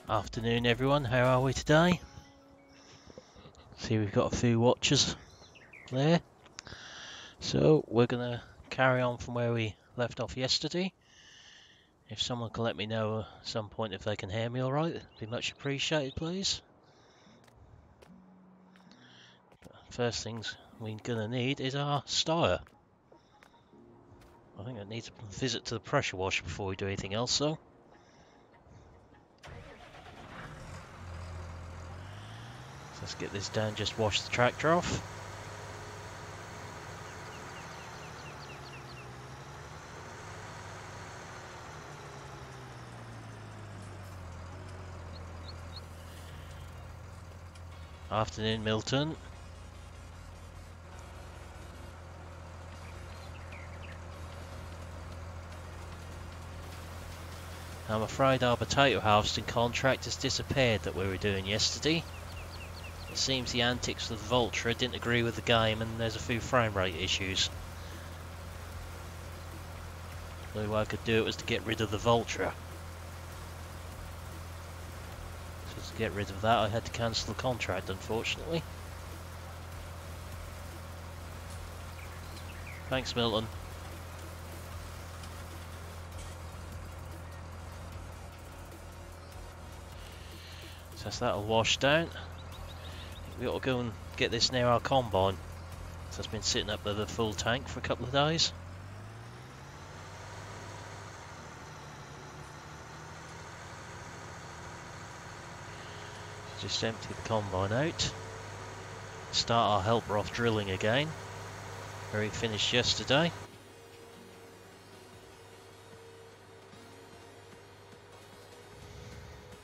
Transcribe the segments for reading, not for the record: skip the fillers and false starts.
Afternoon everyone, how are we today? See, we've got a few watchers there. So we're going to carry on from where we left off yesterday. If someone can let me know at some point if they can hear me alright, it'd be much appreciated, please. First things we're going to need is our styre. I think I need to visit to the pressure washer before we do anything else though. So let's get this down, just wash the tractor off. Afternoon, Milton. I'm afraid our potato harvesting contract has disappeared that we were doing yesterday. It seems the antics of the Vulture didn't agree with the game and there's a few frame rate issues. The only way I could do it was to get rid of the Vulture. So to get rid of that I had to cancel the contract, unfortunately. Thanks, Milton. So that's that'll wash down. We ought to go and get this near our combine. So it's been sitting up there the full tank for a couple of days. Just empty the combine out. Start our helper off drilling again, where we finished yesterday.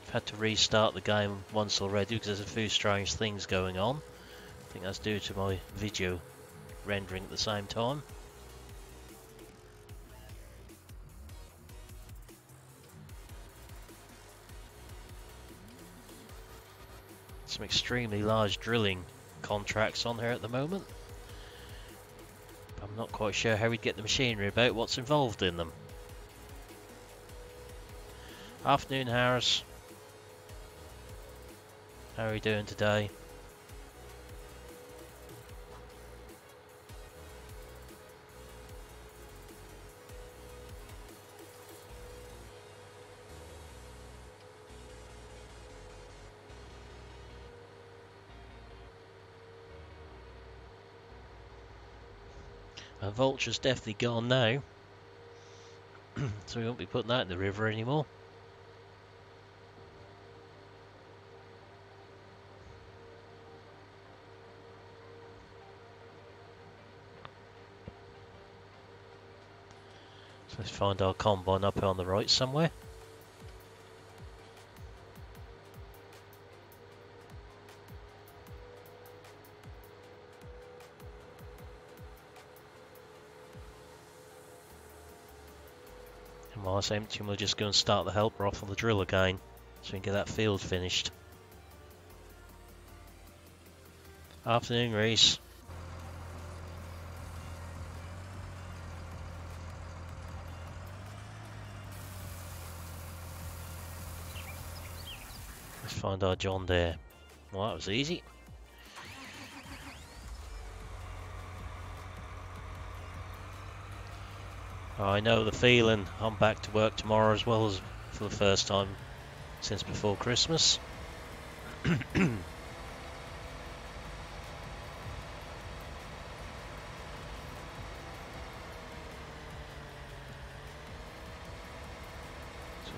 I've had to restart the game once already because there's a few strange things going on. I think that's due to my video rendering at the same time. Some extremely large drilling contracts on here at the moment. I'm not quite sure how we'd get the machinery about what's involved in them. Afternoon, Harris. How are we doing today? Our Vulture's definitely gone now, so we won't be putting that in the river anymore. So let's find our combine up on the right somewhere. While it's empty, we'll just go and start the helper off on the drill again, so we can get that field finished. Afternoon, Reese. Let's find our John Deere. Well, that was easy. I know the feeling. I'm back to work tomorrow as well, as for the first time since before Christmas. So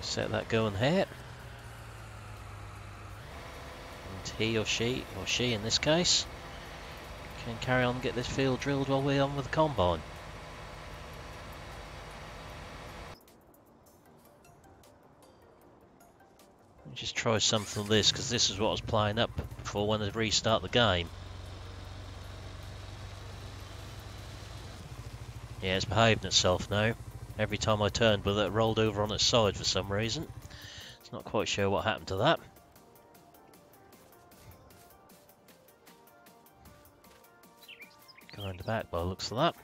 set that going here. And he or she in this case, can carry on and get this field drilled while we're on with the combine. Just try something like this, because this is what I was playing up before when I restart the game. Yeah, it's behaving itself now. Every time I turned with it, it rolled over on its side for some reason. It's not quite sure what happened to that. Go around the back by the looks of that.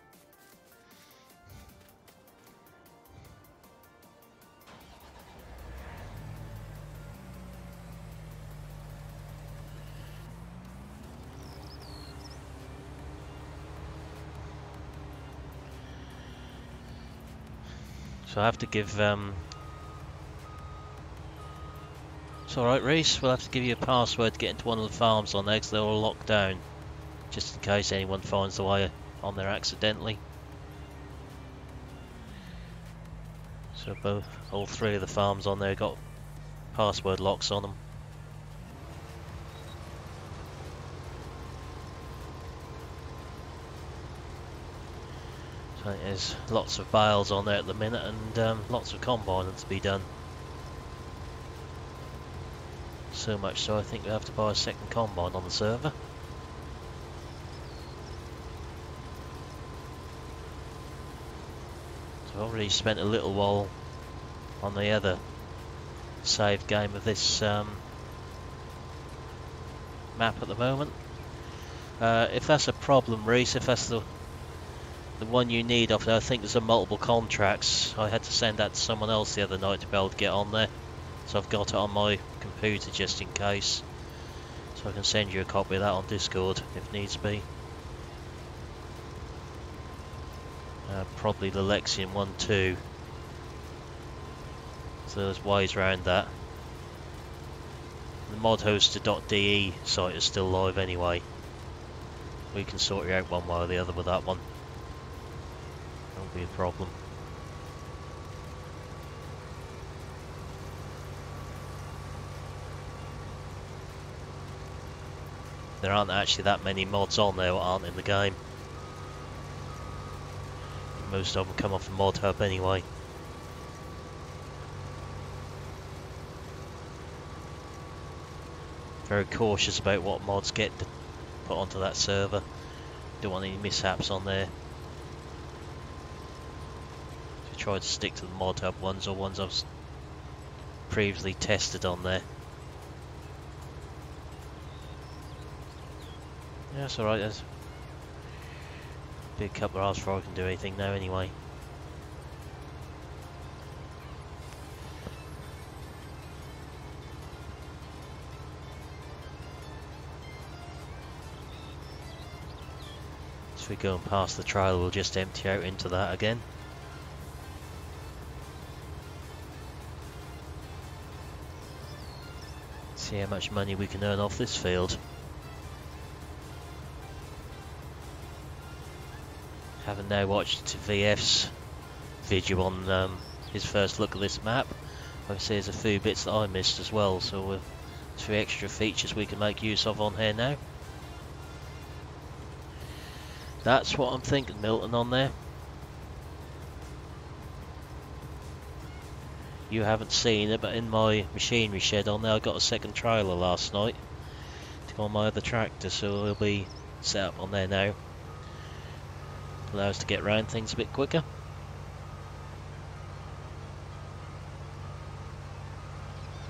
So I have to give it's alright, Reese, we'll have to give you a password to get into one of the farms on there because they're all locked down. Just in case anyone finds the way on there accidentally. So all three of the farms on there got password locks on them. So there's lots of bales on there at the minute and lots of combining to be done. So much so I think we have to buy a second combine on the server. So I've already spent a little while on the other save game of this map at the moment. If that's a problem, Reese, if that's the one you need off there, I think there's a multiple contracts. I had to send that to someone else the other night to be able to get on there. So I've got it on my computer just in case. So I can send you a copy of that on Discord if needs be. Probably the Lexian one too. So there's ways around that. The modhoster.de site is still live anyway. We can sort you out one way or the other with that one. Won't be a problem. There aren't actually that many mods on there that aren't in the game. Most of them come off the mod hub anyway. Very cautious about what mods get put onto that server. Don't want any mishaps on there. So try to stick to the mod hub ones or ones I've previously tested on there. Yeah, that's alright, there's be a couple of hours before I can do anything now anyway. So if we go and pass the trail, we'll just empty out into that again. See how much money we can earn off this field. Having now watched VF's video on his first look at this map, I can see there's a few bits that I missed as well, so there's a few extra features we can make use of on here now. That's what I'm thinking, Milton, on there. You haven't seen it, but in my machinery shed on there I got a second trailer last night to go on my other tractor, so it'll be set up on there now. Allow us to get around things a bit quicker.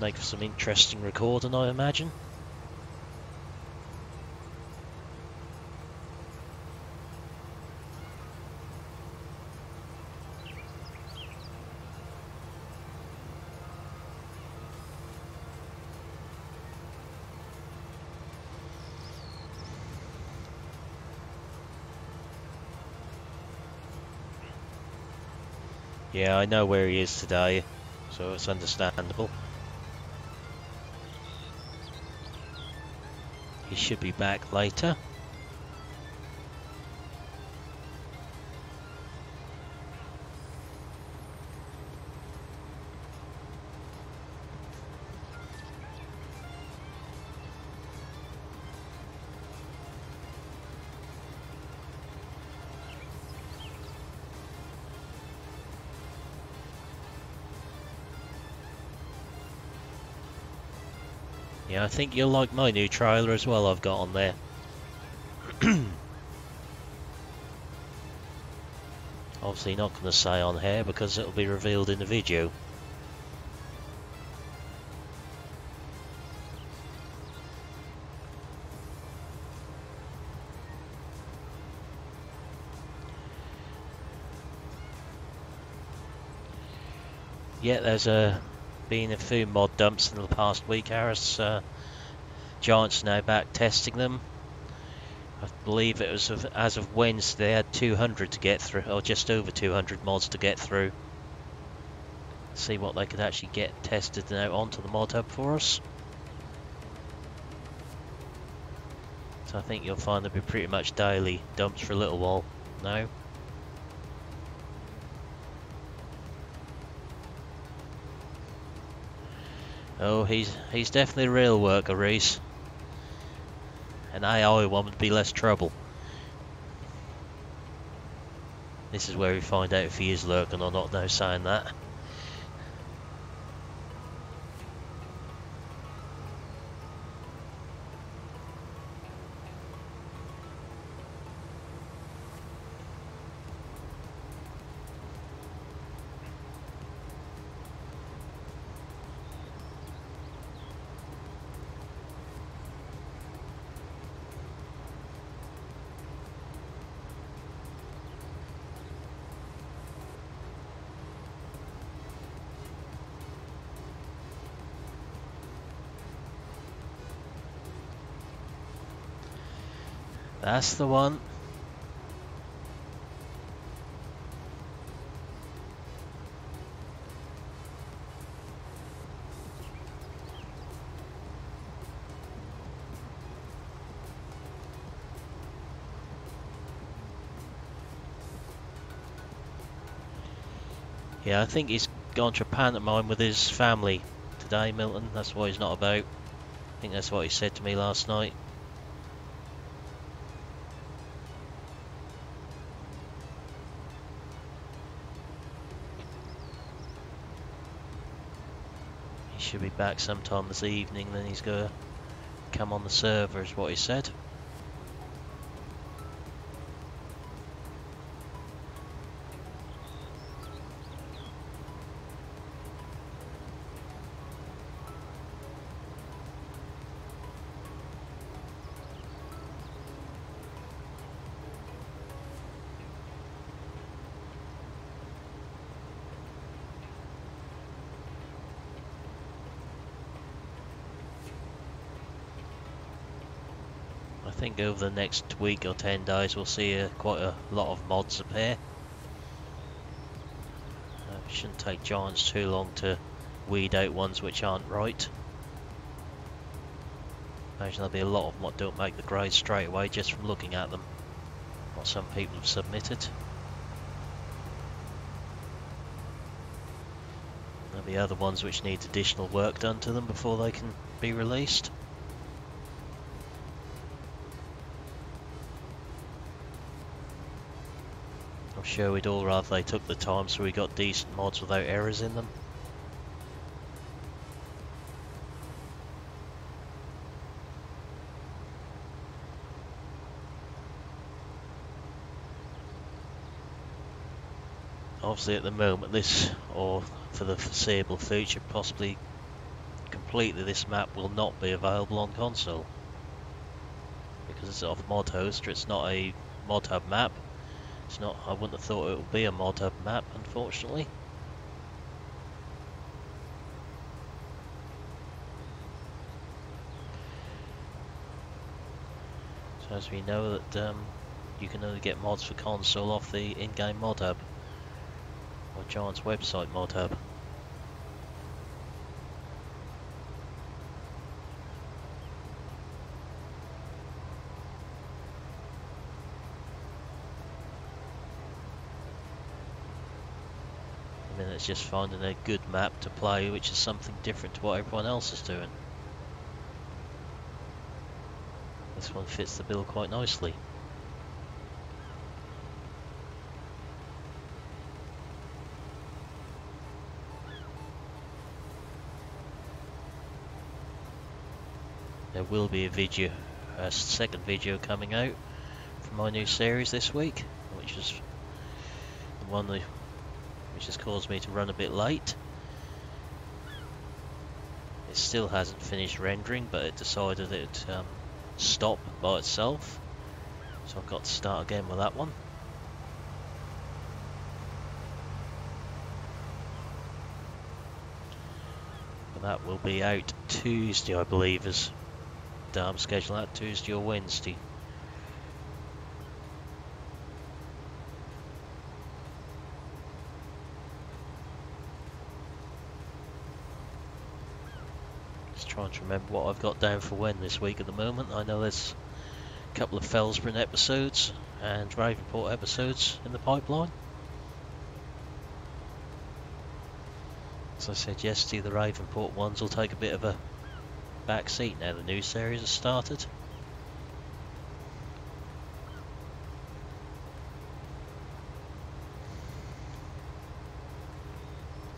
Make for some interesting recording, I imagine. Yeah, I know where he is today, so it's understandable. He should be back later. Yeah, I think you'll like my new trailer as well I've got on there. Obviously not going to say on here because it'll be revealed in the video. Yeah, there's been a few mod dumps in the past week, Harris. Giant's now back testing them. I believe it was as of Wednesday they had 200 to get through, or just over 200 mods to get through. see what they could actually get tested out onto the mod hub for us. So I think you'll find there'll be pretty much daily dumps for a little while now. Oh, he's definitely a real worker, Reese. An AI one would be less trouble. This is where we find out if he is lurking or not now, saying that. That's the one. Yeah, I think he's gone to a pantomime with his family today, Milton. That's why he's not about. I think that's what he said to me last night. He should be back sometime this evening, then he's going to come on the server, is what he said. I think over the next week or 10 days we'll see quite a lot of mods appear. It shouldn't take Giants too long to weed out ones which aren't right. Imagine there'll be a lot of them that don't make the grade straight away just from looking at them. What some people have submitted. There'll be other ones which need additional work done to them before they can be released. I'm sure we'd all rather they took the time so we got decent mods without errors in them. Obviously at the moment this, or for the foreseeable future, possibly completely this map will not be available on console. Because it's off mod hoster, it's not a mod hub map. It's not, I wouldn't have thought it would be a mod hub map, unfortunately. So as we know that you can only get mods for console off the in-game mod hub. Or Giant's website mod hub. I mean, it's just finding a good map to play which is something different to what everyone else is doing. This one fits the bill quite nicely. There will be a video, a second video coming out from my new series this week, which is the one which has caused me to run a bit late. It still hasn't finished rendering, but it decided it would stop by itself, so I've got to start again with that one. But that will be out Tuesday, I believe, as I'm scheduling that Tuesday or Wednesday. Just trying to remember what I've got down for when this week at the moment. I know there's a couple of Felsbrunn episodes and Ravenport episodes in the pipeline. As I said yesterday, the Ravenport ones will take a bit of a back seat now the new series has started.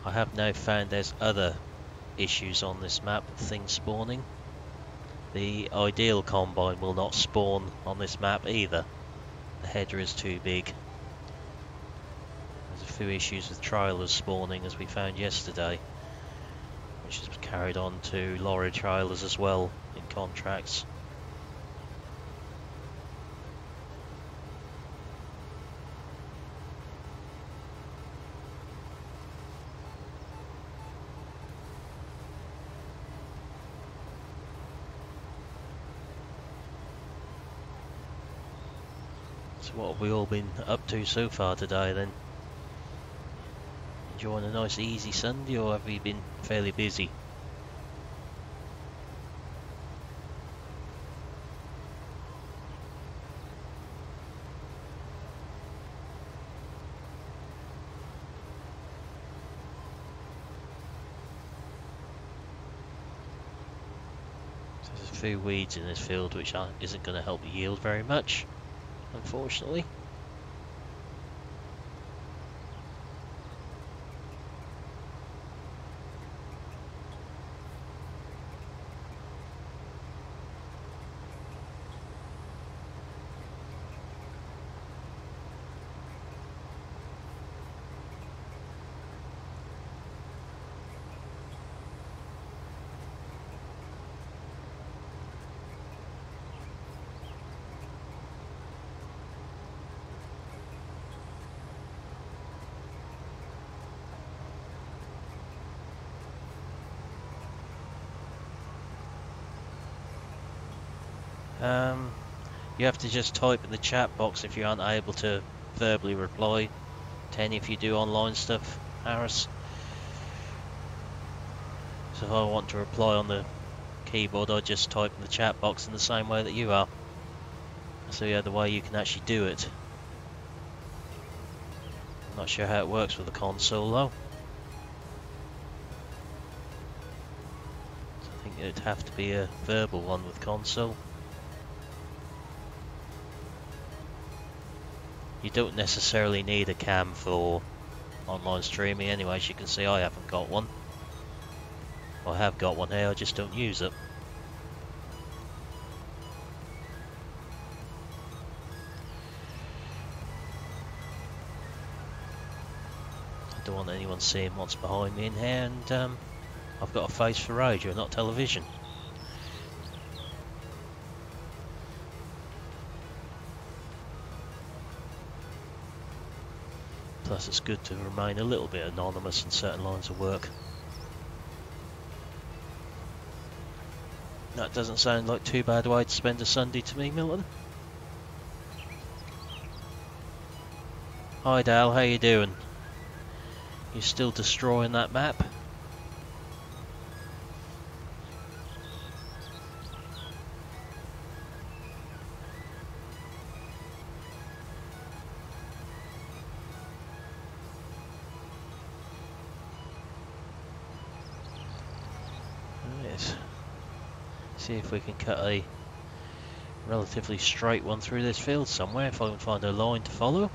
I have now found there's other issues on this map of things spawning. The ideal combine will not spawn on this map either. The header is too big. There's a few issues with trailers spawning, as we found yesterday, which is carried on to lorry trailers as well in contracts. So what have we all been up to so far today then? Enjoying a nice easy Sunday, or have we been fairly busy? There's a few weeds in this field which isn't going to help the yield very much, unfortunately. You have to just type in the chat box if you aren't able to verbally reply to any if you do online stuff, Harris. So if I want to reply on the keyboard, I just type in the chat box in the same way that you are. So yeah, the way you can actually do it. I'm not sure how it works with the console though. So I think it'd have to be a verbal one with console. You don't necessarily need a cam for online streaming anyway, as you can see I haven't got one. I have got one here, I just don't use it. I don't want anyone seeing what's behind me in here, and I've got a face for radio, not television. Plus it's good to remain a little bit anonymous in certain lines of work. That doesn't sound like too bad a way to spend a Sunday to me, Milton. Hi Dal, how you doing? You still destroying that map? See if we can cut a relatively straight one through this field somewhere, if I can find a line to follow.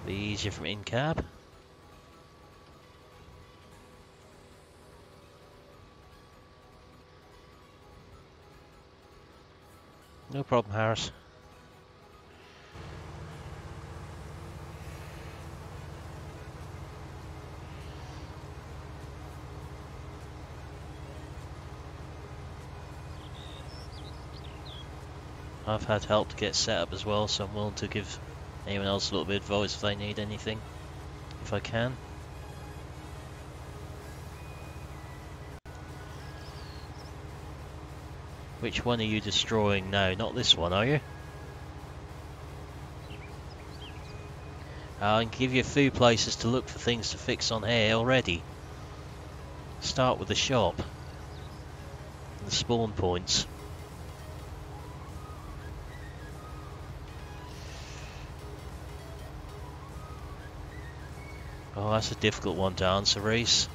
Be easier from in cab. No problem, Harris. I've had help to get set up as well, so I'm willing to give anyone else a little bit of advice if they need anything, if I can. Which one are you destroying now? Not this one, are you? I can give you a few places to look for things to fix on here already. Start with the shop. And the spawn points. Oh, that's a difficult one to answer, Reese.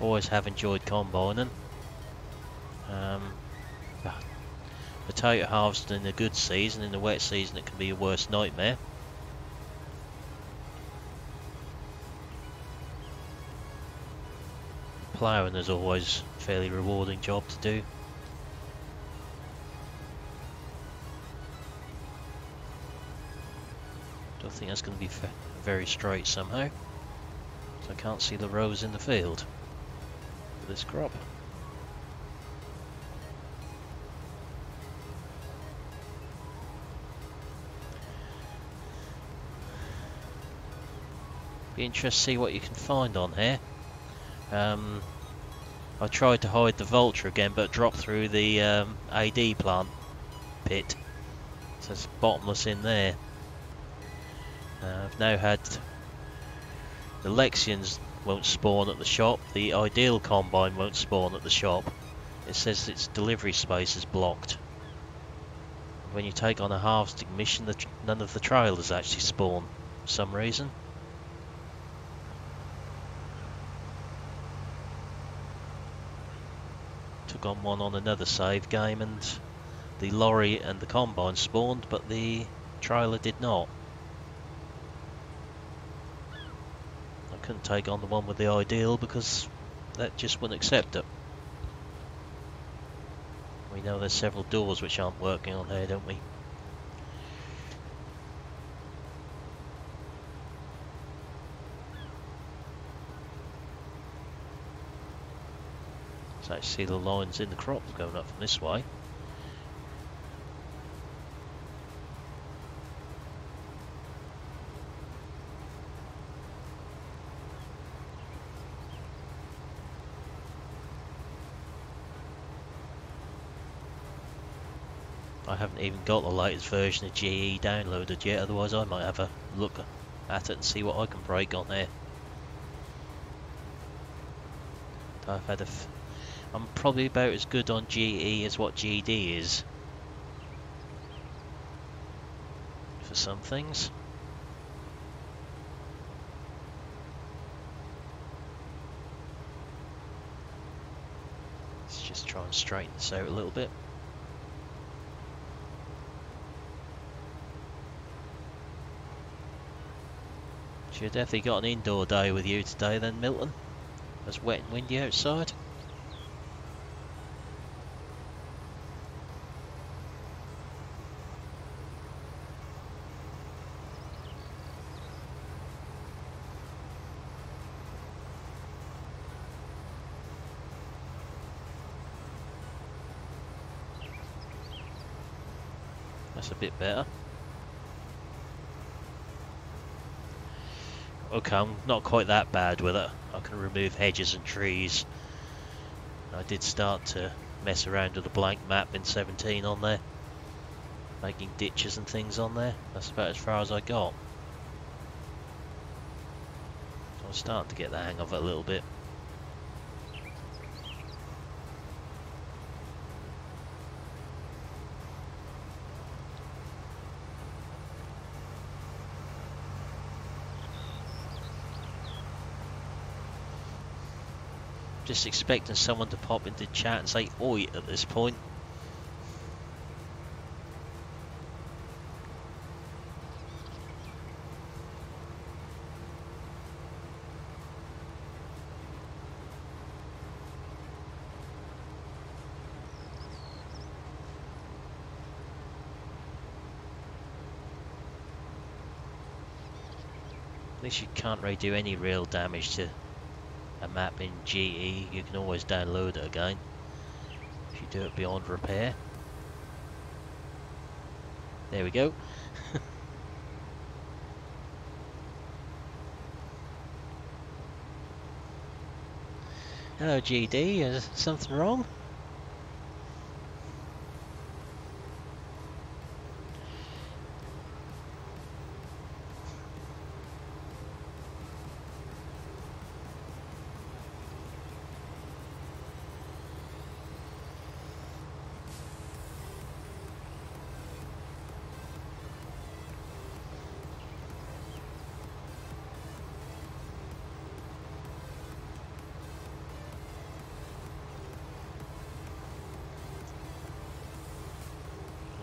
Always have enjoyed combining. Potato harvesting in the good season, in the wet season it can be your worst nightmare. Ploughing is always a fairly rewarding job to do. Don't think that's going to be very straight somehow. So I can't see the rows in the field for this crop. Be interested to see what you can find on here. I tried to hide the vulture again, but dropped through the AD plant pit, so it's bottomless in there. I've now had the Lexians won't spawn at the shop, the Ideal Combine won't spawn at the shop. It says its delivery space is blocked. When you take on a harvesting mission, none of the trailers actually spawn for some reason. Took on one on another save game and the lorry and the combine spawned, but the trailer did not. I couldn't take on the one with the Ideal because that just wouldn't accept it. We know there's several doors which aren't working on here, don't we? So I see the lines in the crops going up from this way. I haven't even got the latest version of GE downloaded yet, otherwise I might have a look at it and see what I can break on there. I've had I'm probably about as good on GE as what GD is for some things. Let's just try and straighten this out a little bit. Should have definitely got an indoor day with you today then, Milton. It's wet and windy outside. That's a bit better. Okay, I'm not quite that bad with it. I can remove hedges and trees. I did start to mess around with the blank map in 17 on there, making ditches and things on there. That's about as far as I got. So I'm starting to get the hang of it a little bit. Just expecting someone to pop into chat and say oi at this point. At least you can't really do any real damage to a map in GE. You can always download it again if you do it beyond repair. There we go. Hello GD, is something wrong?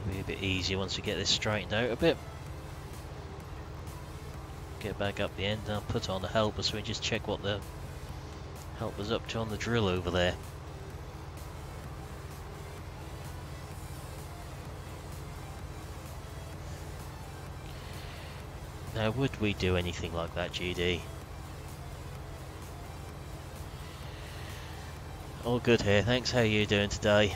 It'll be a bit easier once we get this straightened out a bit. Get back up the end and I'll put on the helper so we can just check what the helper's up to on the drill over there. Now, would we do anything like that, GD? All good here, thanks. How are you doing today?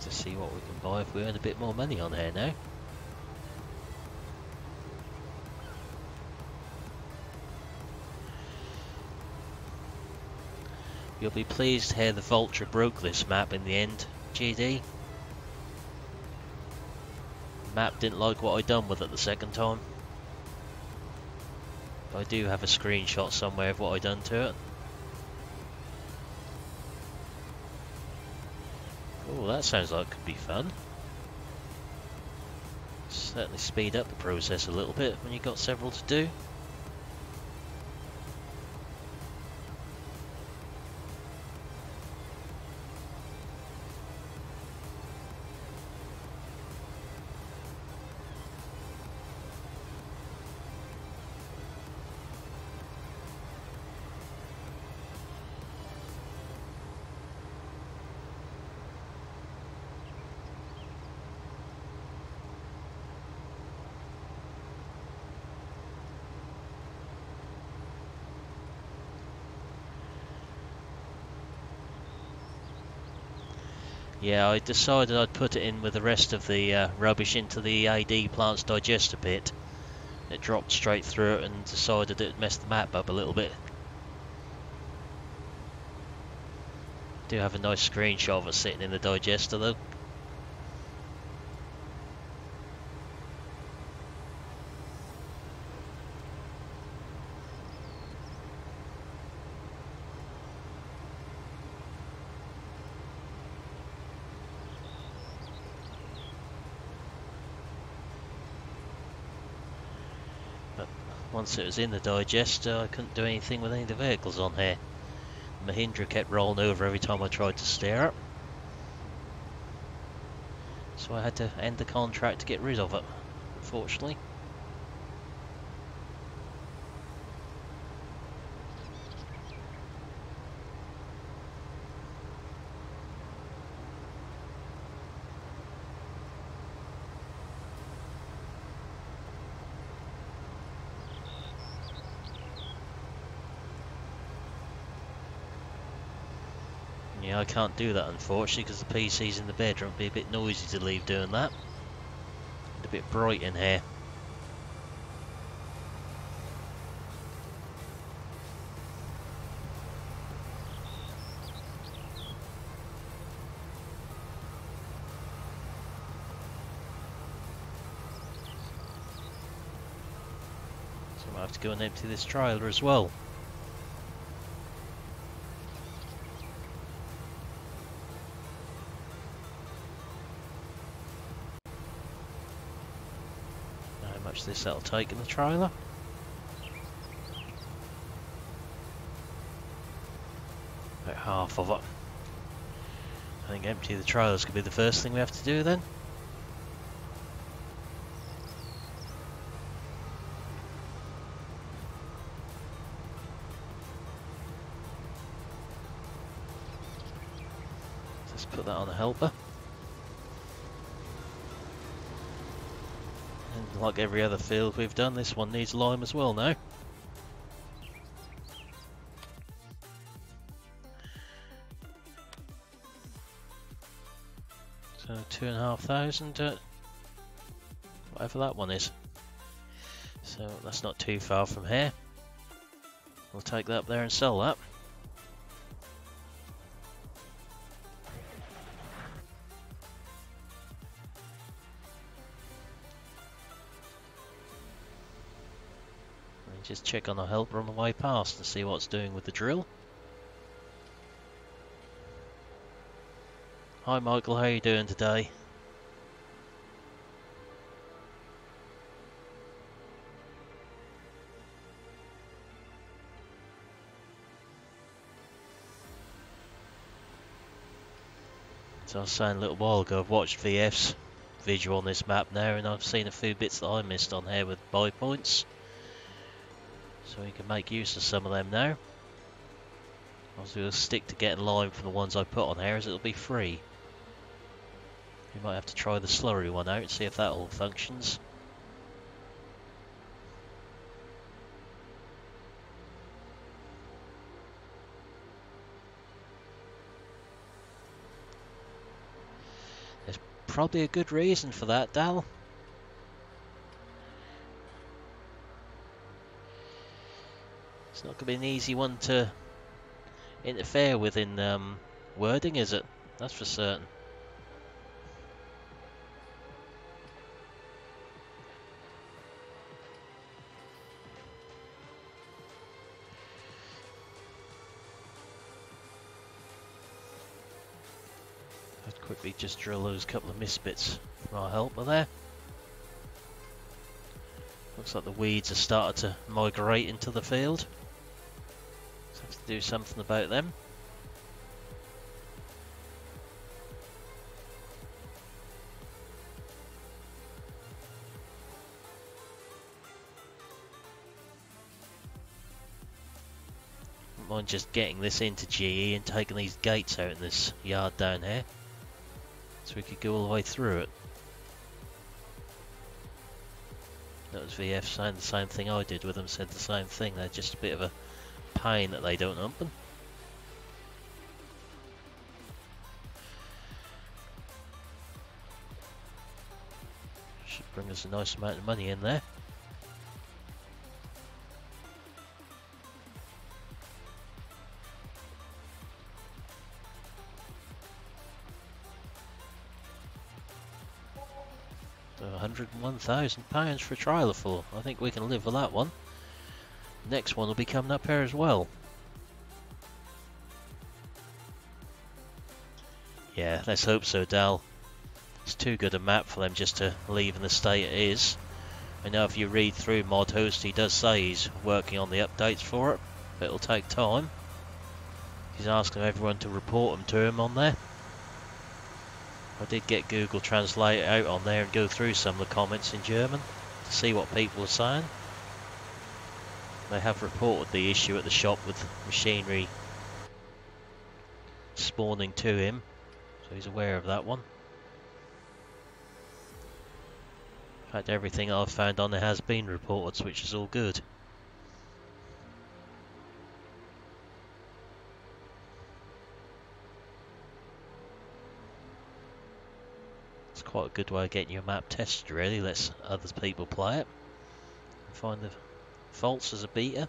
To see what we can buy if we earn a bit more money on here now. You'll be pleased how the Vulture broke this map in the end, GD. Map didn't like what I done with it the second time. But I do have a screenshot somewhere of what I done to it. Oh, that sounds like it could be fun. Certainly speed up the process a little bit when you've got several to do. Yeah, I decided I'd put it in with the rest of the rubbish into the AD plant's digester pit. It dropped straight through it and decided it messed the map up a little bit. Do have a nice screenshot of it sitting in the digester though. Once it was in the digester, I couldn't do anything with any of the vehicles on here. Mahindra kept rolling over every time I tried to steer it. So I had to end the contract to get rid of it, unfortunately. Yeah, I can't do that unfortunately because the PC's in the bedroom. It'd be a bit noisy to leave doing that. And a bit bright in here. So I might have to go and empty this trailer as well. This that'll take in the trailer. About half of it. I think empty the trailers could be the first thing we have to do then. Just put that on a helper. Like every other field we've done, this one needs lime as well now. So 2,500 whatever that one is. So that's not too far from here. We'll take that up there and sell that. And just check on our helper on the way past and see what's doing with the drill. Hi Michael, how are you doing today? So I was saying a little while ago, I've watched VF's video on this map now, and I've seen a few bits that I missed on here with buy points. So we can make use of some of them now. I was going to stick to getting lime from the ones I put on here, as it'll be free. You might have to try the slurry one out and see if that all functions. Probably a good reason for that, Dal. It's not going to be an easy one to interfere with in wording, is it? That's for certain. I'd quickly just drill those couple of misbits from our helper there. Looks like the weeds have started to migrate into the field. So have to do something about them. Wouldn't mind just getting this into GE and taking these gates out in this yard down here, so we could go all the way through it. That was VF saying the same thing I did with them, said the same thing, they're just a bit of a pain that they don't open. Should bring us a nice amount of money in there. £101,000 for a trailer full. I think we can live with that one. Next one will be coming up here as well. Yeah, let's hope so, Dal. It's too good a map for them just to leave in the state it is. I know if you read through Mod Host, he does say he's working on the updates for it, but it'll take time. He's asking everyone to report them to him on there. I did get Google Translate out on there and go through some of the comments in German to see what people are saying. They have reported the issue at the shop with machinery spawning to him, so he's aware of that one. In fact, everything I've found on there has been reported, which is all good. It's quite a good way of getting your map tested, really. Lets other people play it and find the faults as a beta.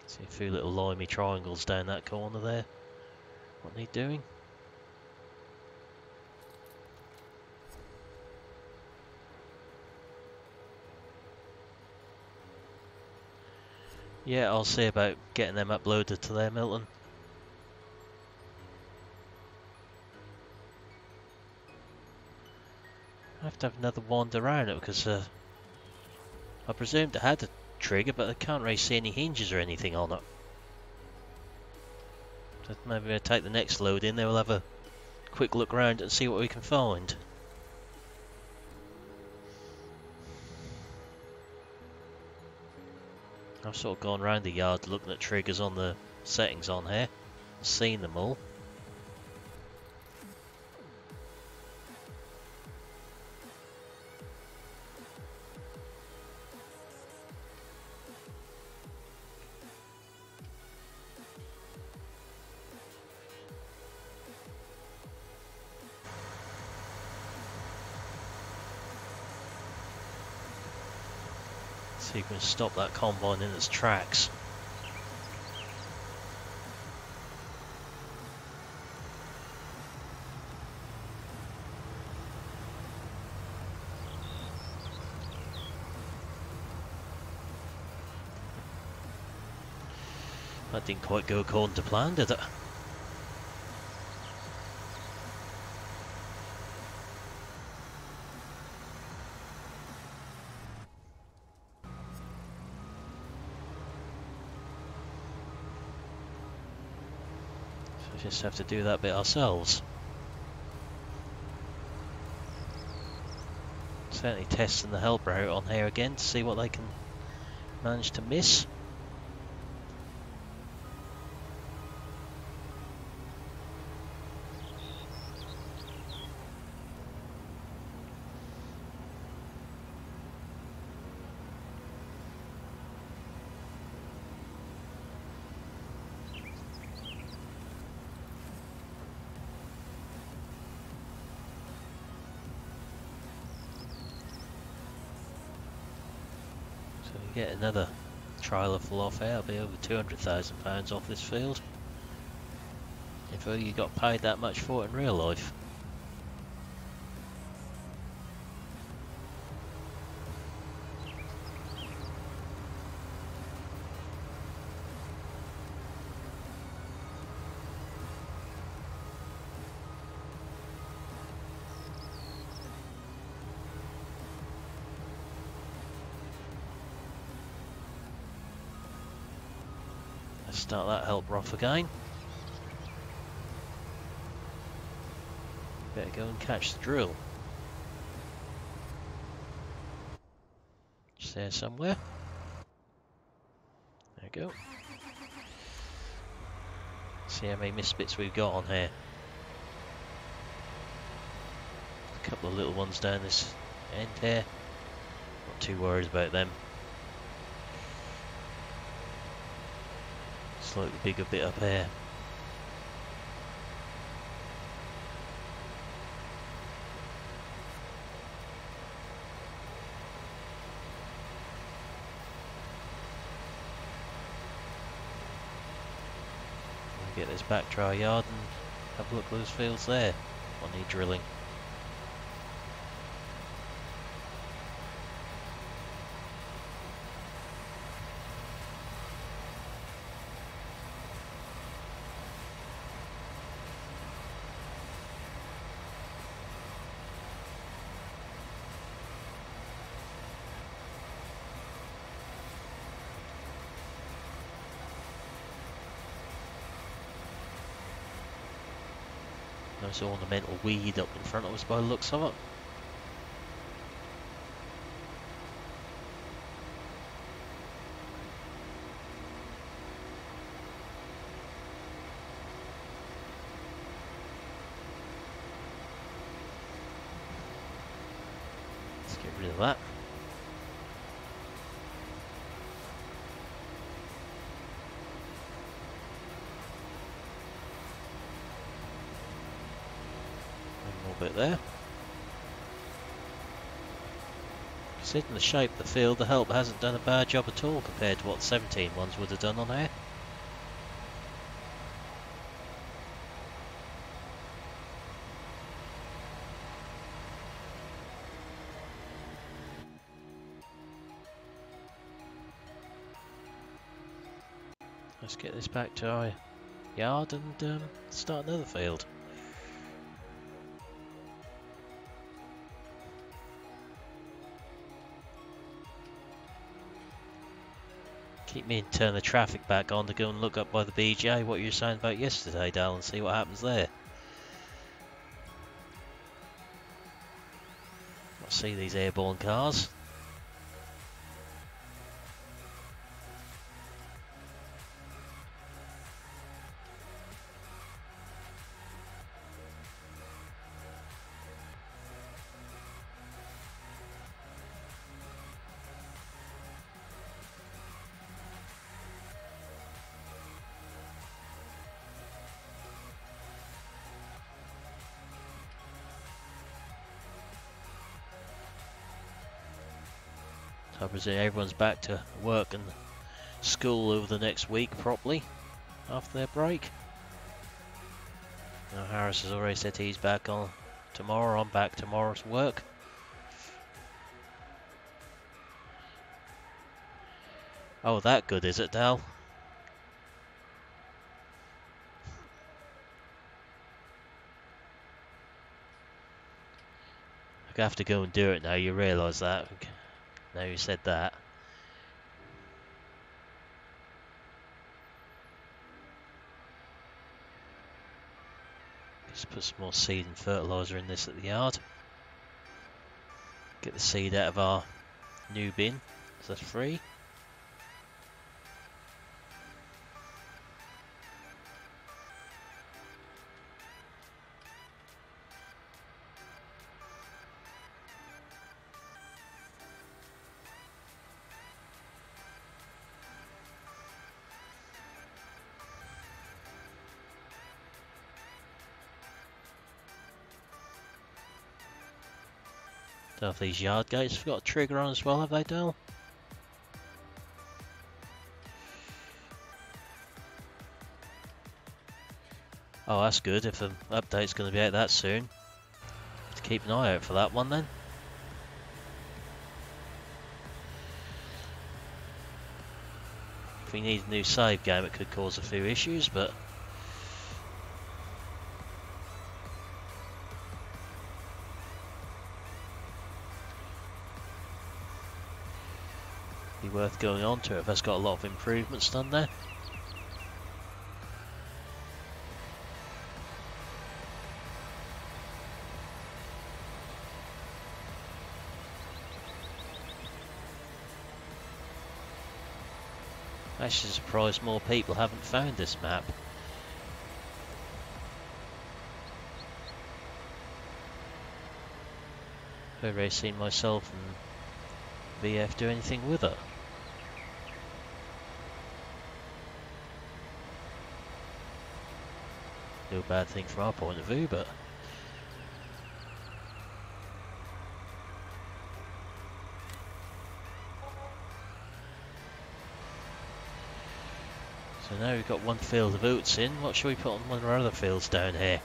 See a few little limey triangles down that corner there. What are they doing? Yeah, I'll see about getting them uploaded to there, Milton. I have to have another wander around it because I presumed it had a trigger, but I can't really see any hinges or anything on it. So maybe I'll take the next load in there, we'll have a quick look around and see what we can find. I've sort of gone around the yard looking at triggers on the settings on here, seen them all. See if we can stop that combine in its tracks. That didn't quite go according to plan, did it? So we just have to do that bit ourselves. Certainly testing the helper out on here again to see what they can manage to miss. So we get another trailer full off here, it'll be over £200,000 off this field. If only you got paid that much for it in real life. Let's start that helper off again. Better go and catch the drill. Just there somewhere. There we go. See how many misfits we've got on here. A couple of little ones down this end here. Not too worried about them. Slightly bigger bit up here. Get this back to our yard and have a look at those fields there on the drilling. Nice ornamental weed up in front of us by the looks of it. Let's get rid of that. Bit there. Considering the shape of the field, the help hasn't done a bad job at all compared to what 17 ones would have done on here. Let's get this back to our yard and start another field. Keep me and turn the traffic back on to go and look up by the BJ what you were saying about yesterday, Dal, and see what happens there. I see these airborne cars. So I presume everyone's back to work and school over the next week properly after their break. Now Harris has already said he's back on tomorrow. I'm back tomorrow to work. Oh, that good, is it, Dal? I have to go and do it now. You realise that? Now you said that. Just put some more seed and fertiliser in this at the yard. Get the seed out of our new bin, so that's free. Don't know if these yard gates have got a trigger on as well, have they, Dale? Oh, that's good. If the update's going to be out that soon, have to keep an eye out for that one then. If we need a new save game, it could cause a few issues, but be worth going on to if that's got a lot of improvements done there. Actually surprised more people haven't found this map. I've already seen myself and VF do anything with it. No bad thing from our point of view, but so now we've got one field of oats in. What shall we put on one of our other fields down here?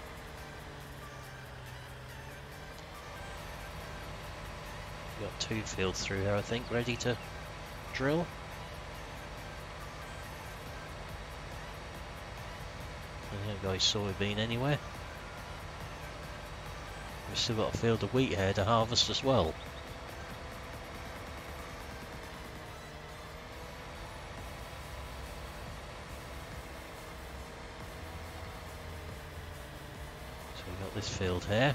We've got 2 fields through here, I think, ready to drill. I don't got a soybean anywhere. We've still got a field of wheat here to harvest as well. So we've got this field here.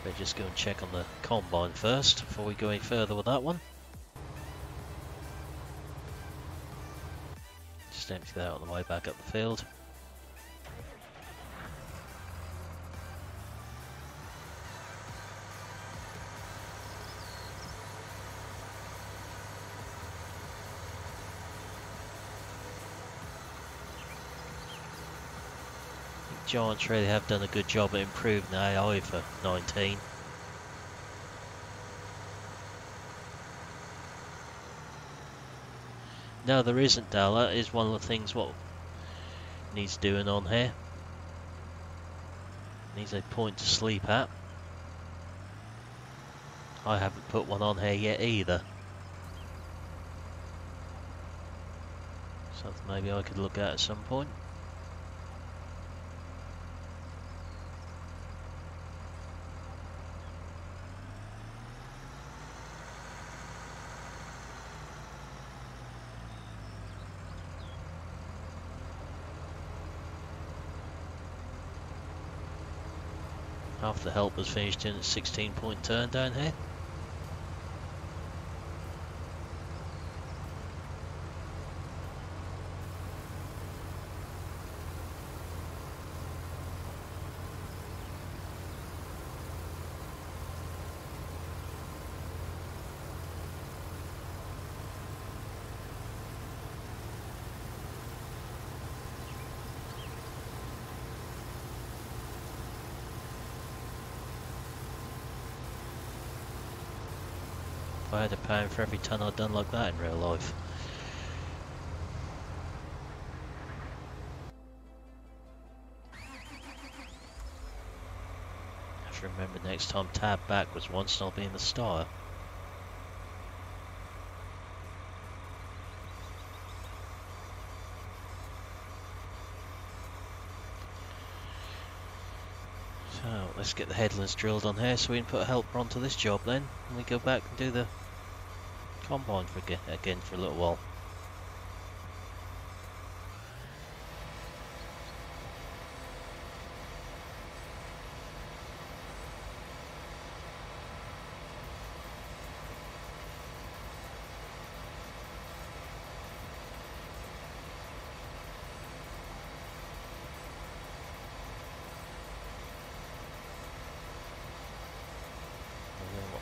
Better just go and check on the combine first before we go any further with that one. Just empty that on the way back up the field. Giants really have done a good job at improving the AI for 19. No, there isn't, Dal. That is one of the things what needs doing on here. Needs a point to sleep at. I haven't put one on here yet either. Something maybe I could look at some point. Half the help was finished in a 16-point turn down here. I had £1 for every ton I'd done like that in real life. I have to remember next time tab backwards once and I'll be in the style. So let's get the headlands drilled on here so we can put a helper onto this job then, and we go back and do the combine again for a little while.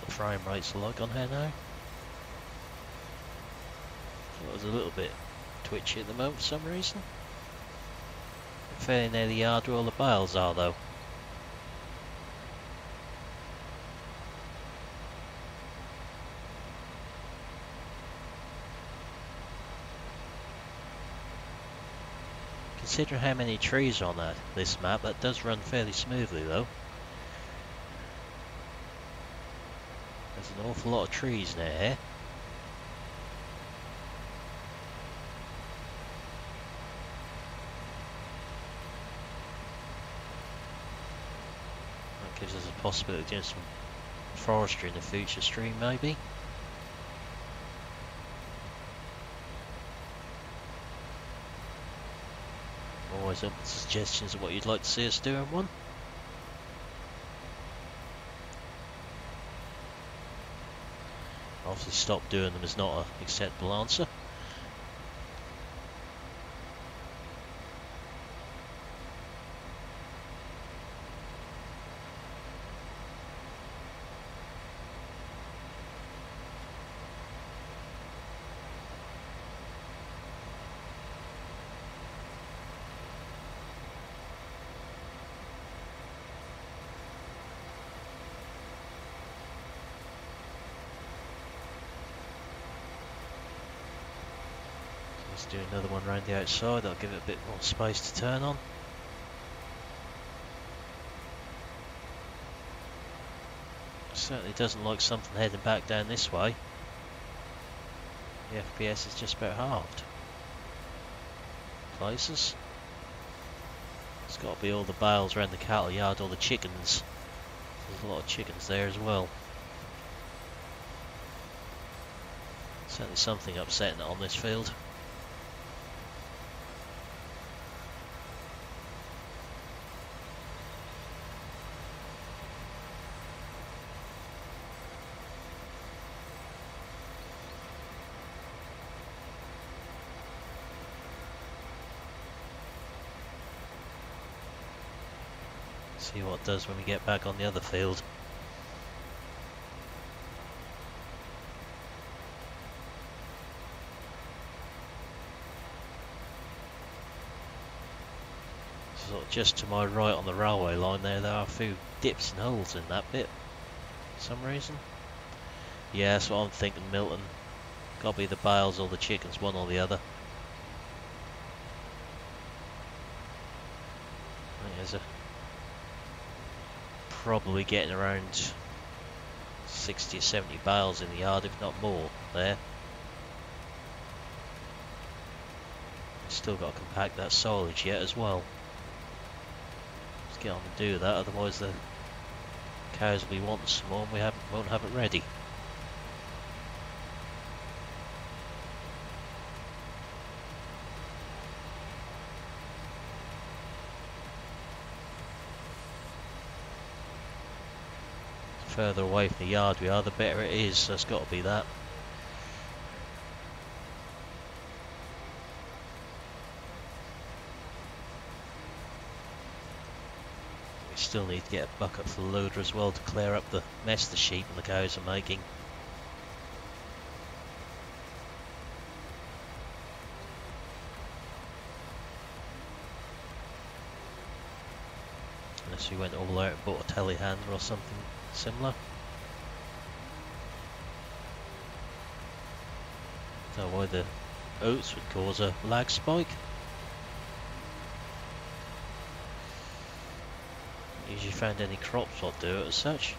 Frame rates are like on here now. So it was a little bit twitchy at the moment for some reason. I'm fairly near the yard where all the bales are though. Considering how many trees are on this map, that does run fairly smoothly though. There's an awful lot of trees near here. That gives us a possibility of doing some forestry in the future stream maybe. Always open to suggestions of what you'd like to see us do in one. Obviously stop doing them is not an acceptable answer. Let's do another one around the outside, that'll give it a bit more space to turn on. Certainly doesn't like something heading back down this way. The FPS is just about halved. Places. It's got to be all the bales around the cattle yard, all the chickens. There's a lot of chickens there as well. Certainly something upsetting on this field. See what it does when we get back on the other field. Sort of just to my right on the railway line there are a few dips and holes in that bit for some reason. Yeah, that's what I'm thinking, Milton. Gotta be the bales or the chickens, one or the other. There's probably getting around 60 or 70 bales in the yard, if not more, there. Still got to compact that silage yet as well. Let's get on and do that, otherwise the cows will be wanting some more and we won't have it ready. Further away from the yard we are, the better it is, so it's got to be that. We still need to get a bucket for the loader as well to clear up the mess the sheep and the cows are making. Unless we went all out and bought a telehandler or something similar. Don't know why the oats would cause a lag spike. Usually found any crops what do it as such.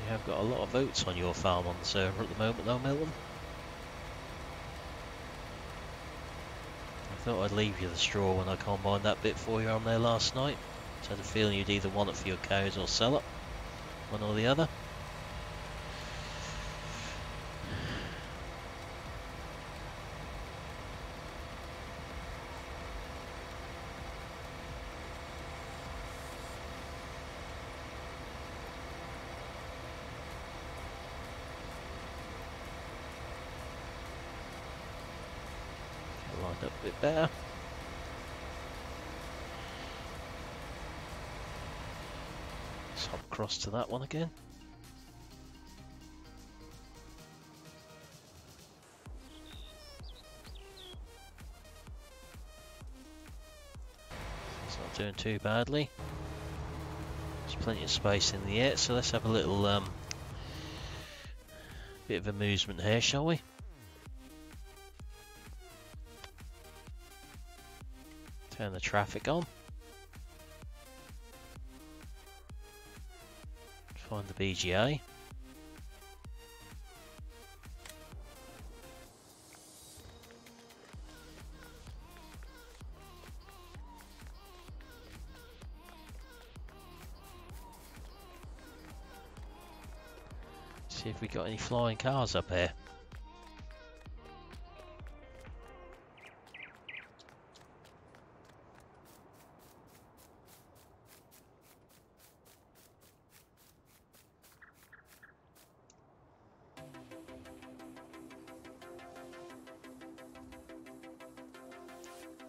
You have got a lot of oats on your farm on the server at the moment though, Milton. I thought I'd leave you the straw when I combined that bit for you on there last night. So I had a feeling you'd either want it for your cows or sell it. One or the other. Lined up a bit better. Let's hop across to that one again. It's not doing too badly. There's plenty of space in the air, so let's have a little bit of amusement here, shall we? Turn the traffic on. Find the BGA. See if we got any flying cars up here.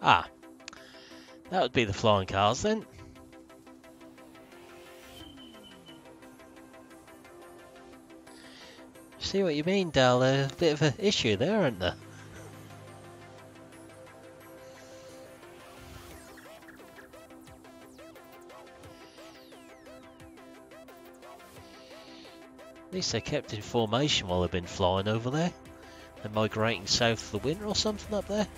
Ah, that would be the flying cars then. See what you mean, Dal, there's a bit of an issue there, aren't there? At least they kept in formation while they've been flying over there. They're migrating south for the winter or something up there.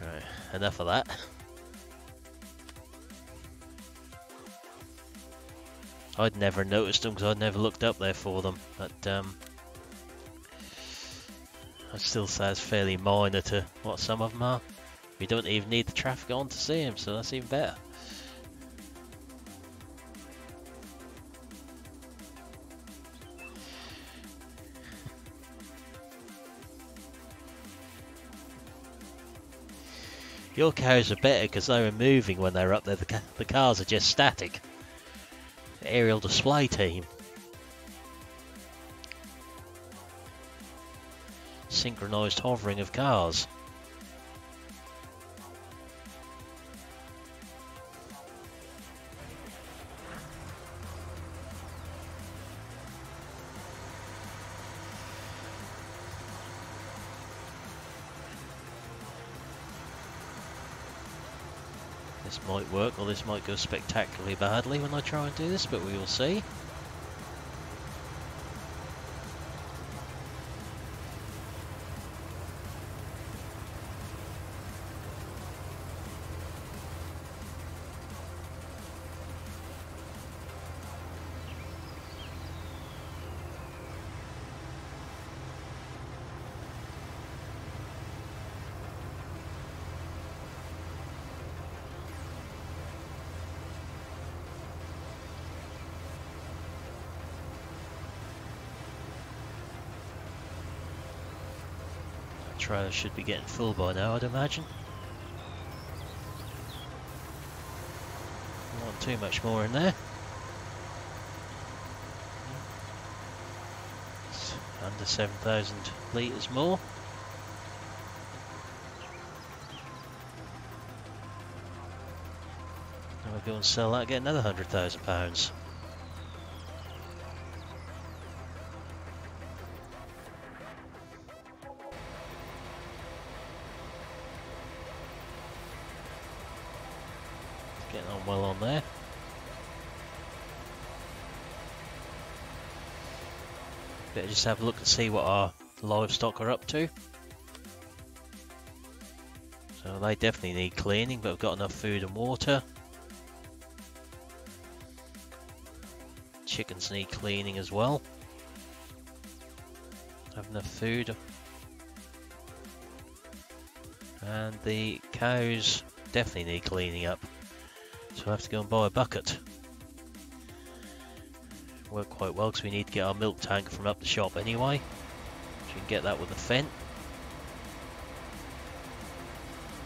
Right, enough of that. I'd never noticed them because I'd never looked up there for them, but I'd still say it's fairly minor to what some of them are. We don't even need the traffic on to see them, so that's even better. Your cows are better because they were moving when they were up there. The cars are just static. The aerial display team. Synchronised hovering of cars. This might work, or this might go spectacularly badly when I try and do this, but we will see. Trailer should be getting full by now, I'd imagine. Not too much more in there. It's under 7,000 litres more. And we'll go and sell that, get another £100,000. Getting on well on there. Better just have a look and see what our livestock are up to. So they definitely need cleaning, but we've got enough food and water. Chickens need cleaning as well. Have enough food. And the cows definitely need cleaning up. So I have to go and buy a bucket. Work quite well because we need to get our milk tank from up the shop anyway. So we can get that with the Fendt.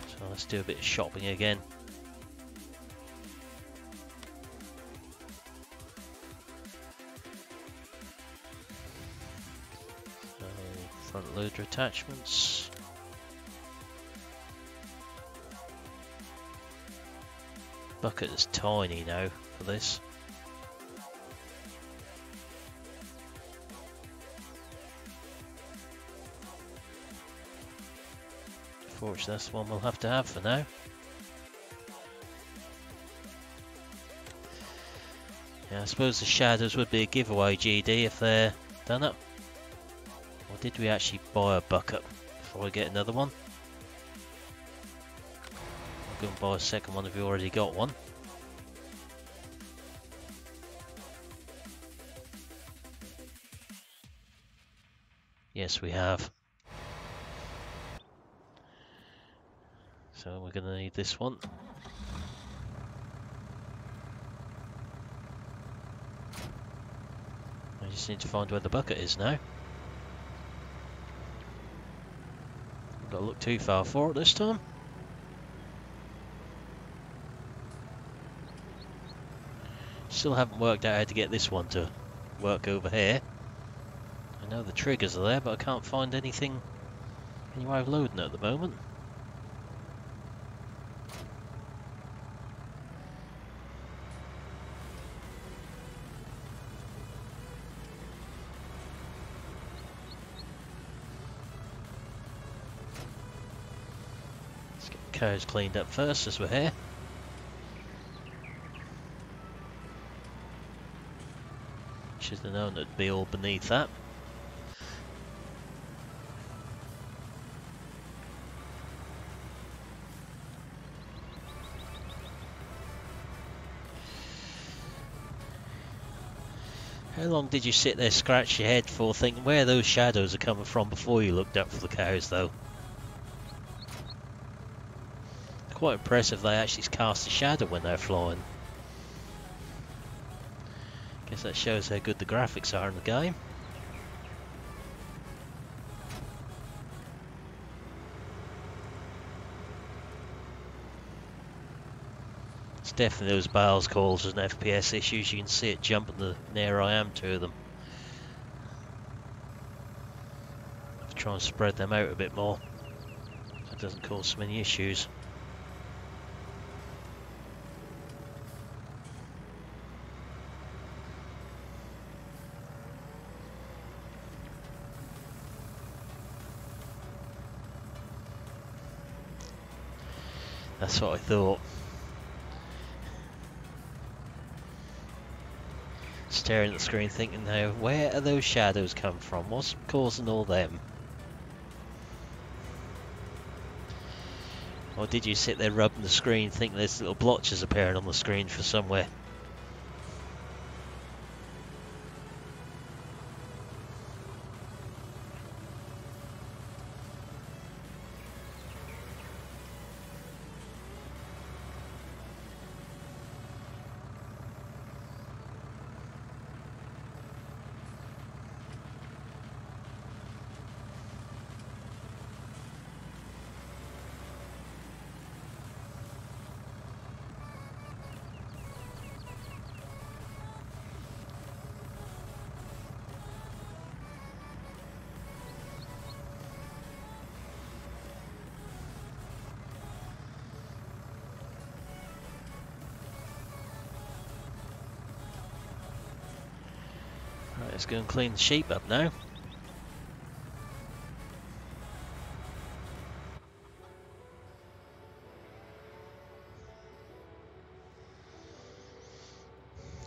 So let's do a bit of shopping again. So front loader attachments. Bucket is tiny now for this. Fortunately, that's the one we'll have to have for now. Yeah, I suppose the shadows would be a giveaway, GD, if they're done up. Or did we actually buy a bucket before I get another one? I'll go and buy a second one if you already got one. Yes, we have. So we're going to need this one. I just need to find where the bucket is now. I've got to look too far for it this time. Still haven't worked out how to get this one to work over here. I know the triggers are there, but I can't find any way of loading it at the moment. Let's get the cows cleaned up first as we're here. Should have known it'd be all beneath that. How long did you sit there, scratch your head for, thinking where those shadows are coming from before you looked up for the cows, though? Quite impressive they actually cast a shadow when they're flying. Guess that shows how good the graphics are in the game. It's definitely those Bales calls and FPS issues. You can see it jumping the nearer I am to them. I have to try and spread them out a bit more so it doesn't cause so many issues. That's what I thought. Staring at the screen thinking now, where are those shadows come from? What's causing all them? Or did you sit there rubbing the screen thinking there's little blotches appearing on the screen for somewhere? Let's go and clean the sheep up now.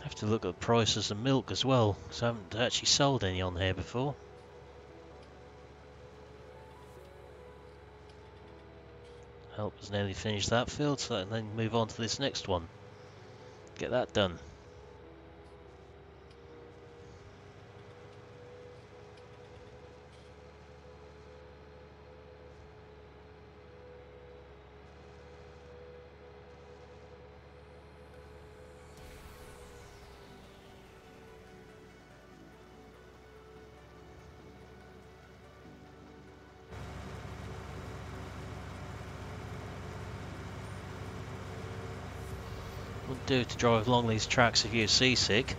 Have to look at prices of milk as well, because I haven't actually sold any on here before. Help us nearly finish that field, so and then move on to this next one. Get that done. Wouldn't do to drive along these tracks if you're seasick.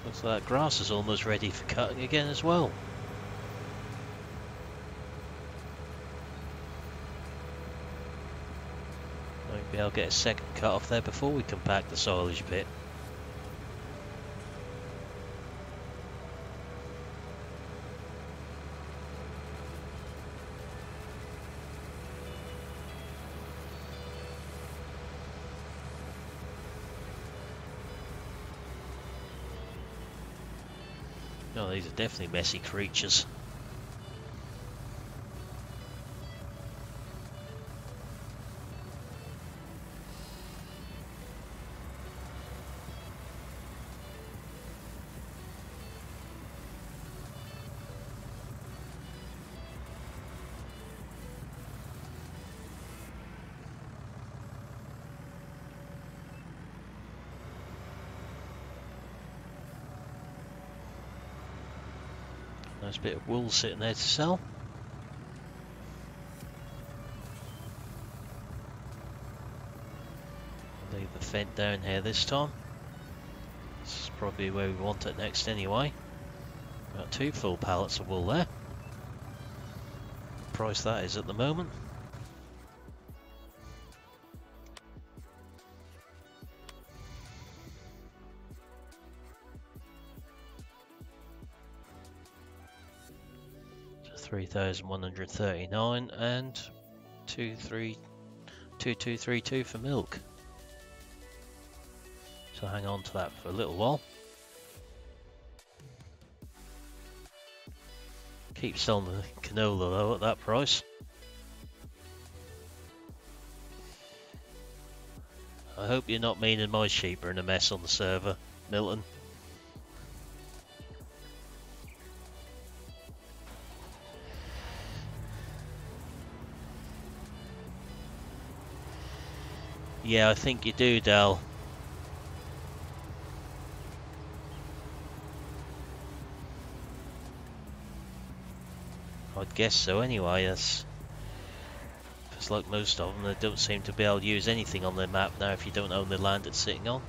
Looks like that grass is almost ready for cutting again as well. Maybe I'll get a second cut off there before we compact the silage bit. Oh, these are definitely messy creatures. Nice bit of wool sitting there to sell. Leave the fent down here this time. This is probably where we want it next anyway. Got 2 full pallets of wool there. Price that is at the moment. So 3,139 and 2232 for milk. So hang on to that for a little while. Keep selling the canola though at that price. I hope you're not meaning my sheep are in a mess on the server, Milton. Yeah, I think you do, Dal. I'd guess so anyway. It's like most of them, they don't seem to be able to use anything on their map now if you don't own the land it's sitting on.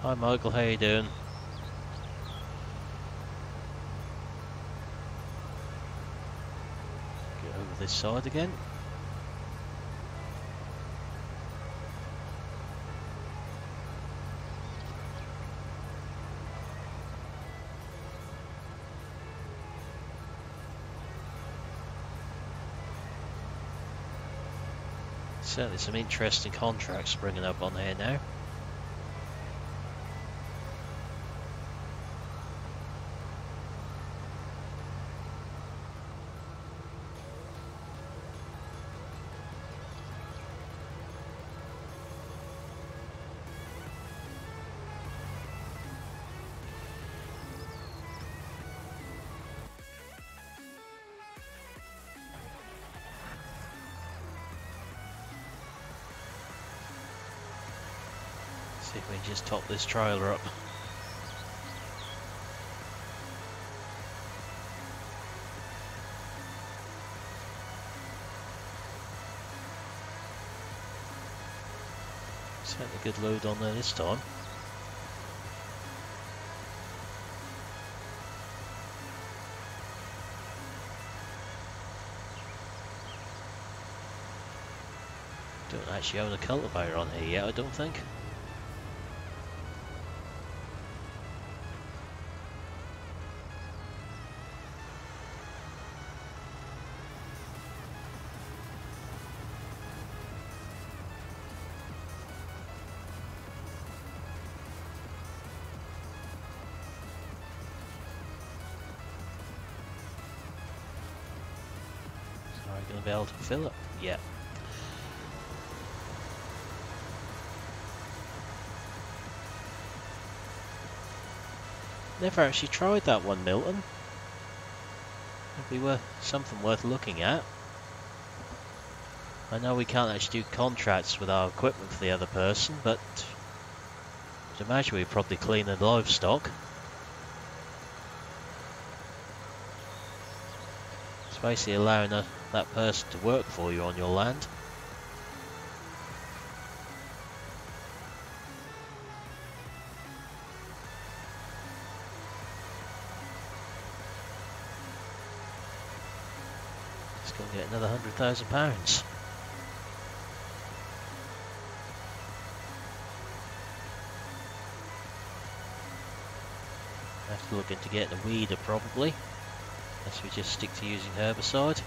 Hi Michael, how you doing? Get over this side again. Certainly some interesting contracts springing up on here now. See if we can just top this trailer up. Certainly a good load on there this time. Don't actually own a cultivator on here yet, I don't think. So are we going to be able to fill it? Yeah. Never actually tried that one, Milton. It'd be something worth looking at. I know we can't actually do contracts with our equipment for the other person, but I'd imagine we'd probably clean the livestock. It's basically allowing that person to work for you on your land. It's going to get another £100,000. Have to look into getting a weeder probably, unless we just stick to using herbicide.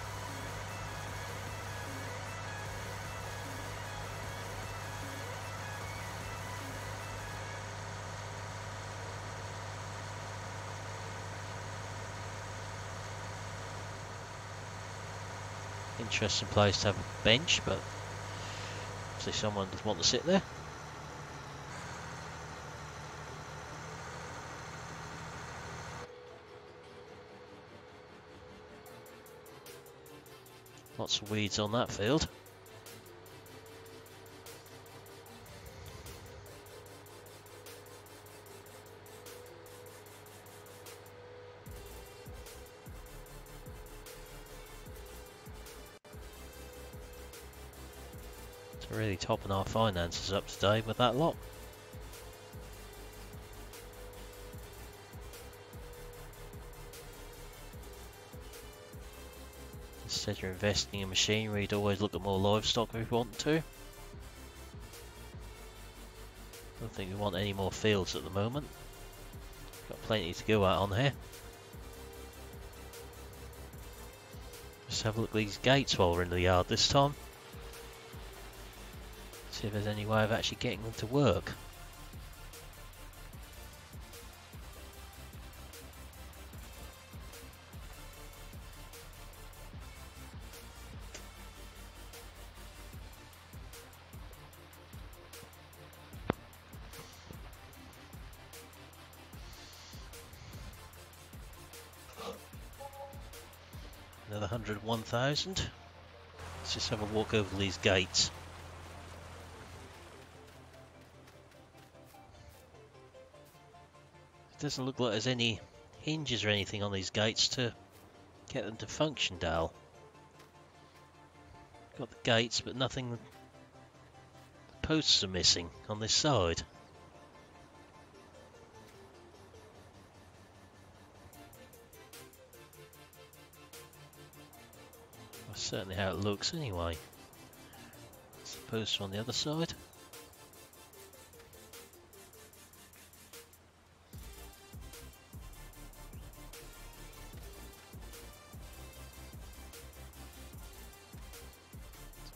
Interesting place to have a bench, but obviously someone does want to sit there. Lots of weeds on that field. So really topping our finances up today with that lot. Instead of investing in machinery, you'd always look at more livestock if you want to. Don't think we want any more fields at the moment. Got plenty to go at on here. Just have a look at these gates while we're in the yard this time. See if there's any way of actually getting them to work. Another 101,000. Let's just have a walk over these gates. It doesn't look like there's any hinges or anything on these gates to get them to function, Dal. Got the gates, but nothing. The posts are missing on this side. That's certainly how it looks anyway. That's the poster on the other side.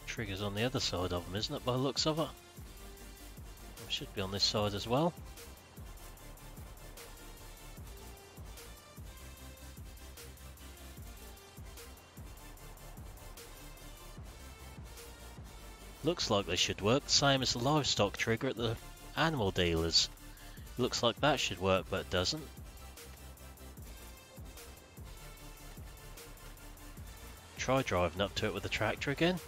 Triggers on the other side of them, isn't it, by the looks of it? It should be on this side as well. Looks like they should work, the same as the livestock trigger at the animal dealers. Looks like that should work, but it doesn't. Try driving up to it with the tractor again.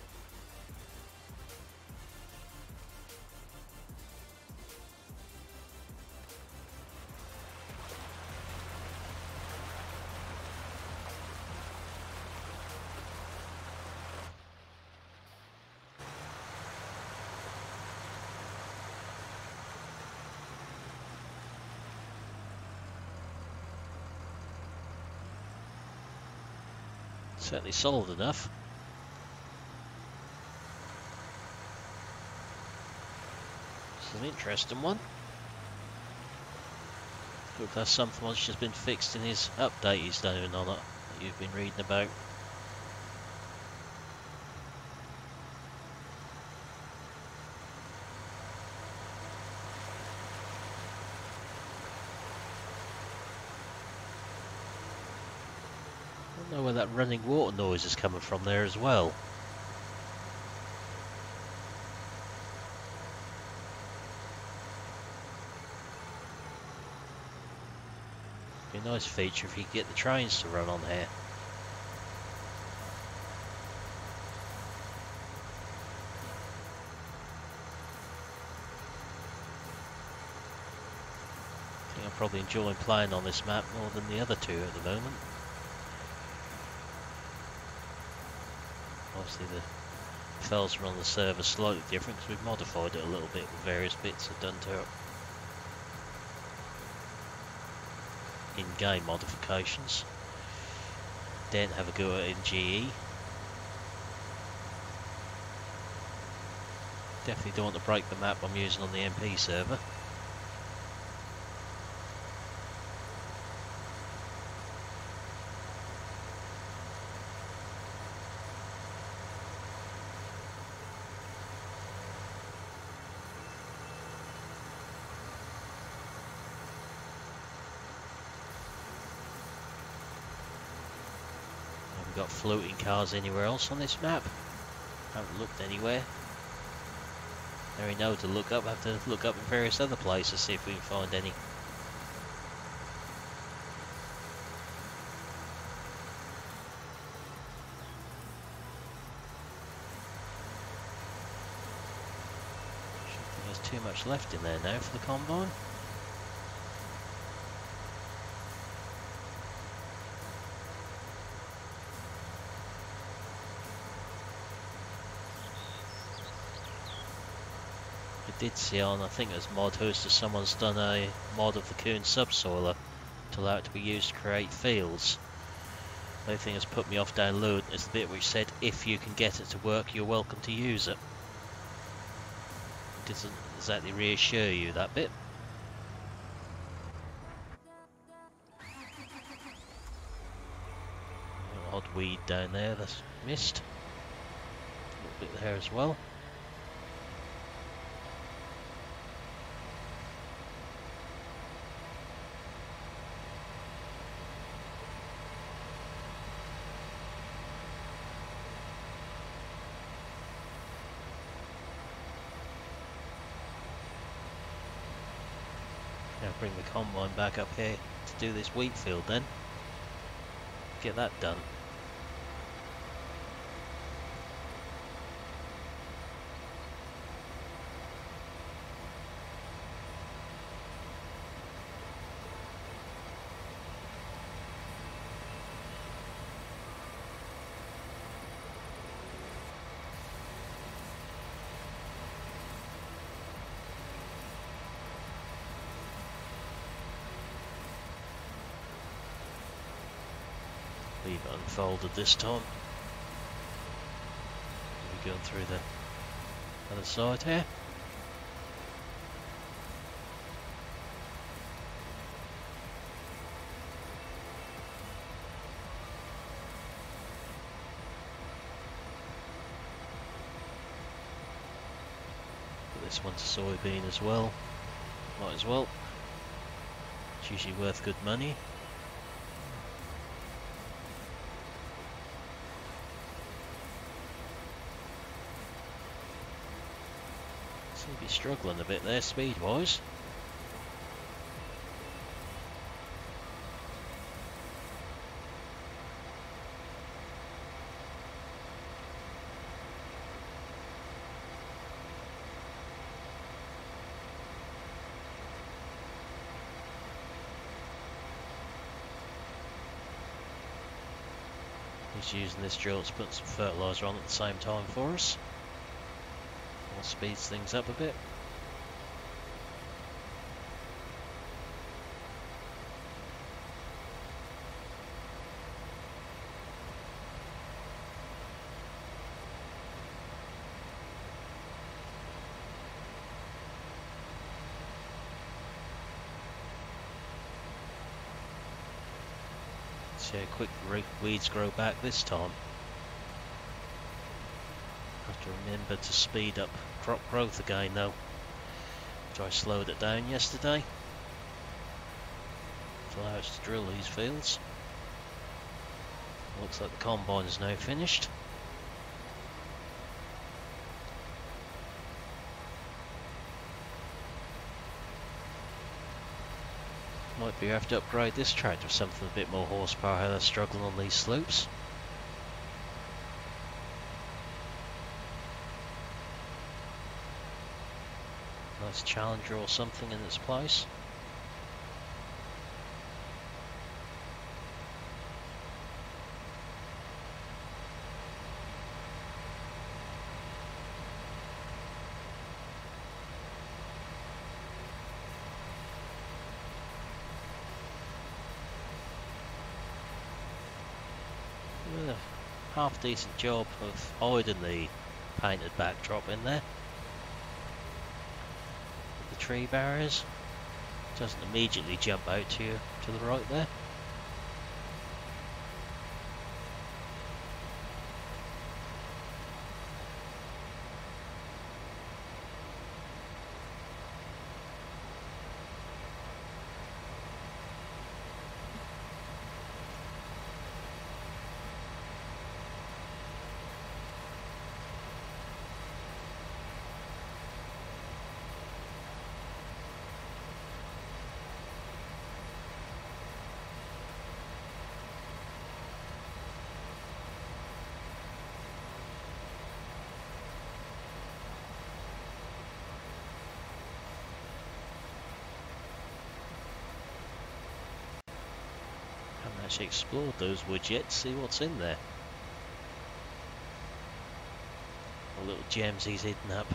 Certainly solid enough. It's an interesting one. Hope that's something that's just been fixed in his update he's doing on it that you've been reading about. I don't know where that running water noise is coming from there as well. Be a nice feature if you could get the trains to run on here. I think I'm probably enjoying playing on this map more than the other two at the moment. Obviously the files are on the server slightly different because we've modified it a little bit with various bits I've done to it. In-game modifications. Didn't have a go at it in GE. Definitely don't want to break the map I'm using on the MP server. Got floating cars anywhere else on this map? Haven't looked anywhere. There ain't no to look up. I have to look up in various other places, see if we can find any. Shouldn't think there's too much left in there now for the combine. Did see on, I think it was Mod Host, someone's done a mod of the Coon subsoiler to allow it to be used to create fields. The only thing that's put me off downloading is the bit which said if you can get it to work you're welcome to use it. It doesn't exactly reassure you, that bit. Odd weed down there that's missed. A little bit there as well. Now bring the combine back up here to do this wheat field then. Get that done. Leave it unfolded this time. We're going through the other side here. Put this one to soybean as well. Might as well. It's usually worth good money. Seem to be struggling a bit there speed-wise. He's using this drill to put some fertiliser on at the same time for us. That speeds things up a bit. See how quick the weeds grow back this time. Have to remember to speed up crop growth again though. So I slowed it down yesterday to allow us to drill these fields. Looks like the combine is now finished. Might be have to upgrade this tractor with something a bit more horsepower. They're struggling on these slopes. Nice Challenger or something in its place. With a half decent job of hiding the painted backdrop in there. The tree barriers doesn't immediately jump out to you to the right there. Actually explored those woods yet to see what's in there. What little gems he's hidden up.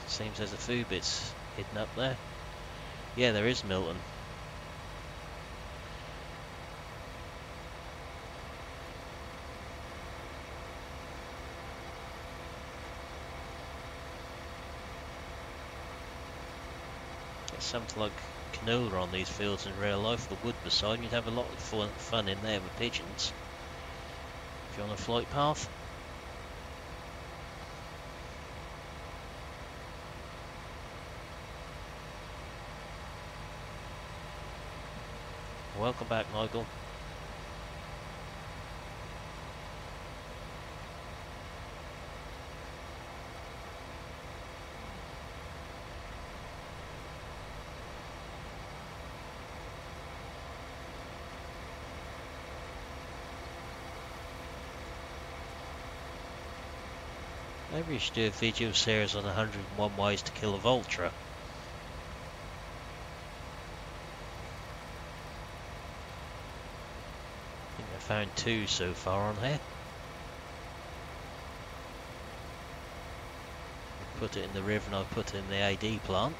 Seems there's a few bits hidden up there. Yeah, there is Milton. It's something like canola on these fields in real life, the wood beside, you'd have a lot of fun in there with pigeons if you're on a flight path. Welcome back, Nigel. Maybe we should do a video series on 101 ways to kill a vulture. I think I found 2 so far on here. Put it in the river and I've put it in the AD plant.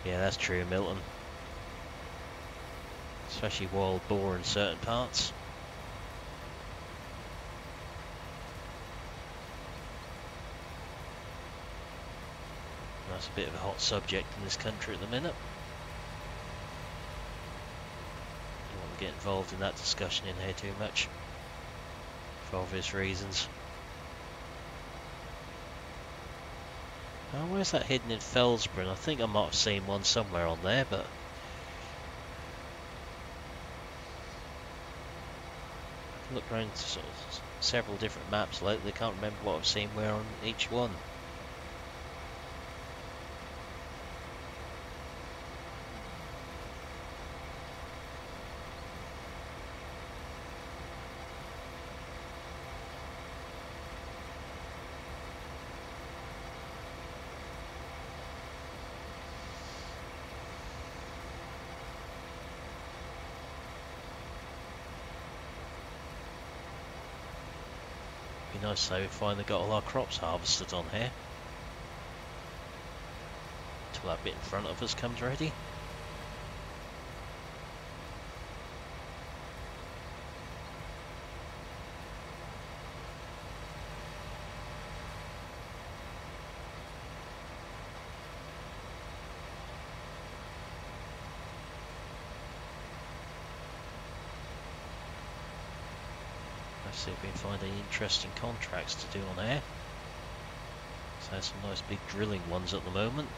Yeah, that's true, Milton. Especially wild boar in certain parts. That's a bit of a hot subject in this country at the minute. Don't want to get involved in that discussion in here too much, for obvious reasons. Where's that hidden in Felsborough? I think I might have seen one somewhere on there, but I've looked around sort of several different maps lately. I can't remember what I've seen where on each one. Be nice though if we finally got all our crops harvested on here. Until that bit in front of us comes ready. See if we can find any interesting contracts to do on here. So there's some nice big drilling ones at the moment.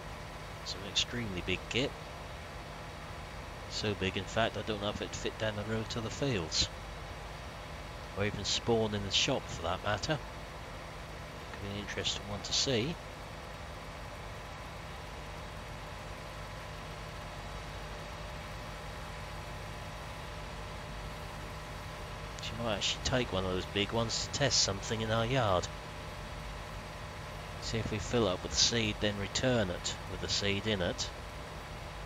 Some extremely big kit. So big in fact I don't know if it'd fit down the road to the fields. Or even spawn in the shop for that matter. Could be an interesting one to see. She might actually take one of those big ones to test something in our yard. See if we fill up with seed, then return it with the seed in it.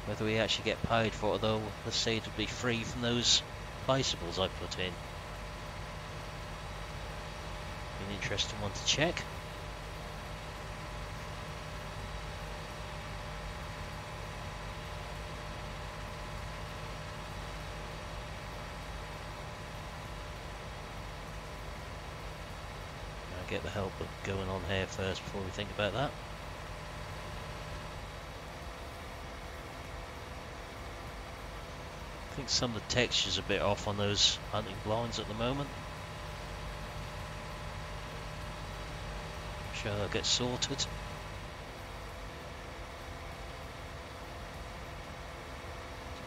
Whether we actually get paid for it, although the seed would be free from those bicycles I put in. Be an interesting one to check. Get the help of going on here first before we think about that. I think some of the texture's a bit off on those hunting blinds at the moment. I'm sure they'll get sorted.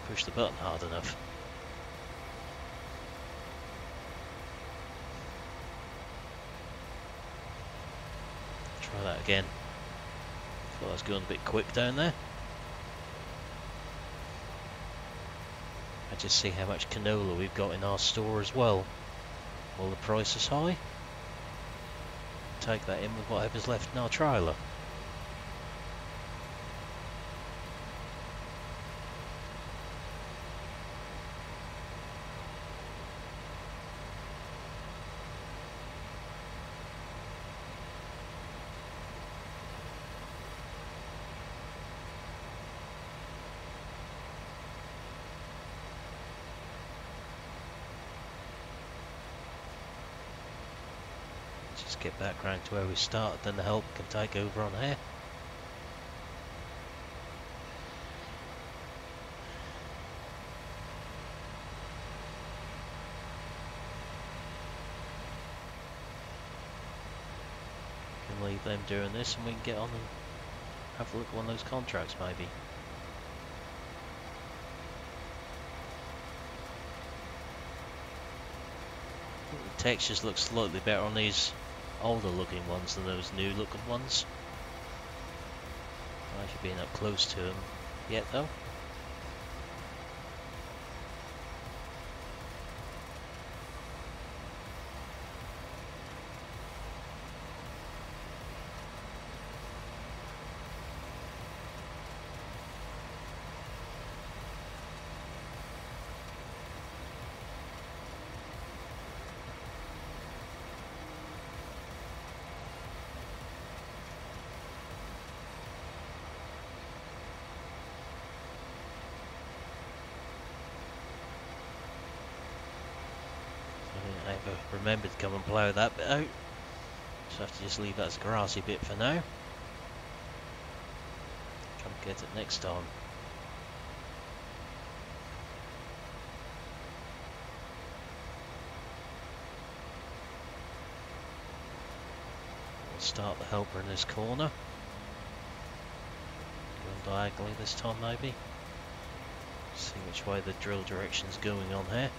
Push the button hard enough. Try that again. Thought I was going a bit quick down there. I just see how much canola we've got in our store as well. Well, the price is high. Take that in with whatever's left in our trailer. Just get back round to where we started, then the help can take over on here. Can leave them doing this and we can get on and have a look at one of those contracts maybe. I think the textures look slightly better on these older looking ones than those new looking ones. Not actually being up close to them yet though. I never remembered to come and plough that bit out. So I have to just leave that as a grassy bit for now. Come get it next time. We'll start the helper in this corner. Go on diagonally this time maybe. See which way the drill direction's going on here.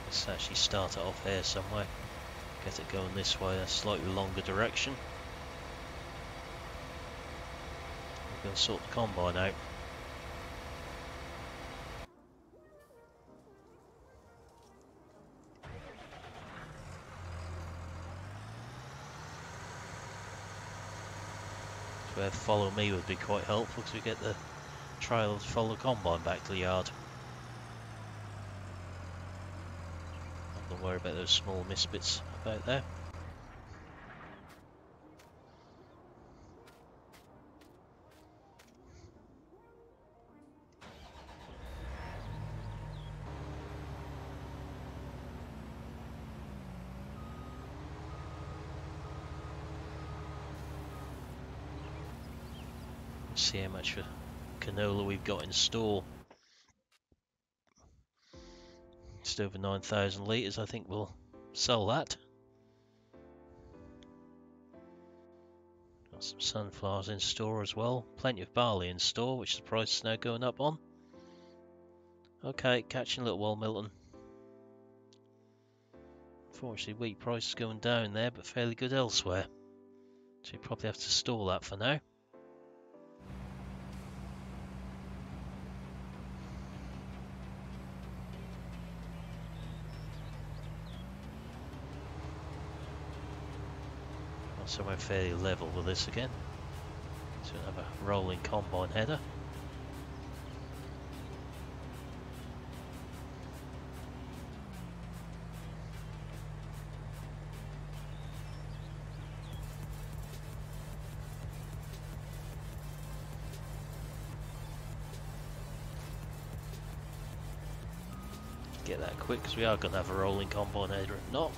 Let's actually start it off here somewhere. Get it going this way, a slightly longer direction. We're going to sort the combine out. So where follow me would be quite helpful because we get the trail to follow the combine back to the yard. Don't worry about those small misbits about there. See how much canola we've got in store. Just over 9,000 litres. I think we'll sell that. Got some sunflowers in store as well. Plenty of barley in store, which the price is now going up on. Okay, catching a little while, Milton. Unfortunately, wheat price is going down there, but fairly good elsewhere. So you probably have to stall that for now. So we're fairly level with this again. So we'll have a rolling combine header. Get that quick because we are going to have a rolling combine header if not.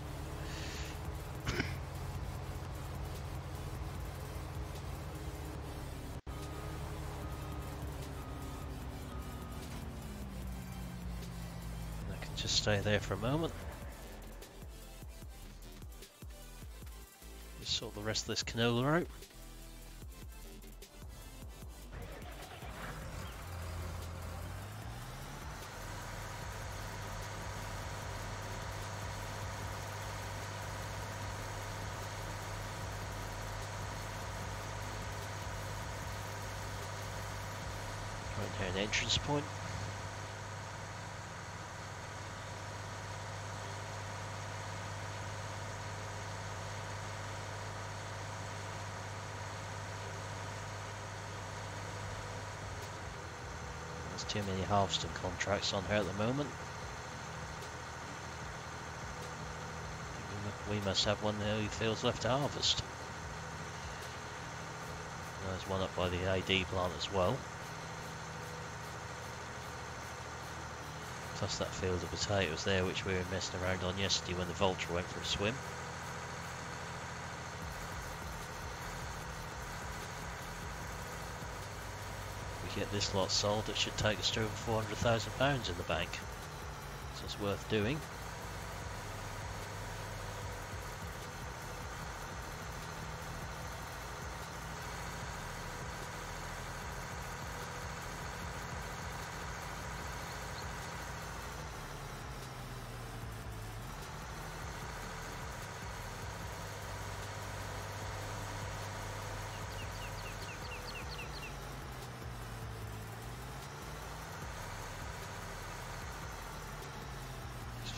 Just stay there for a moment. Just sort the rest of this canola out. Right there, an entrance point. Too many harvesting contracts on here at the moment. We must have one there who feels left to harvest. There's one up by the AD plant as well. Plus that field of potatoes there which we were messing around on yesterday when the vulture went for a swim. Get this lot sold, it should take us to over £400,000 in the bank, so it's worth doing.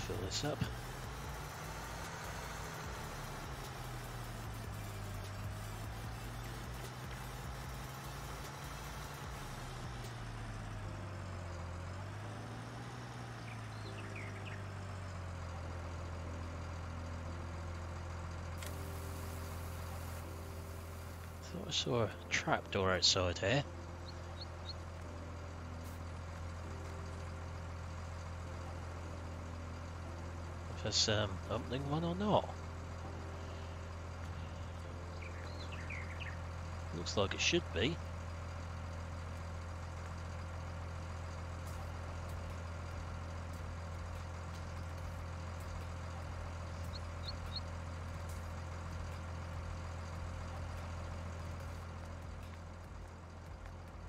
Fill this up. Thought I saw a trapdoor outside here. If it's opening one or not. Looks like it should be.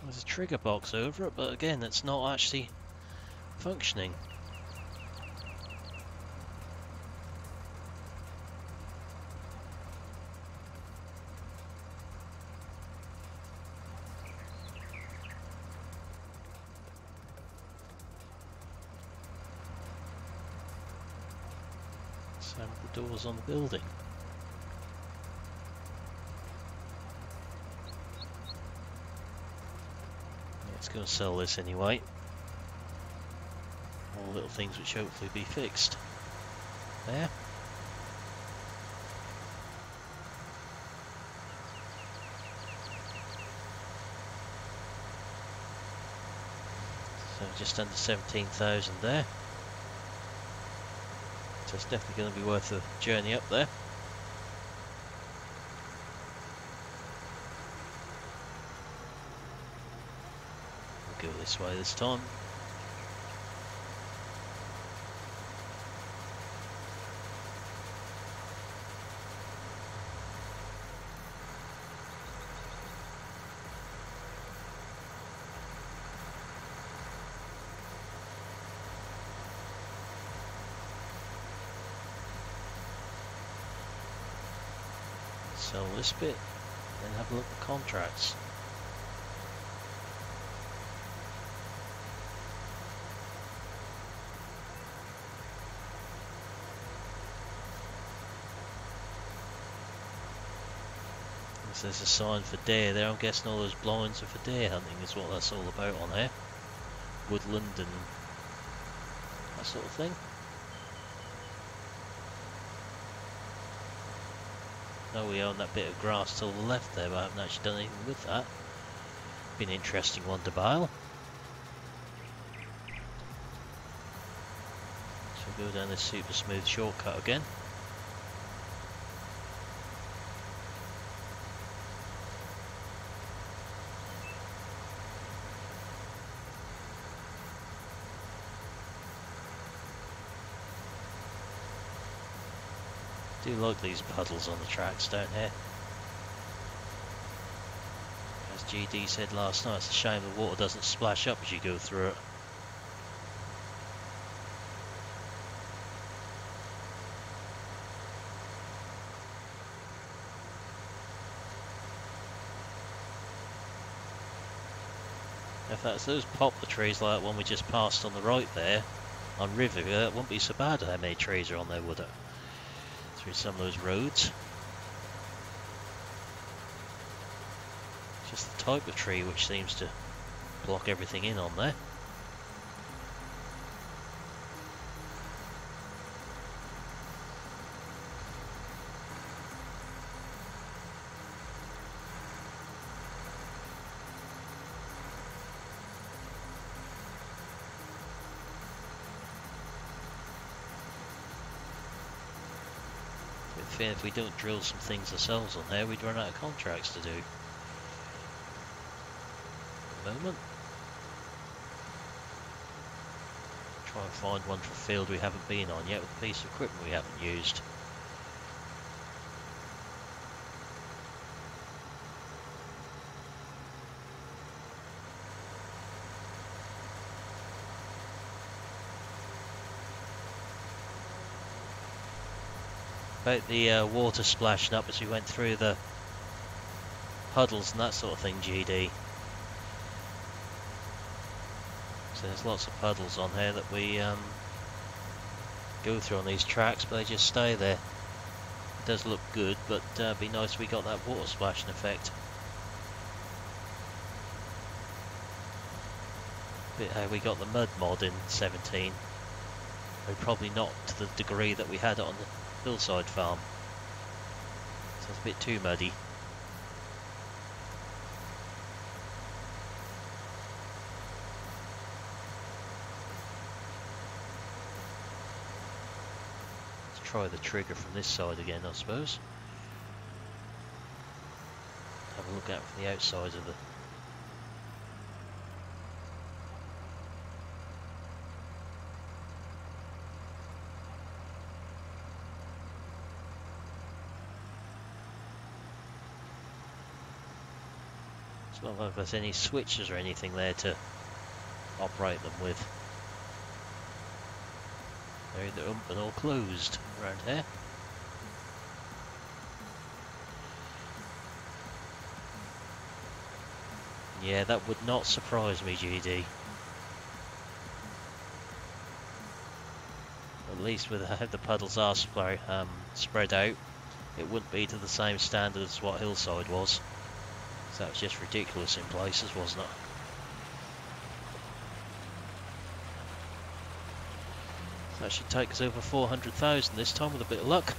There's a trigger box over it, but again, it's not actually functioning. Same with the doors on the building. Let's go and sell this anyway. All little things which hopefully be fixed. there. So just under 17,000 there. So it's definitely going to be worth the journey up there. We'll go this way this time. Sell this bit, then have a look at contracts. There's a sign for deer there. I'm guessing all those blinds are for deer hunting is what that's all about on here. Woodland and that sort of thing. No, we own that bit of grass to the left there, but I haven't actually done anything with that. Be an interesting one to bale. So we'll go down this super smooth shortcut again. I do like these puddles on the tracks down here. As GD said last night, it's a shame the water doesn't splash up as you go through it. If that's those poplar trees like that one we just passed on the right there, on River, it wouldn't be so bad how many trees are on there, would it? Through some of those roads. Just the type of tree which seems to block everything in on there. If we don't drill some things ourselves on there, we'd run out of contracts to do. At the moment. Try and find one for a field we haven't been on yet with a piece of equipment we haven't used. About the water splashing up as we went through the puddles and that sort of thing, GD. So there's lots of puddles on here that we go through on these tracks, but they just stay there. It does look good, but it'd be nice if we got that water splashing effect. Bit how we got the mud mod in 17. Though probably not to the degree that we had it on the hillside farm. So it's a bit too muddy. Let's try the trigger from this side again, I suppose. Have a look at it from the outside of the... It's not like there's any switches or anything there to operate them with. They're either open or closed around here. Yeah, that would not surprise me, GD. At least with how the puddles are spread out, it wouldn't be to the same standard as what hillside was. So that was just ridiculous in places, wasn't it? That should take us over 400,000 this time with a bit of luck.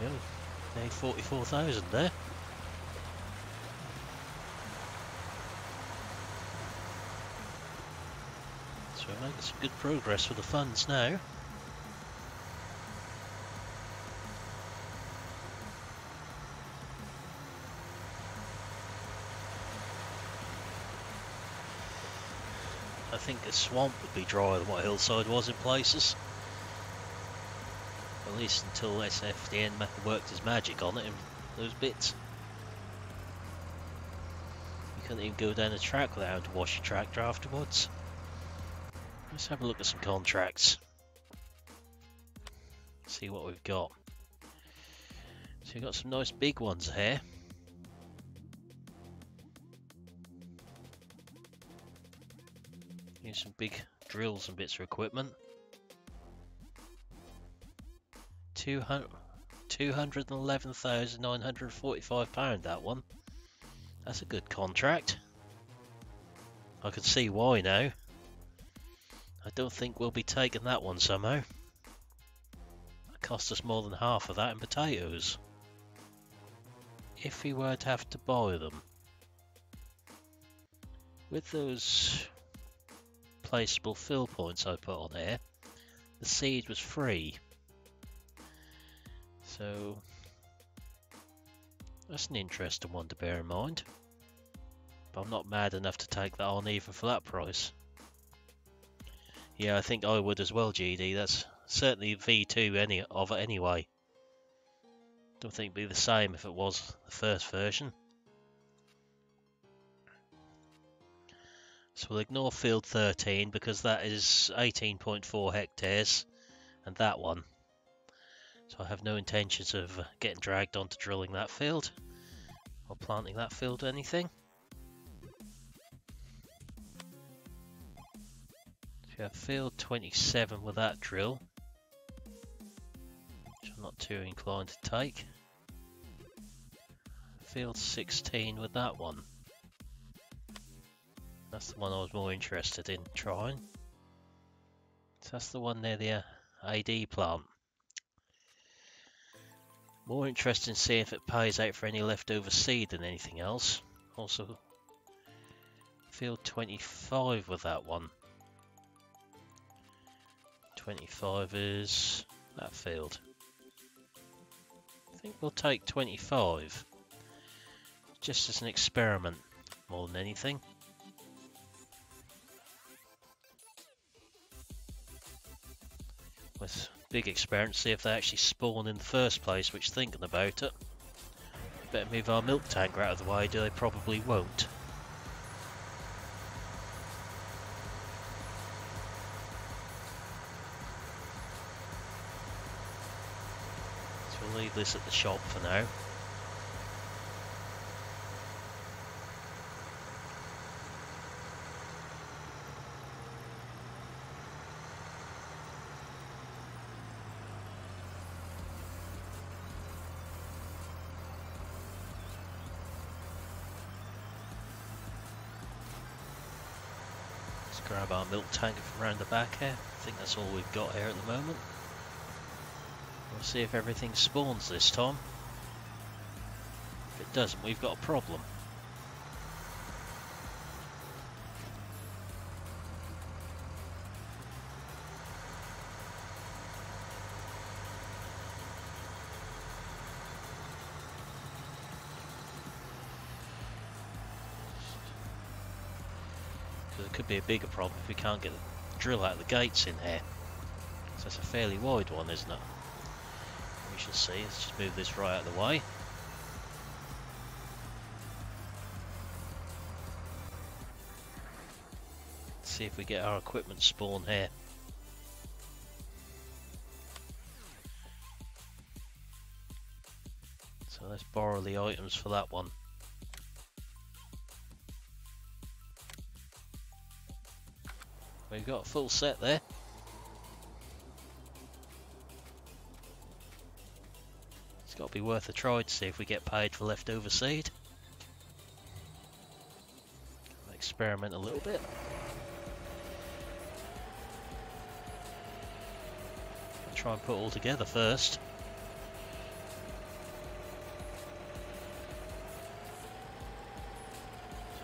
There you go. Nearly 44,000 there. So we're making some good progress with the funds now. I think a swamp would be drier than what hillside was in places. At least until SFDN worked his magic on it in those bits. You couldn't even go down the track without having to wash your tractor afterwards. Let's have a look at some contracts. See what we've got. So we've got some nice big ones here. Here's some big drills and bits of equipment. £211,945, that one. That's a good contract. I can see why now. I don't think we'll be taking that one somehow. It cost us more than half of that in potatoes. If we were to have to buy them. With those placeable fill points I put on here, the seed was free. So that's an interesting one to bear in mind. But I'm not mad enough to take that on even for that price. Yeah, I think I would as well, GD. That's certainly V2 of it anyway. Don't think it'd be the same if it was the first version. So we'll ignore field 13 because that is 18.4 hectares and that one. So I have no intentions of getting dragged onto drilling that field or planting that field or anything. So we have field 27 with that drill, which I'm not too inclined to take. Field 16 with that one. That's the one I was more interested in trying. So that's the one near the AD plant. More interested in seeing if it pays out for any leftover seed than anything else. Also, field 25 with that one. 25 is that field. I think we'll take 25. Just as an experiment, more than anything. With big experiment, see if they actually spawn in the first place, which thinking about it. Better move our milk tanker out of the way, they probably won't. So we'll leave this at the shop for now. Grab our milk tank from around the back here. I think that's all we've got here at the moment. We'll see if everything spawns this time. If it doesn't, we've got a problem. It could be a bigger problem if we can't get the drill out of the gates in here. So it's a fairly wide one, isn't it? We shall see. Let's just move this right out of the way. Let's see if we get our equipment spawn here. So let's borrow the items for that one. We've got a full set there. It's got to be worth a try to see if we get paid for leftover seed. Experiment a little bit. I'll try and put it all together first.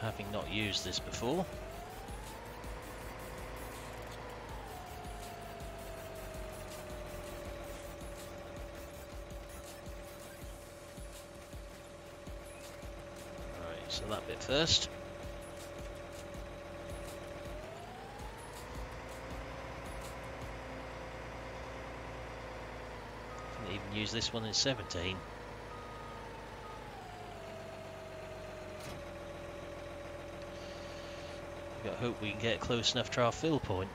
Having not used this before. Right, so that bit first. Didn't even use this one in 17. I hope we can get close enough to our fill point.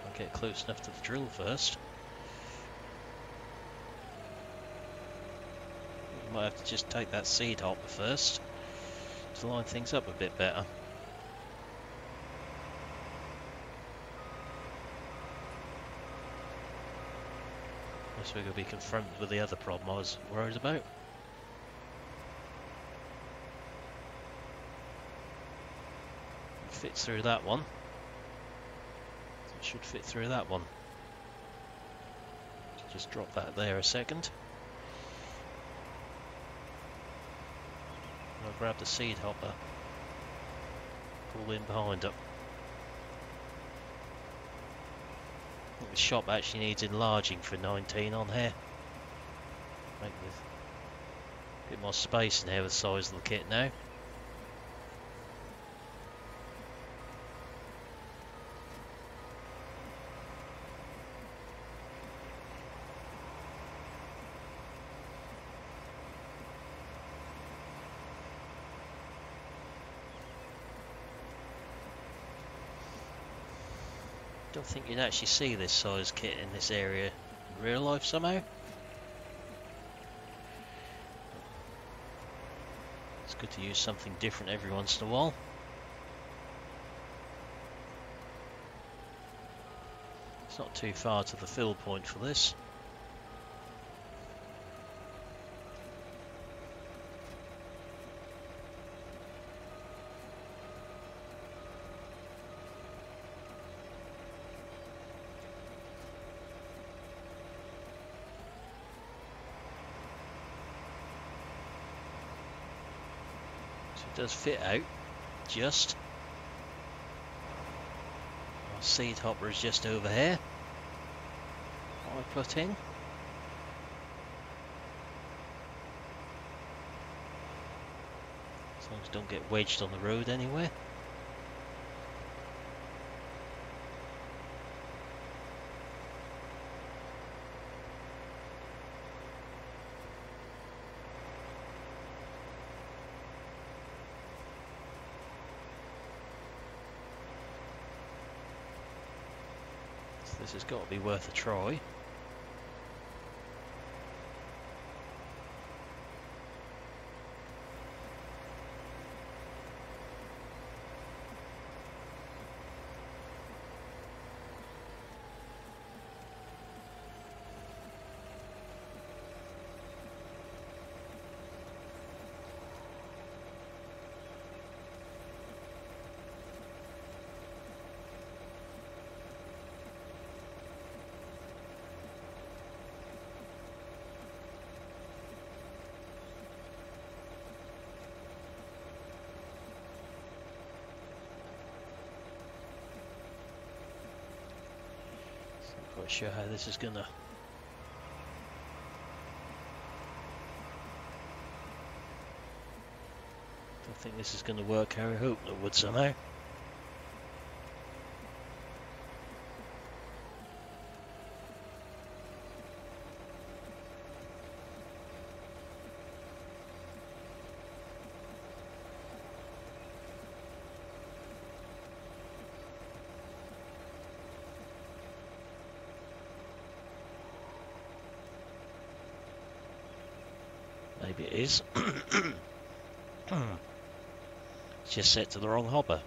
I'll get close enough to the drill first. We might have to just take that seed hopper first to line things up a bit better. So we're going to be confronted with the other problem I was worried about. It fits through that one. It should fit through that one. Just drop that there a second. I'll grab the seed hopper. Pull in behind it. The shop actually needs enlarging for 19 on here. Make a bit more space in here with the size of the kit now. Don't think you'd actually see this size kit in this area in real life somehow. It's good to use something different every once in a while. It's not too far to the fill point for this. Does fit out just. Our seed hopper is just over here. What I put in. As long as it don't get wedged on the road anywhere. This has got to be worth a try. Quite sure how this is gonna. Don't think this is gonna work how I hoped it would somehow. Maybe it is. It's just set to the wrong hopper.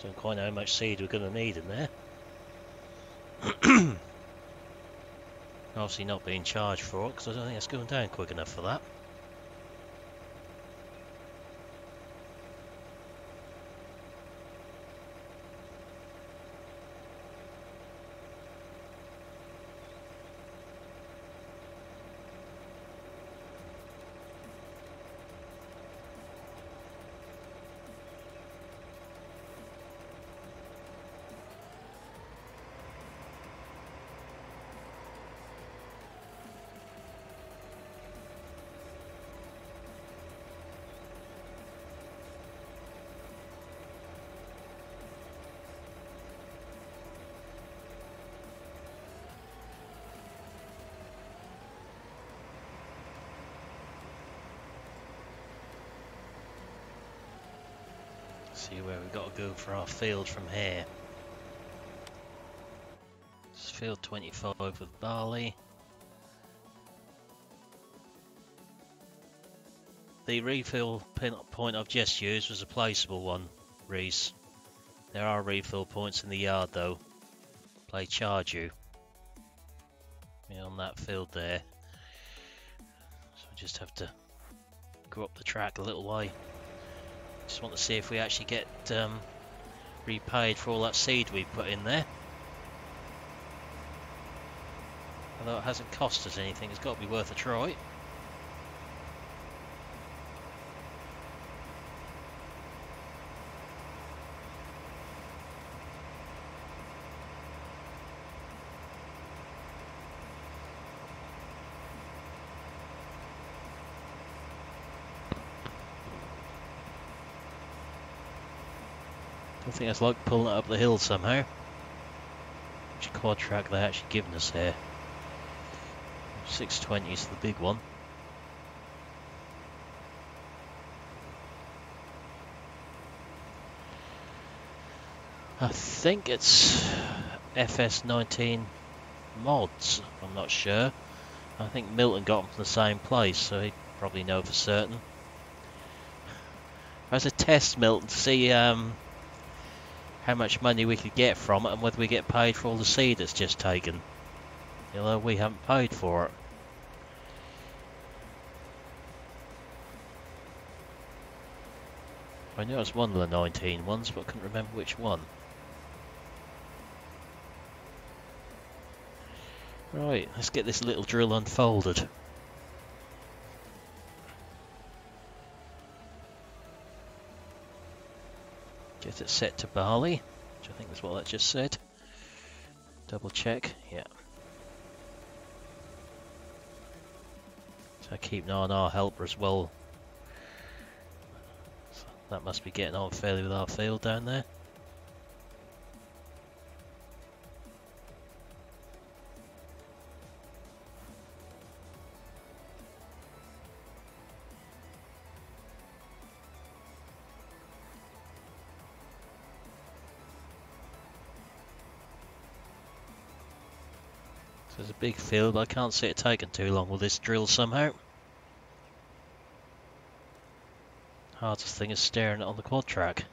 Don't quite know how much seed we're going to need in there. Obviously not being charged for it, because I don't think it's going down quick enough for that. See where we've got to go for our field from here. It's field 25 with barley. The refill point I've just used was a placeable one, Reese. There are refill points in the yard though. Play charge you. Yeah, on that field there. So we just have to go up the track a little way. Just want to see if we actually get repaid for all that seed we put in there. Although it hasn't cost us anything, it's got to be worth a try. I think it's like pulling it up the hill somehow. Which quad track they actually given us here? 620 is the big one. I think it's FS19 mods, I'm not sure. I think Milton got them from the same place, so he'd probably know for certain. As a test, Milton, to see how much money we could get from it and whether we get paid for all the seed that's just taken. Although we haven't paid for it. I knew it was one of the 19 ones, but I couldn't remember which one. Right, let's get this little drill unfolded. Get it set to barley, which I think is what that just said. Double check, yeah. So keep an eye on our helper as well. So that must be getting on fairly with our field down there. There's a big field, but I can't see it taking too long with this drill somehow. Hardest thing is steering it on the quad track.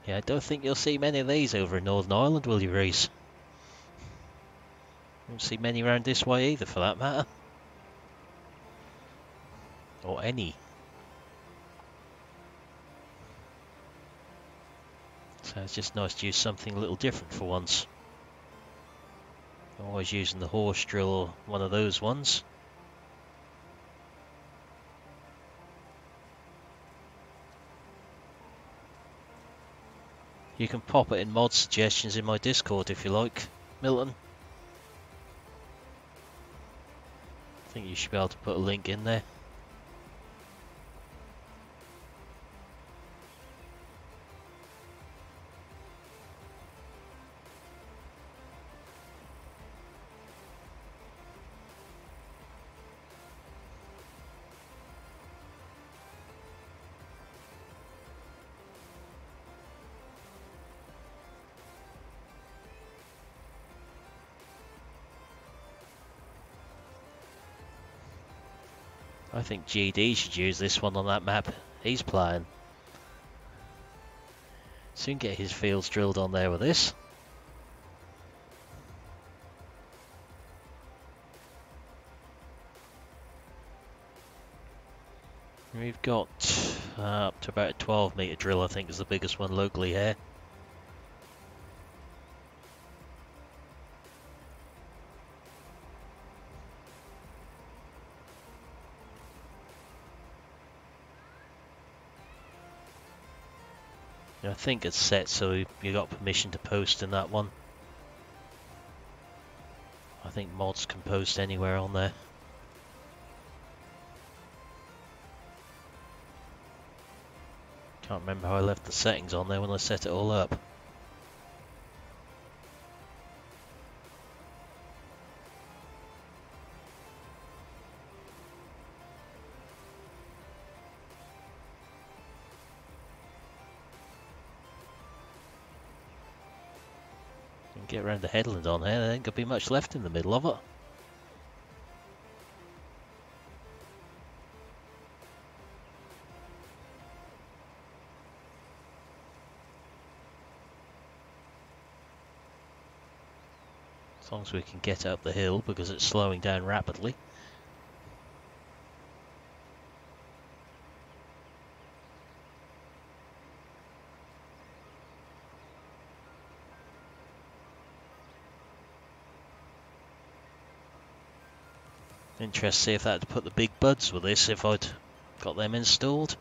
Yeah, I don't think you'll see many of these over in Northern Ireland, will you, Reese? You won't see many around this way either, for that matter. Or any. So it's just nice to use something a little different for once. I'm always using the horse drill or one of those ones. You can pop it in mod suggestions in my Discord if you like, Milton. I think you should be able to put a link in there. I think GD should use this one on that map he's playing. Soon get his fields drilled on there with this. We've got up to about a 12-metre drill, I think is the biggest one locally here. I think it's set so you got permission to post in that one. I think mods can post anywhere on there. Can't remember how I left the settings on there when I set it all up. Get around the headland on here, there ain't gonna be much left in the middle of it. As long as we can get up the hill because it's slowing down rapidly. Interested to see if that would put the big buds with this, if I'd got them installed.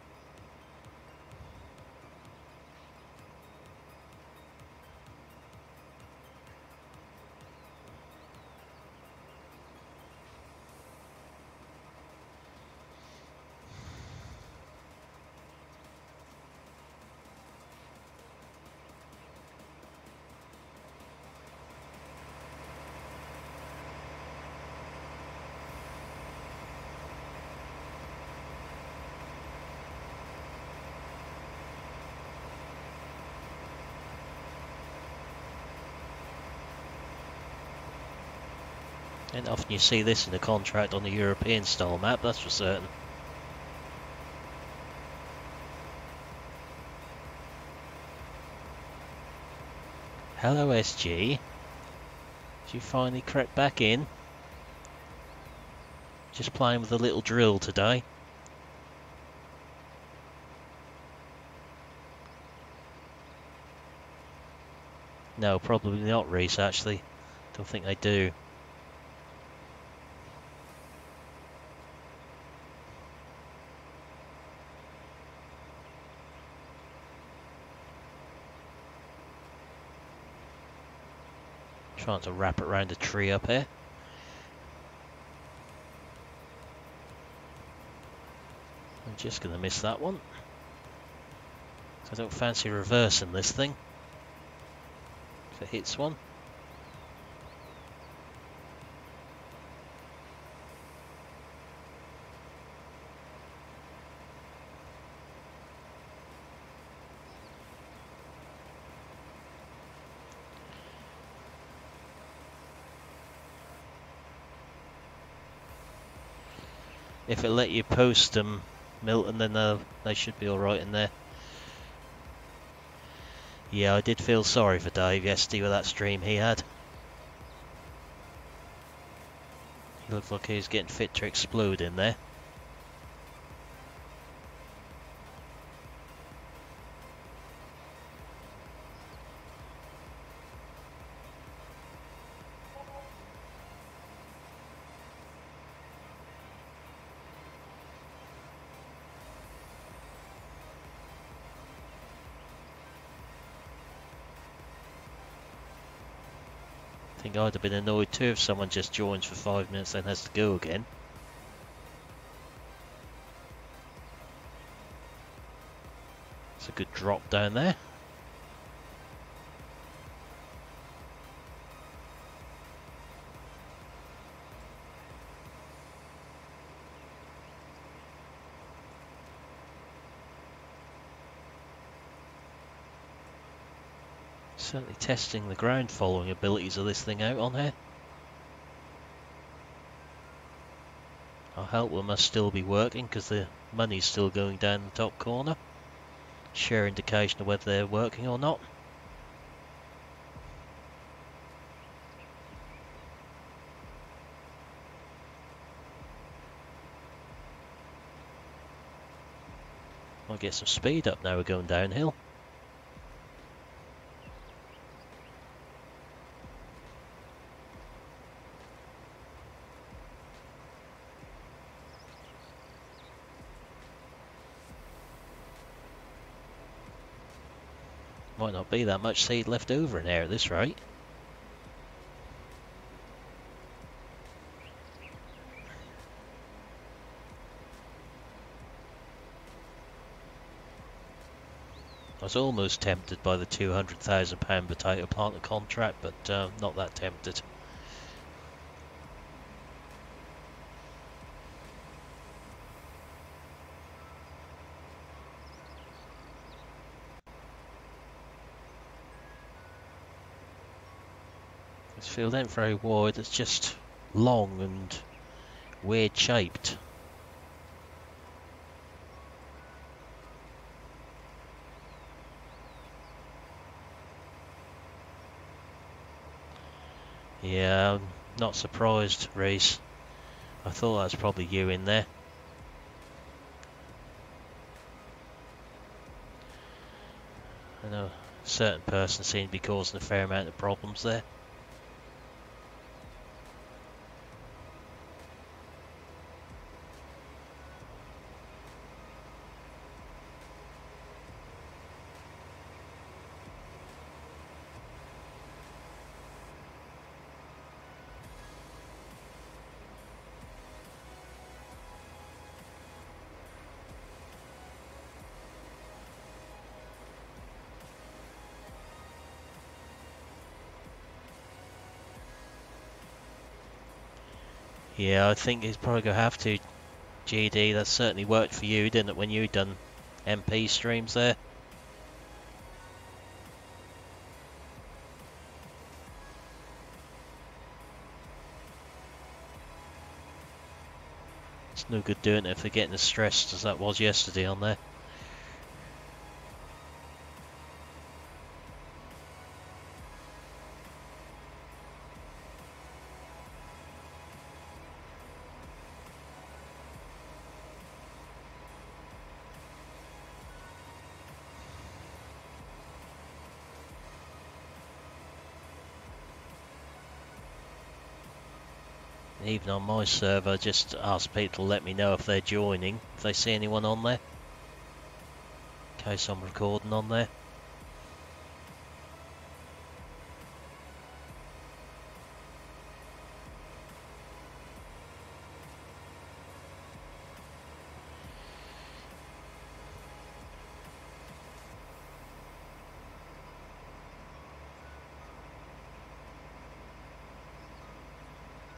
And often you see this in a contract on a European style map, that's for certain. Hello SG. Did you finally crept back in? Just playing with a little drill today. No, probably not, Reese, actually. Don't think they do. Trying to wrap it around a tree up here. I'm just going to miss that one. I don't fancy reversing this thing. If it hits one. If it let you post them, Milton, then they should be alright in there. Yeah, I did feel sorry for Dave yesterday with that stream he had. He looked like he was getting fit to explode in there. I think I'd have been annoyed too if someone just joins for 5 minutes then has to go again. It's a good drop down there. Certainly testing the ground following abilities of this thing out on here. I helper must still be working because the money's still going down the top corner. Sure indication of whether they're working or not. Might get some speed up now we're going downhill. Might not be that much seed left over in there at this rate. I was almost tempted by the £200,000 potato planter contract, but not that tempted. This field ain't very wide, it's just long and weird shaped. Yeah, I'm not surprised, Reese. I thought that was probably you in there. I know a certain person seemed to be causing a fair amount of problems there. Yeah, I think he's probably going to have to, GD. That certainly worked for you, didn't it, when you done MP streams there? It's no good doing it if they're getting as stressed as that was yesterday on there. Even on my server, I just ask people to let me know if they're joining, if they see anyone on there, in case I'm recording on there.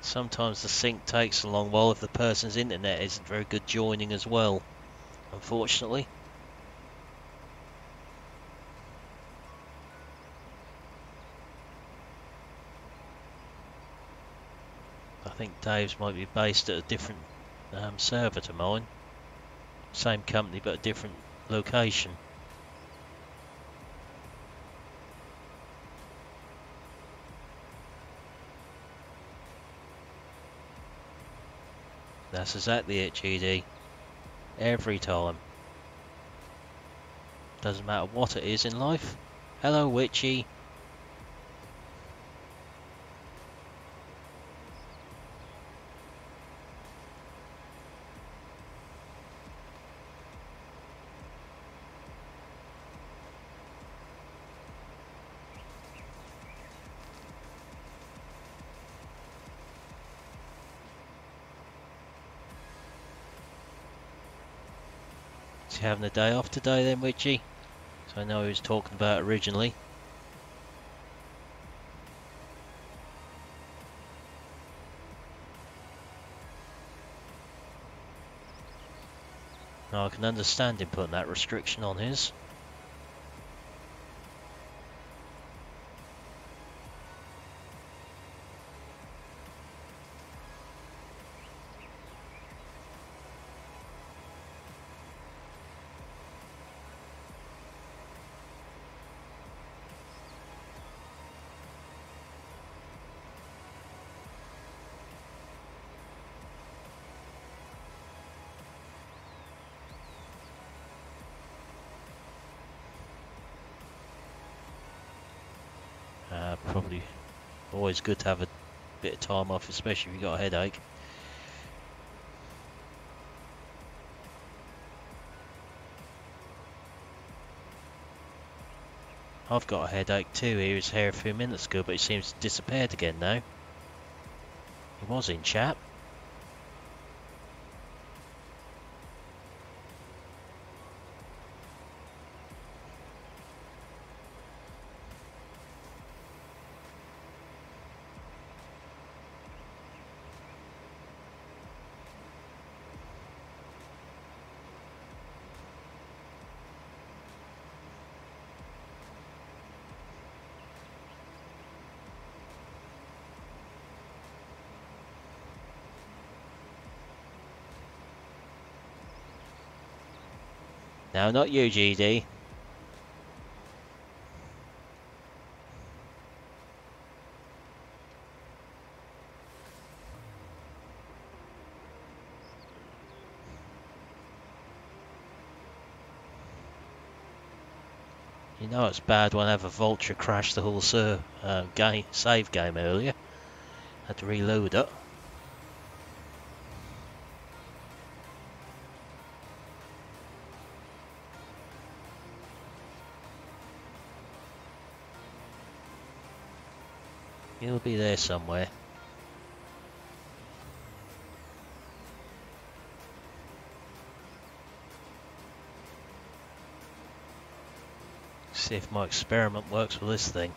Sometimes the sync takes a long while if the person's internet isn't very good joining as well, unfortunately. I think Dave's might be based at a different server to mine. Same company but a different location. That's exactly it, GD. Every time. Doesn't matter what it is in life. Hello, Witchy. Is he having a day off today then, Witchy? So I know he was talking about originally. Now I can understand him putting that restriction on his. Probably always good to have a bit of time off, especially if you've got a headache. I've got a headache too. He was here a few minutes ago, but he seems to have disappeared again now. He was in chat. No, not you, GD. You know it's bad when I have a vulture crash the whole save game earlier. Had to reload it. He'll be there somewhere. See if my experiment works with this thing.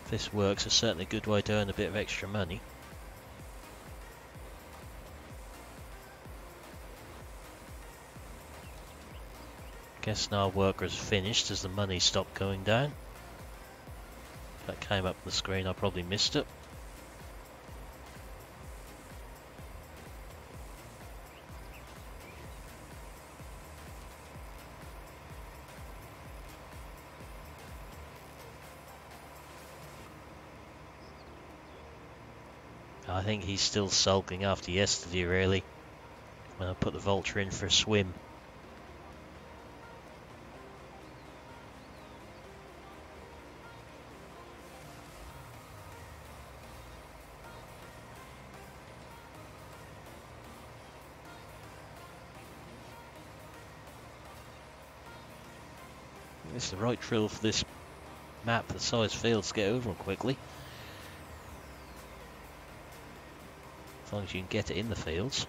If this works, it's certainly a good way to earn a bit of extra money. Guess now worker's finished as the money stopped going down. That came up on the screen, I probably missed it. I think he's still sulking after yesterday, really, when I put the vulture in for a swim. It's the right drill for this map, the size fields, to get over them quickly. As long as you can get it in the fields.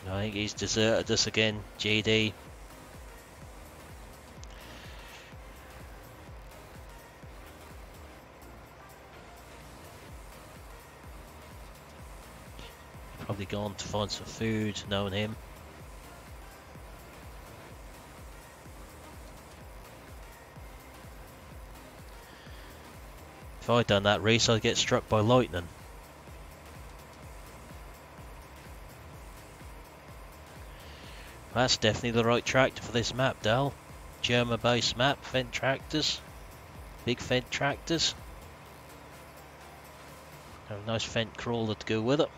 I think he's deserted us again, GD. Probably gone to find some food, knowing him. If I'd done that race, I'd get struck by lightning. That's definitely the right tractor for this map, Dal. German-based map, Fendt tractors. Big Fendt tractors. Have a nice Fendt crawler to go with it.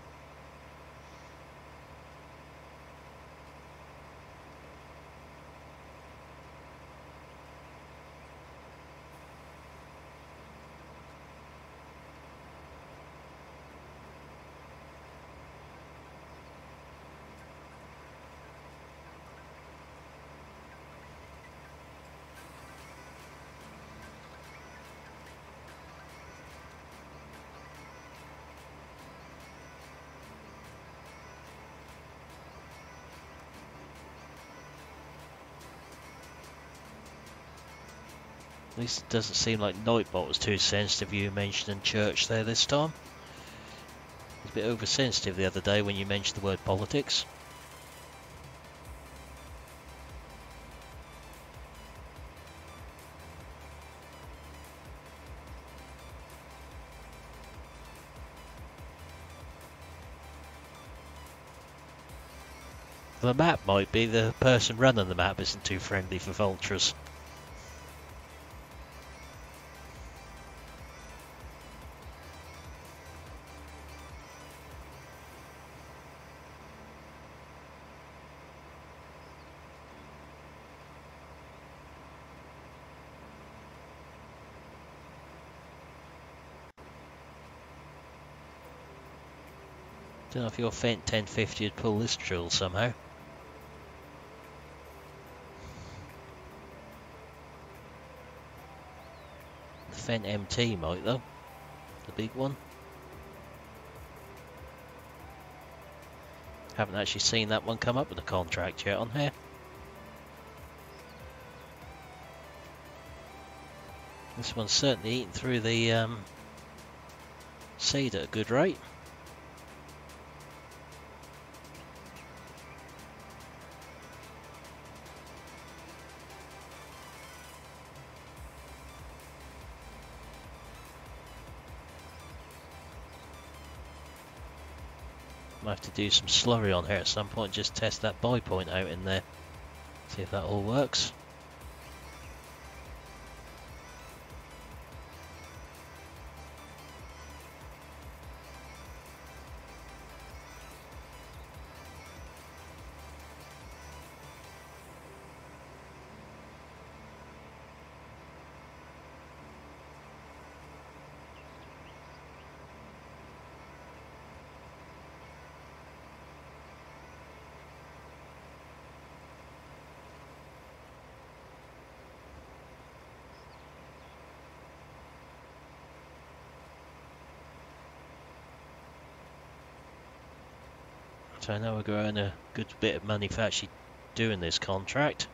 At least it doesn't seem like Nightbot was too sensitive, you mentioning church there this time. He was a bit oversensitive the other day when you mentioned the word politics. The map might be the person running the map isn't too friendly for vultures. Don't know if your Fendt 1050 would pull this drill somehow. The Fendt MT might though, the big one. Haven't actually seen that one come up with a contract yet on here. This one's certainly eating through the seed at a good rate. Might have to do some slurry on here at some point, just test that buy point out in there. See if that all works. So I know we're growing a good bit of money for actually doing this contract.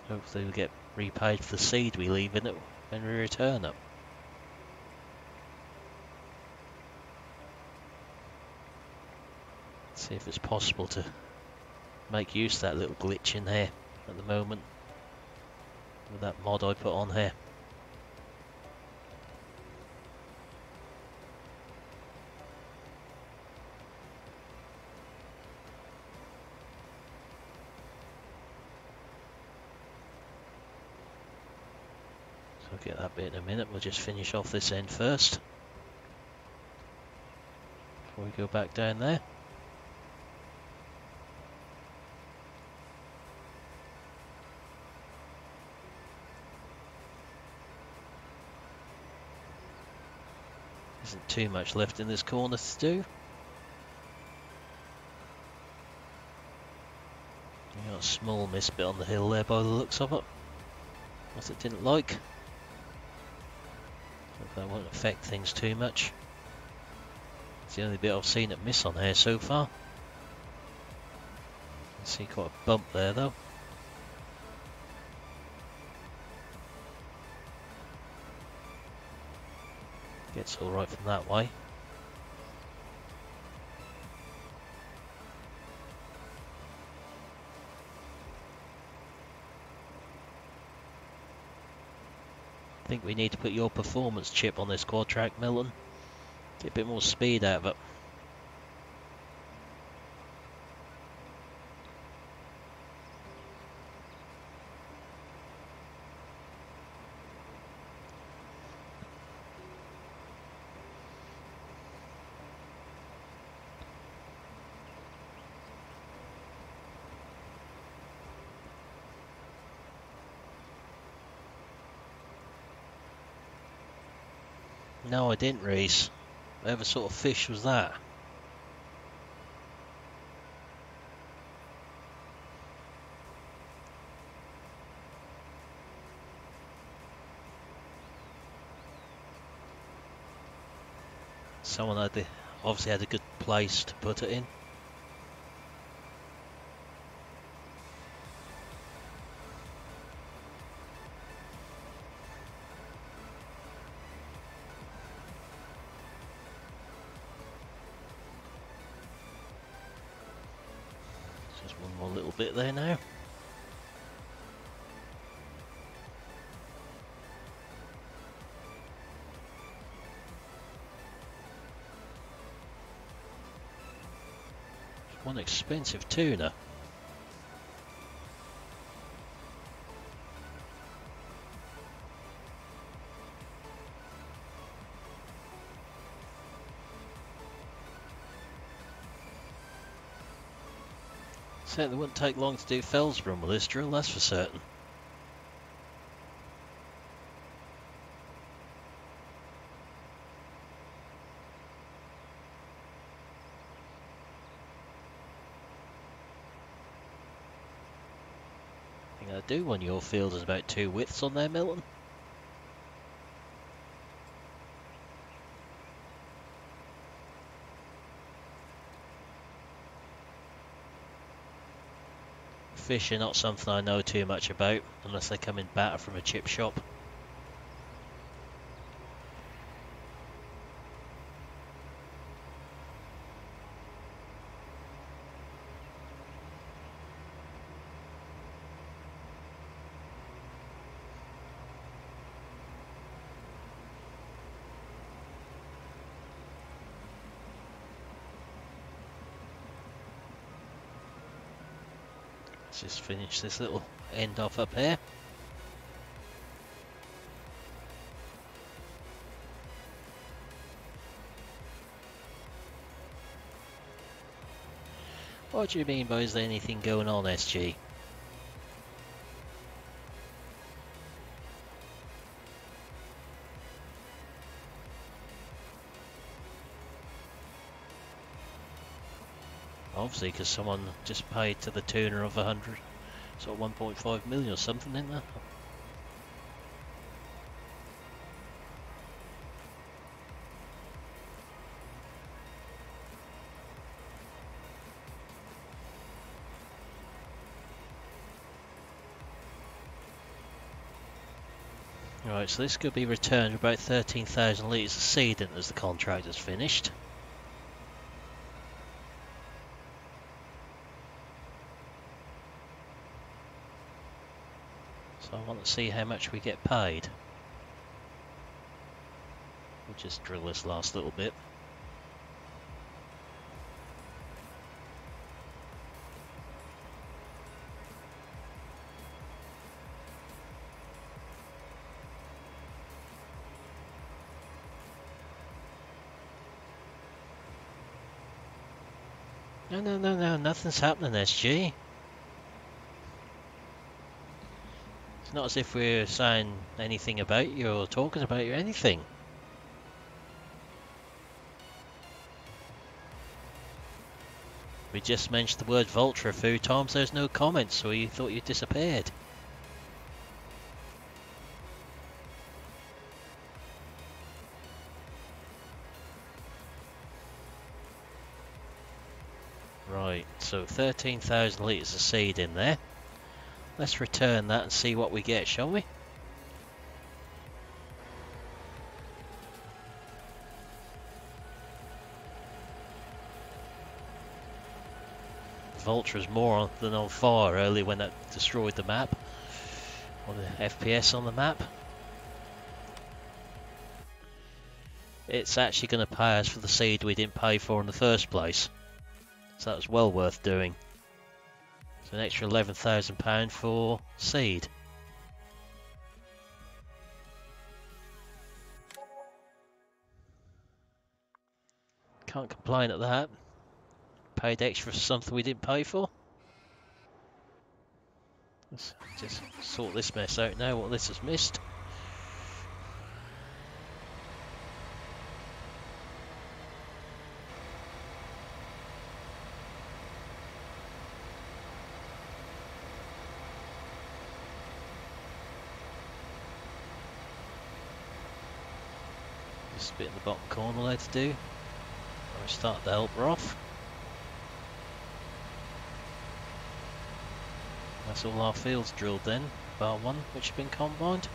Hopefully we'll get repaid for the seed we leave in it when we return it. See if it's possible to make use of that little glitch in here at the moment with that mod I put on here. I'll get that bit in a minute. We'll just finish off this end first before we go back down there. Isn't too much left in this corner to do. You got a small miss bit on the hill there by the looks of it. What it didn't like. Hope that won't affect things too much. It's the only bit I've seen it miss on here so far. You can see quite a bump there though. Gets alright from that way. I think we need to put your performance chip on this quad track, Milton. Get a bit more speed out of it. No, I didn't, Reese. Whatever sort of fish was that? Someone obviously had a good place to put it in. Just one more little bit there now. One expensive tuner. Certainly wouldn't take long to do Fellsborough with this drill, that's for certain. I think I do when your field is about 2 widths on there, Milton. Fish are not something I know too much about, unless they come in batter from a chip shop. Let's just finish this little end off up here. What do you mean by is there anything going on, SG? Obviously, because someone just paid to the tuner of 100, so 1.5 million or something, isn't there? Right, so this could be returned with about 13,000 litres of seed in as the contract is finished. So I want to see how much we get paid. We'll just drill this last little bit. No, nothing's happening, SG. It's not as if we're saying anything about you or talking about you or anything. We just mentioned the word vulture a few times, there's no comments, so you thought you disappeared. Right, so 13,000 litres of seed in there. Let's return that and see what we get, shall we? Vulture's more than on fire earlier when that destroyed the map, or the FPS on the map. It's actually going to pay us for the seed we didn't pay for in the first place, so that was well worth doing. It's an extra £11,000 for seed. Can't complain at that. Paid extra for something we didn't pay for. Let's just sort this mess out now, what this has missed. Just a bit in the bottom corner there to do. I'll start the helper off. That's all our fields drilled then, bar one which has been combined.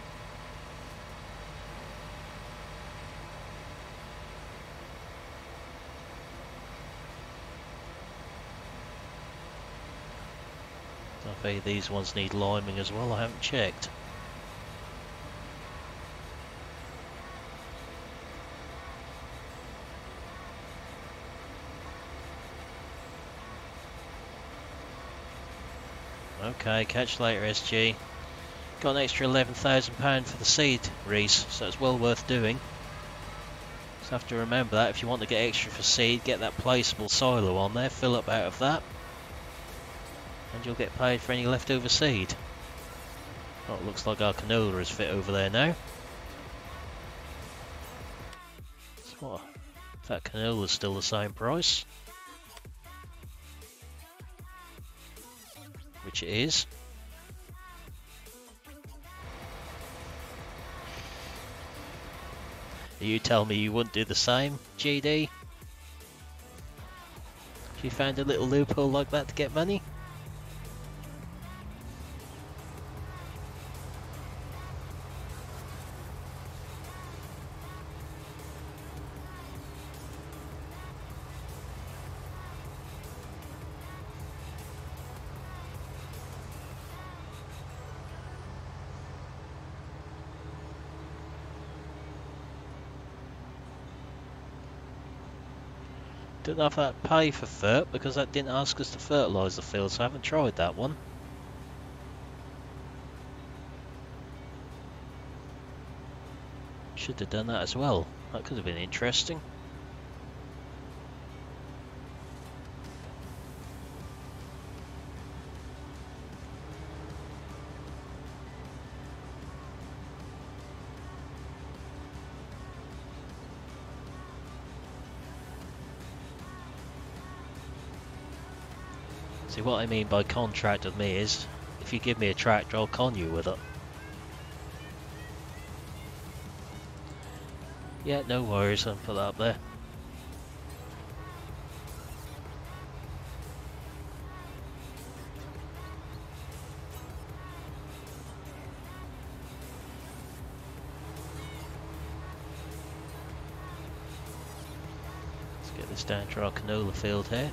I bet these ones need liming as well, I haven't checked. Okay, catch you later, SG. Got an extra £11,000 for the seed, Reese, so it's well worth doing. Just have to remember that if you want to get extra for seed, get that placeable silo on there, fill up out of that, and you'll get paid for any leftover seed. Oh, it looks like our canola is fit over there now. So what? If that canola's still the same price, which it is. You tell me you wouldn't do the same, GD? If you found a little loophole like that to get money? Don't know if that pay for fert because that didn't ask us to fertilise the field, so I haven't tried that one. Should have done that as well. That could have been interesting. See, what I mean by contract with me is, if you give me a tractor, I'll con you with it. Yeah, no worries, I'll put that up there. Let's get this down to our canola field here.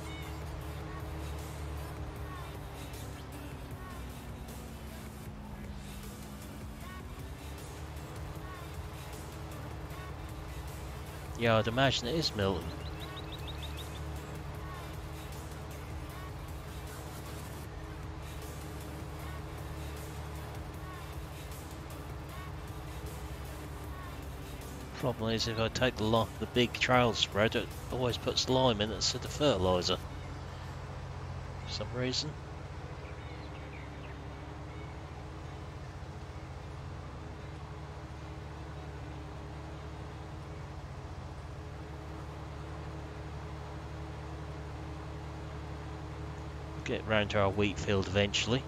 Yeah, I'd imagine it is Milton. Problem is, if I take the big trail spread, it always puts lime in instead of fertiliser. For some reason. Get round to our wheat field eventually.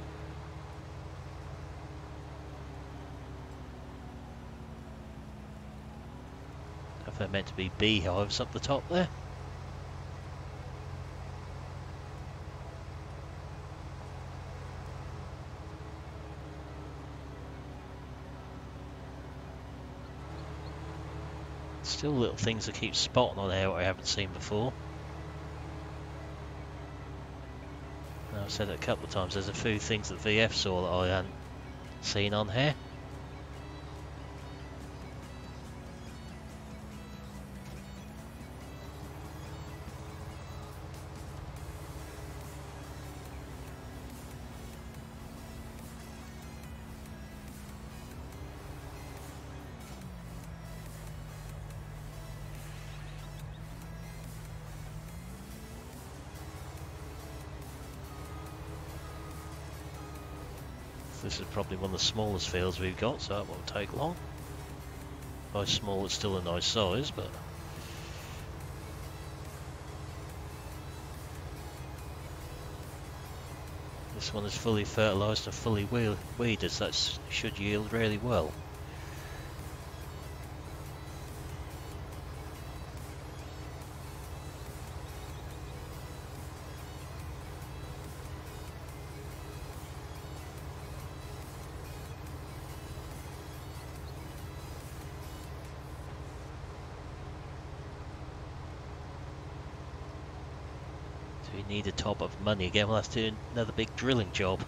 If they're meant to be beehives up the top there. Still little things I keep spotting on there I haven't seen before. I've said it a couple of times, there's a few things that VF saw that I hadn't seen on here. This is probably one of the smallest fields we've got, so that won't take long. By small, it's still a nice size, but this one is fully fertilised and fully weeded, so that should yield really well. We need a top of money again. We'll have to do another big drilling job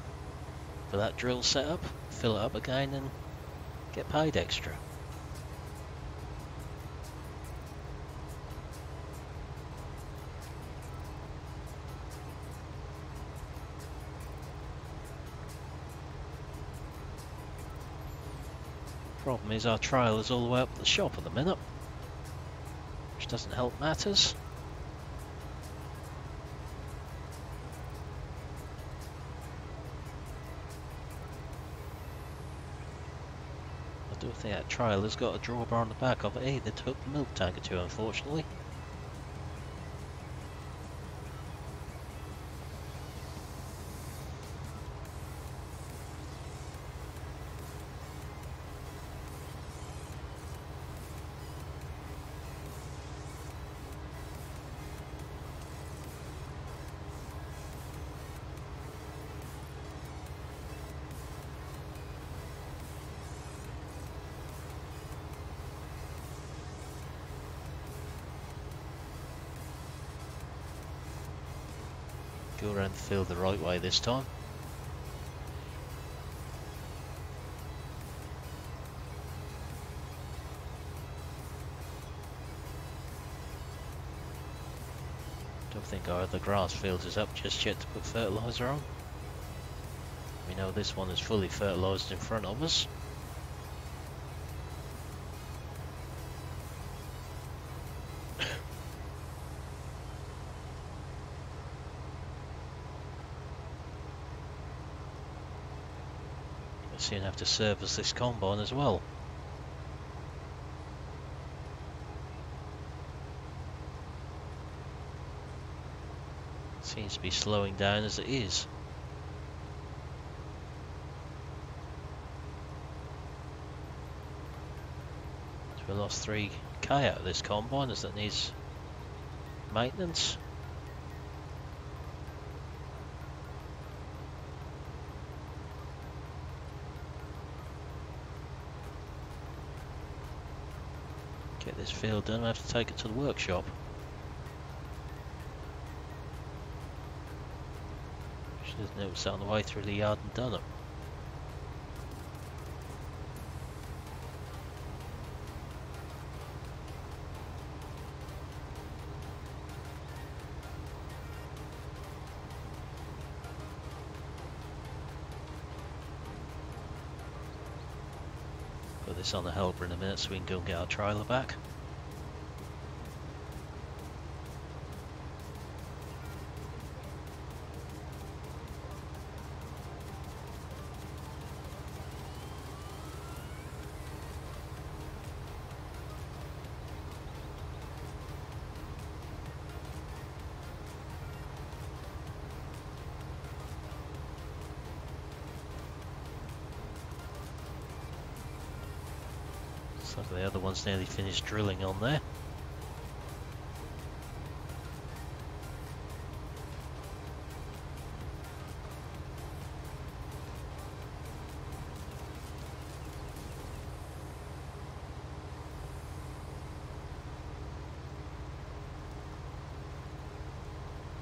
for that drill setup, fill it up again and get paid extra. Problem is our trail is all the way up the shop at the minute, which doesn't help matters. I do think that trail has got a drawbar on the back of it. They took the milk tank or two, unfortunately. Go around the field the right way this time. Don't think our other grass field is up just yet to put fertiliser on. We know this one is fully fertilised in front of us. We'll soon have to service this combine as well. Seems to be slowing down as it is. So we lost 3k out of this combine as that needs maintenance. Get this field done, I have to take it to the workshop. Should have noticed that on the way through the yard and done it. Put this on the helper in a minute so we can go and get our trailer back. Looks like the other one's nearly finished drilling on there.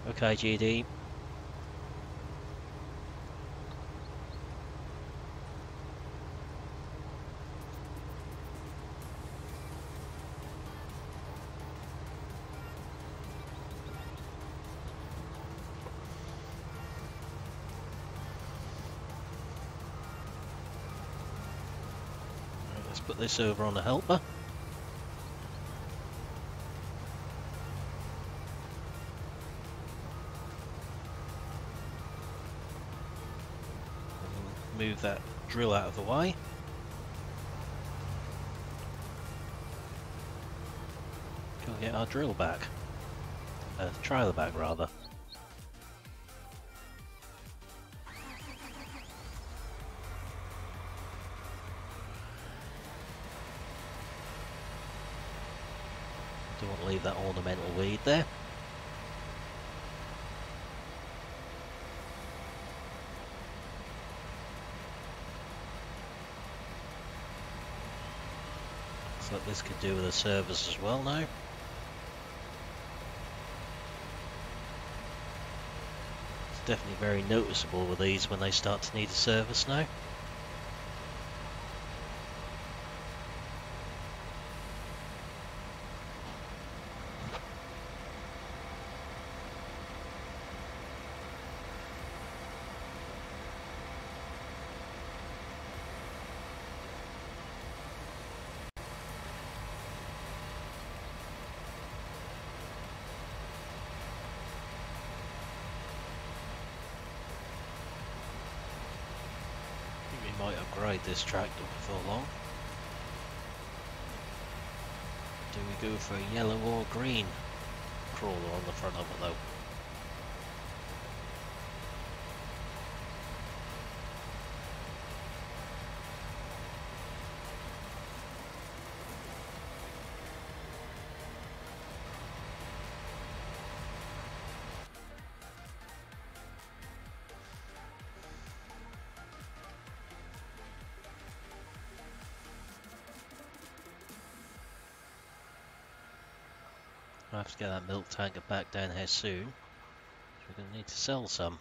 Okay, GD. Let's put this over on the helper. Move that drill out of the way. Go get our drill back. Trailer back rather. Don't want to leave that ornamental weed there. Looks like this could do with a service as well now. It's definitely very noticeable with these when they start to need a service now. might upgrade this tractor before long. Do we go for a yellow or green crawler on the front of it though? I have to get that milk tanker back down here soon. We're going to need to sell some.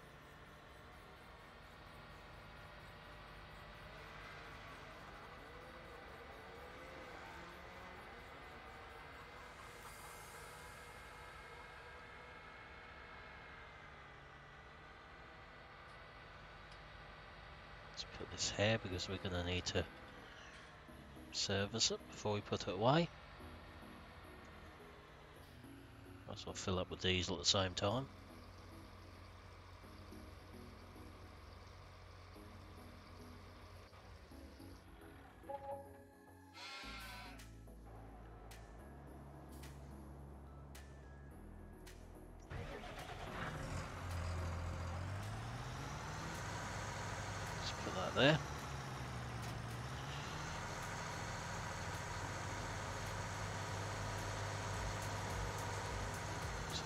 Let's put this here because we're going to need to service it before we put it away. Might as well fill up with diesel at the same time. Let's put that there.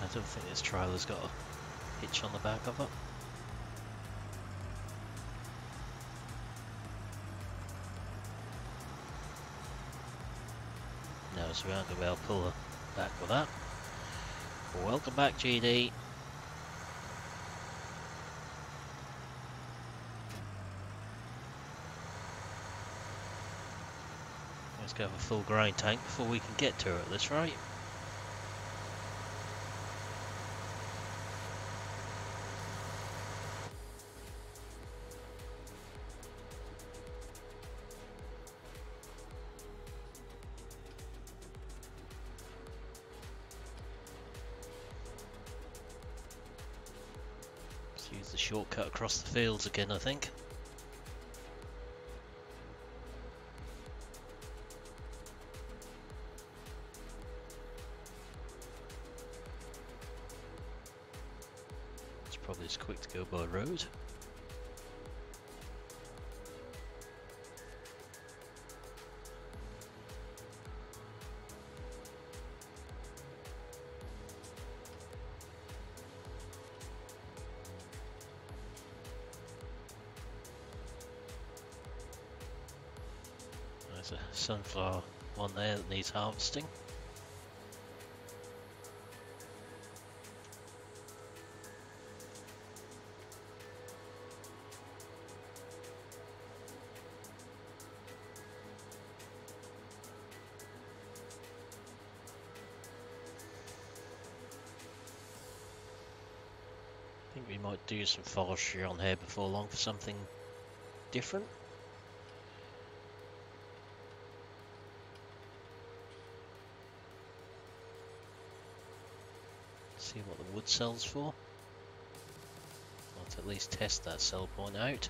I don't think this trailer's got a hitch on the back of it. No, so we aren't going to be able to pull her back with that. Welcome back, GD. Let's go have a full grain tank before we can get to her at this rate. Use the shortcut across the fields again, I think. It's probably as quick to go by road. There's a sunflower one there that needs harvesting. I think we might do some forestry on here before long for something different. See what the wood sells for. Let's at least test that sell point out.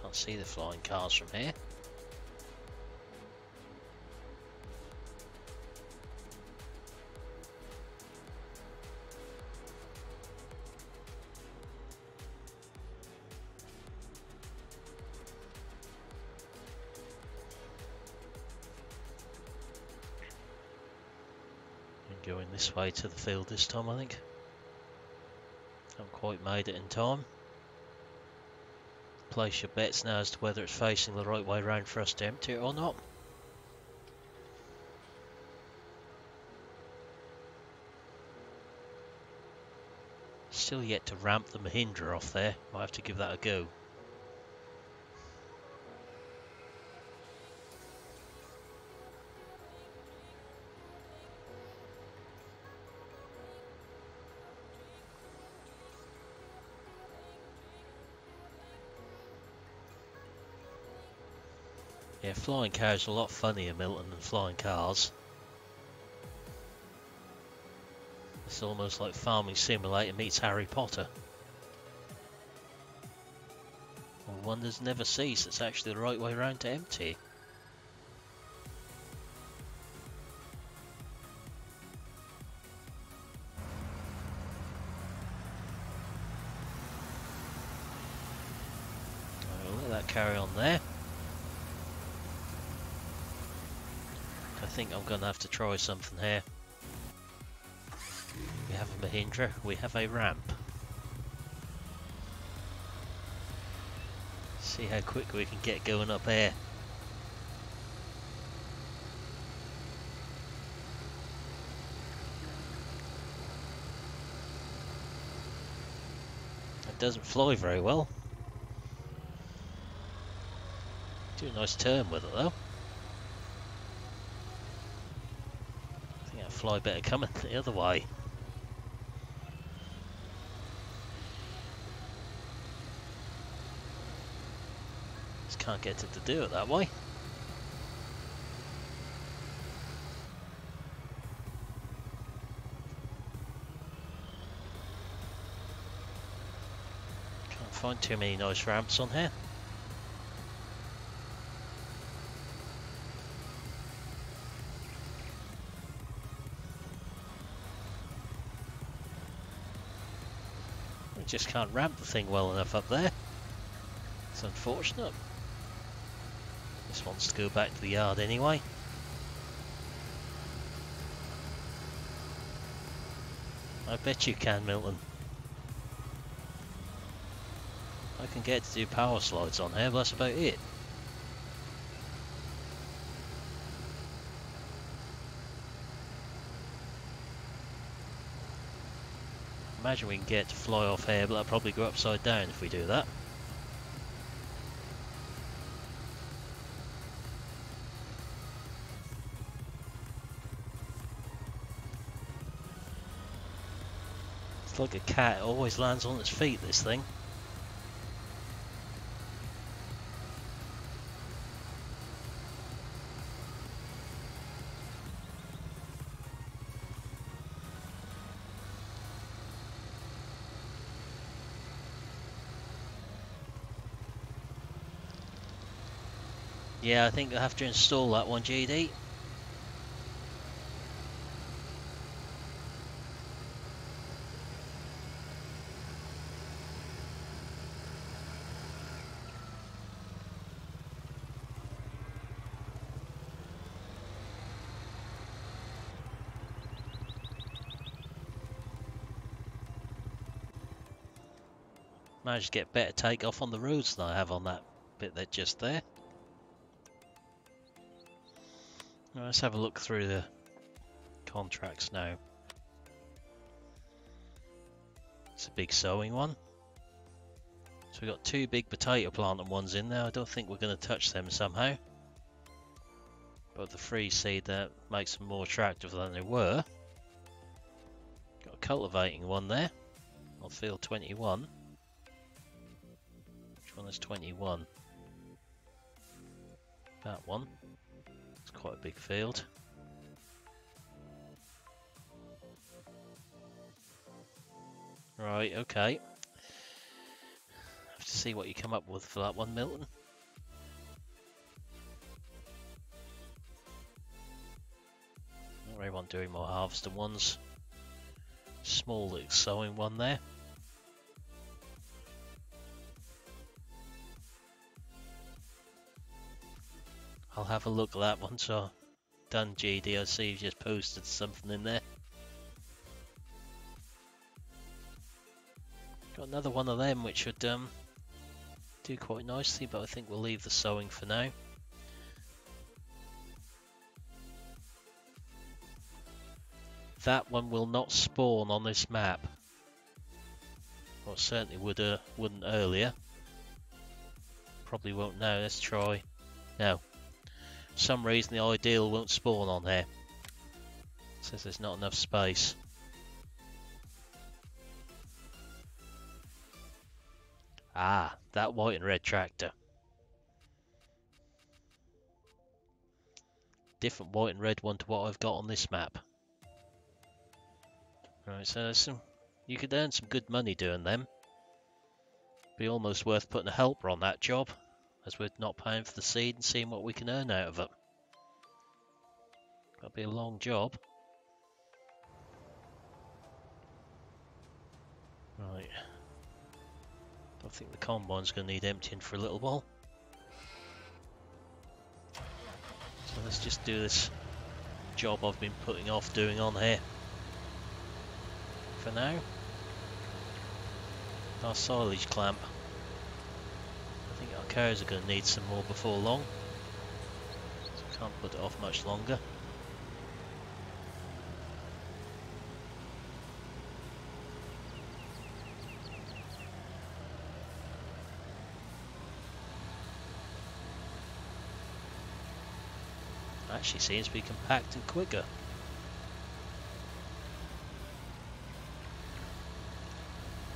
Can't see the flying cars from here. Going this way to the field this time, I think. Haven't quite made it in time. Place your bets now as to whether it's facing the right way round for us to empty it or not. Still yet to ramp the Mahindra off there. Might have to give that a go. Yeah, flying cars are a lot funnier, Milton, than flying cars. It's almost like Farming Simulator meets Harry Potter. Well, wonders never cease. It's actually the right way around to empty. I'll let that carry on there. I think I'm going to have to try something here. We have a Mahindra, we have a ramp. See how quick we can get going up here. It doesn't fly very well. Do a nice turn with it though. I think that fly better coming the other way. Just can't get it to do it that way. Can't find too many nice ramps on here. We just can't ramp the thing well enough up there. It's unfortunate. This wants to go back to the yard anyway. I bet you can, Milton. I can get to do power slides on here, but that's about it. Imagine we can get to fly off here, but that'll probably go upside down if we do that. It's like a cat, it always lands on its feet, this thing. Yeah, I think I'll have to install that one, GD. Managed to get better takeoff on the roads than I have on that bit that just there. Now let's have a look through the contracts now. It's a big sowing one. So we've got two big potato planting ones in there. I don't think we're going to touch them somehow. But the free seed that makes them more attractive than they were. Got a cultivating one there on field 21. Which one is 21? That one. It's quite a big field. Right, okay. Have to see what you come up with for that one, Milton. Not really want doing more harvesting ones. Small little sowing one there. I'll have a look at that once I'm done, GD. I see you've just posted something in there. Got another one of them which would do quite nicely, but I think we'll leave the sowing for now. That one will not spawn on this map. Well, it certainly wouldn't earlier. Probably won't now. Let's try. No. For some reason the ideal won't spawn on here. It says there's not enough space. Ah, that white and red tractor. different white and red one to what I've got on this map. Right, so you could earn some good money doing them. Be almost worth putting a helper on that job, as we're not paying for the seed and seeing what we can earn out of it. That'll be a long job. Right. I think the combine's going to need emptying for a little while. So let's just do this job I've been putting off doing on here for now. Our silage clamp. I think our cows are going to need some more before long, so can't put it off much longer. Actually seems to be compacting quicker.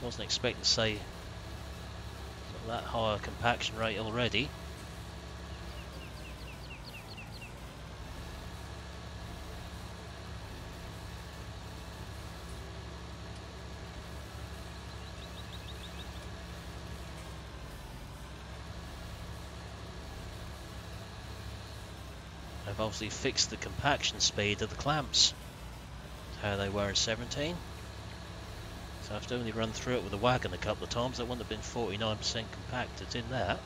Wasn't expecting to say that higher compaction rate already. I've obviously fixed the compaction speed of the clamps, how they were in 17. So I've only run through it with a wagon a couple of times. That wouldn't have been 49% compacted in that.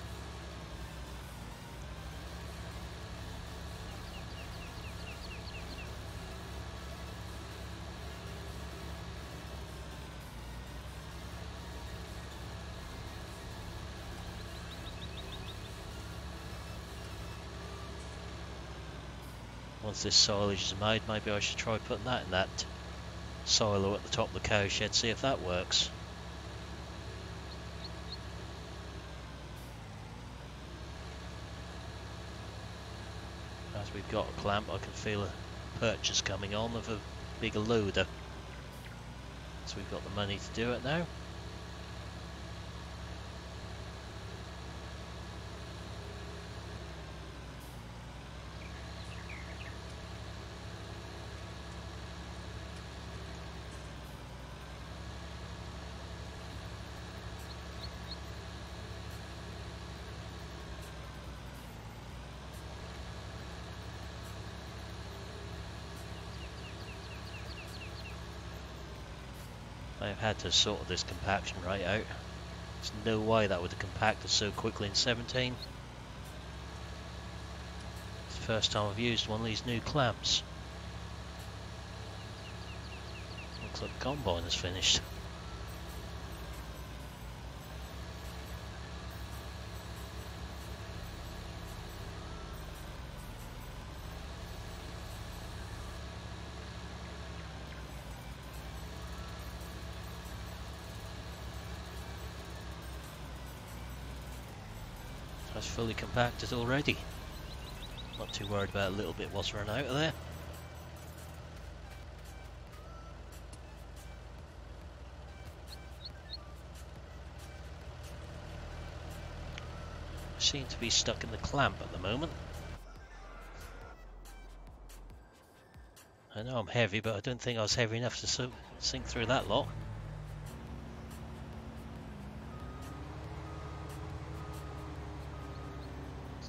Once this silage is made, maybe I should try putting that in that silo at the top of the cow shed, see if that works. As we've got a clamp, I can feel a purchase coming on of a bigger loader. So we've got the money to do it now. They've had to sort this compaction rate out. There's no way that would have compacted so quickly in 17. It's the first time I've used one of these new clamps. Looks like the combine is finished. That's fully compacted already. Not too worried about a little bit what's run out of there. Seem to be stuck in the clamp at the moment. I know I'm heavy, but I don't think I was heavy enough to sink through that lot.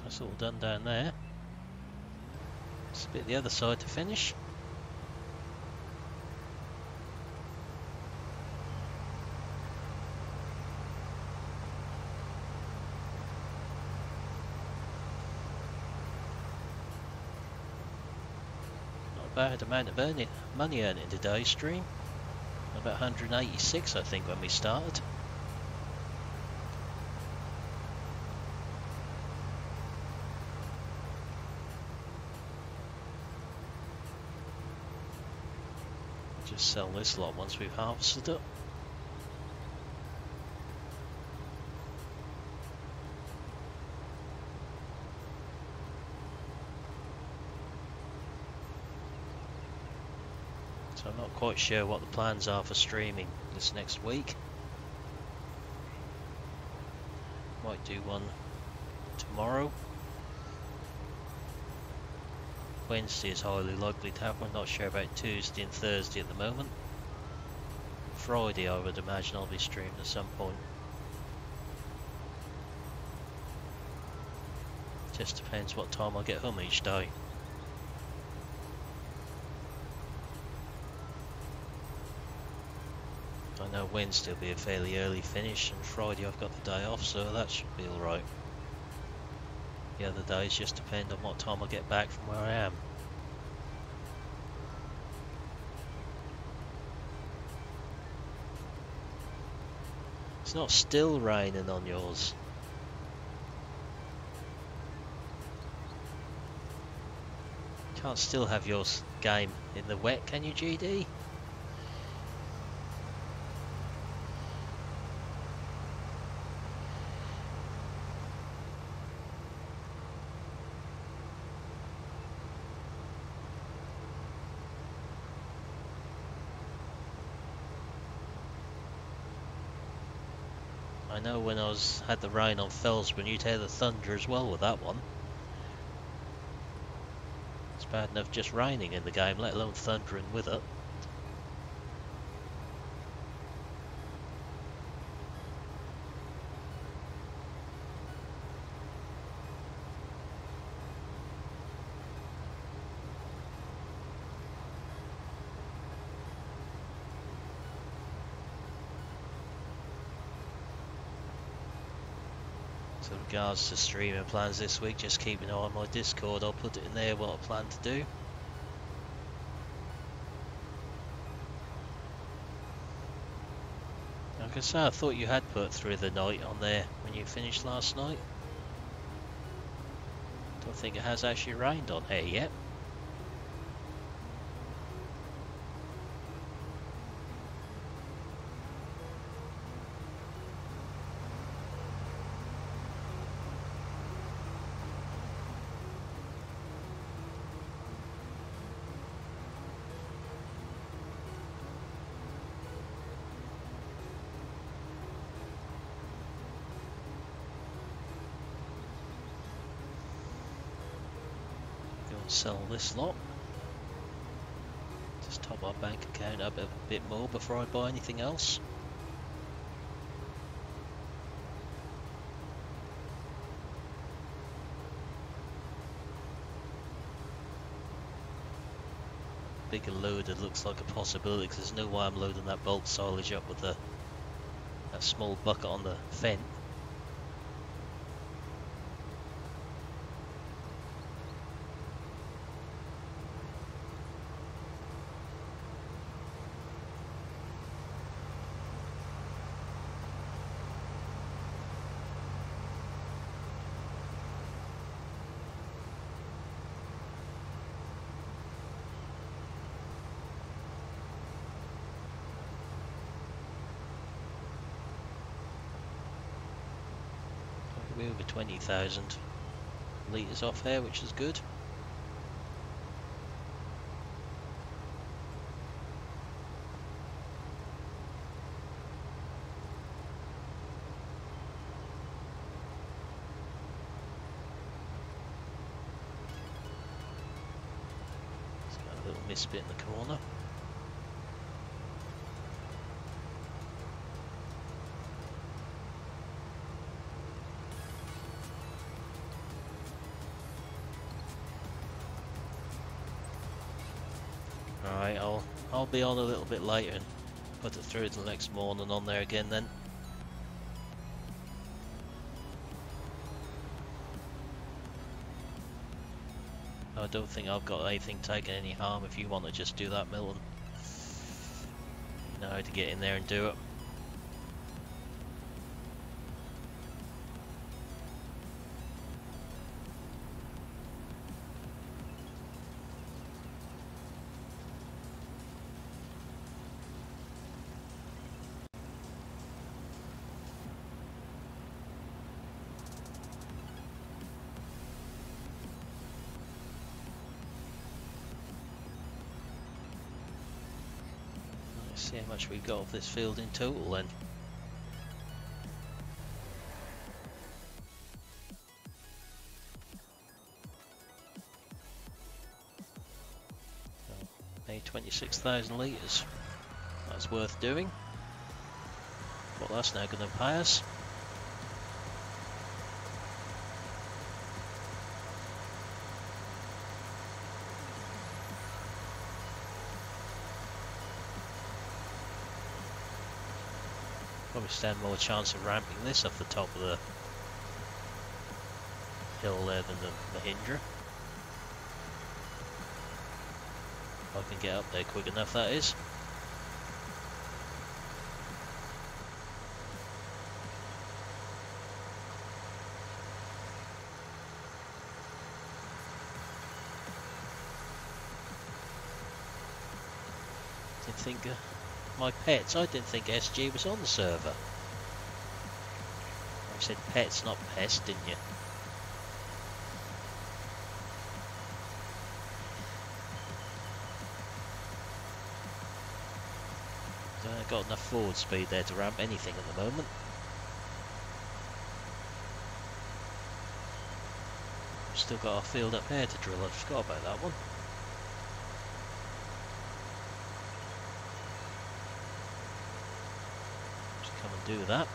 That's all done down there. Just a bit the other side to finish. Not a bad amount of money earned in today's stream. About 186 I think when we started. Just sell this lot once we've harvested it. So I'm not quite sure what the plans are for streaming this next week. Might do one tomorrow. Wednesday is highly likely to happen. Not sure about Tuesday and Thursday at the moment. Friday I would imagine I'll be streaming at some point. Just depends what time I get home each day. I know Wednesday will be a fairly early finish, and Friday I've got the day off, so that should be alright. The other days just depend on what time I get back from where I am. It's not still raining on yours. Can't still have your game in the wet, can you, GD? I know when I had the rain on Fellsburn, you'd hear the thunder as well with that one. It's bad enough just raining in the game, let alone thundering with it. So in regards to streaming plans this week, just keep an eye on my Discord. I'll put it in there what I plan to do. Like I say, I thought you had put Through the Night on there when you finished last night. Don't think it has actually rained on here yet. Sell this lot. Just top my bank account up a bit more before I buy anything else. Bigger loader looks like a possibility because there's no way I'm loading that bulk silage up with that small bucket on the fence. We're over 20,000 litres off here, which is good. It's got a little misbit in the corner. Alright, I'll be on a little bit later and put it through till next morning on there again then. I don't think I've got anything taking any harm if you want to just do that, Milton. You know how to get in there and do it. See how much we've got of this field in total then. Okay, 26,000 litres. That's worth doing. What that's now going to pay us. Probably stand more chance of ramping this off the top of the hill there than the Mahindra. If I can get up there quick enough, that is. Didn't think my pets. I didn't think SG was on the server. I said pets, not pests, didn't you? I ain't got enough forward speed there to ramp anything at the moment. Still got our field up here to drill. I forgot about that one. Just come and do that.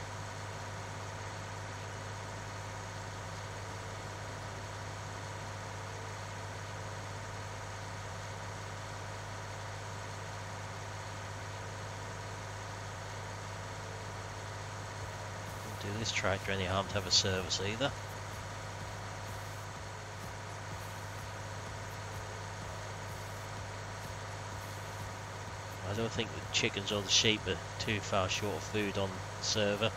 Won't do this tractor any harm to have a service either. I don't think the chickens or the sheep are too far short of food on the server.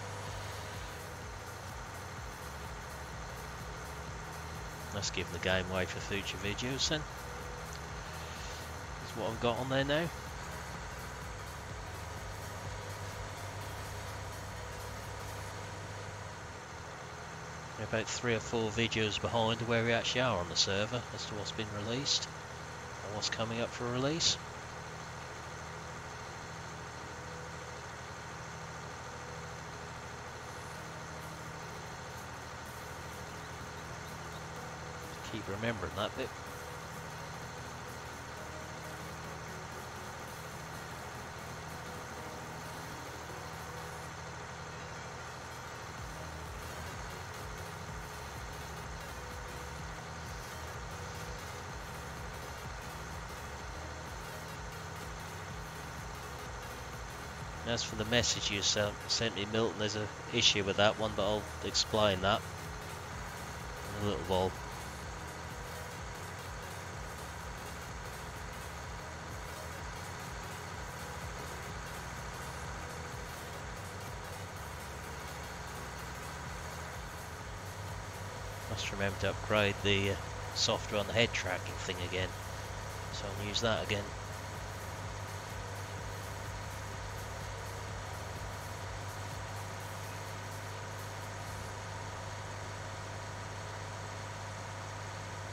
Let's give the game away for future videos then. That's what I've got on there now. We're about 3 or 4 videos behind where we actually are on the server as to what's been released and what's coming up for release. Keep remembering that bit. As for the message you sent me, Milton, there's an issue with that one, but I'll explain that in a little while. Must remember to upgrade the software on the head tracking thing again, so I'll use that again.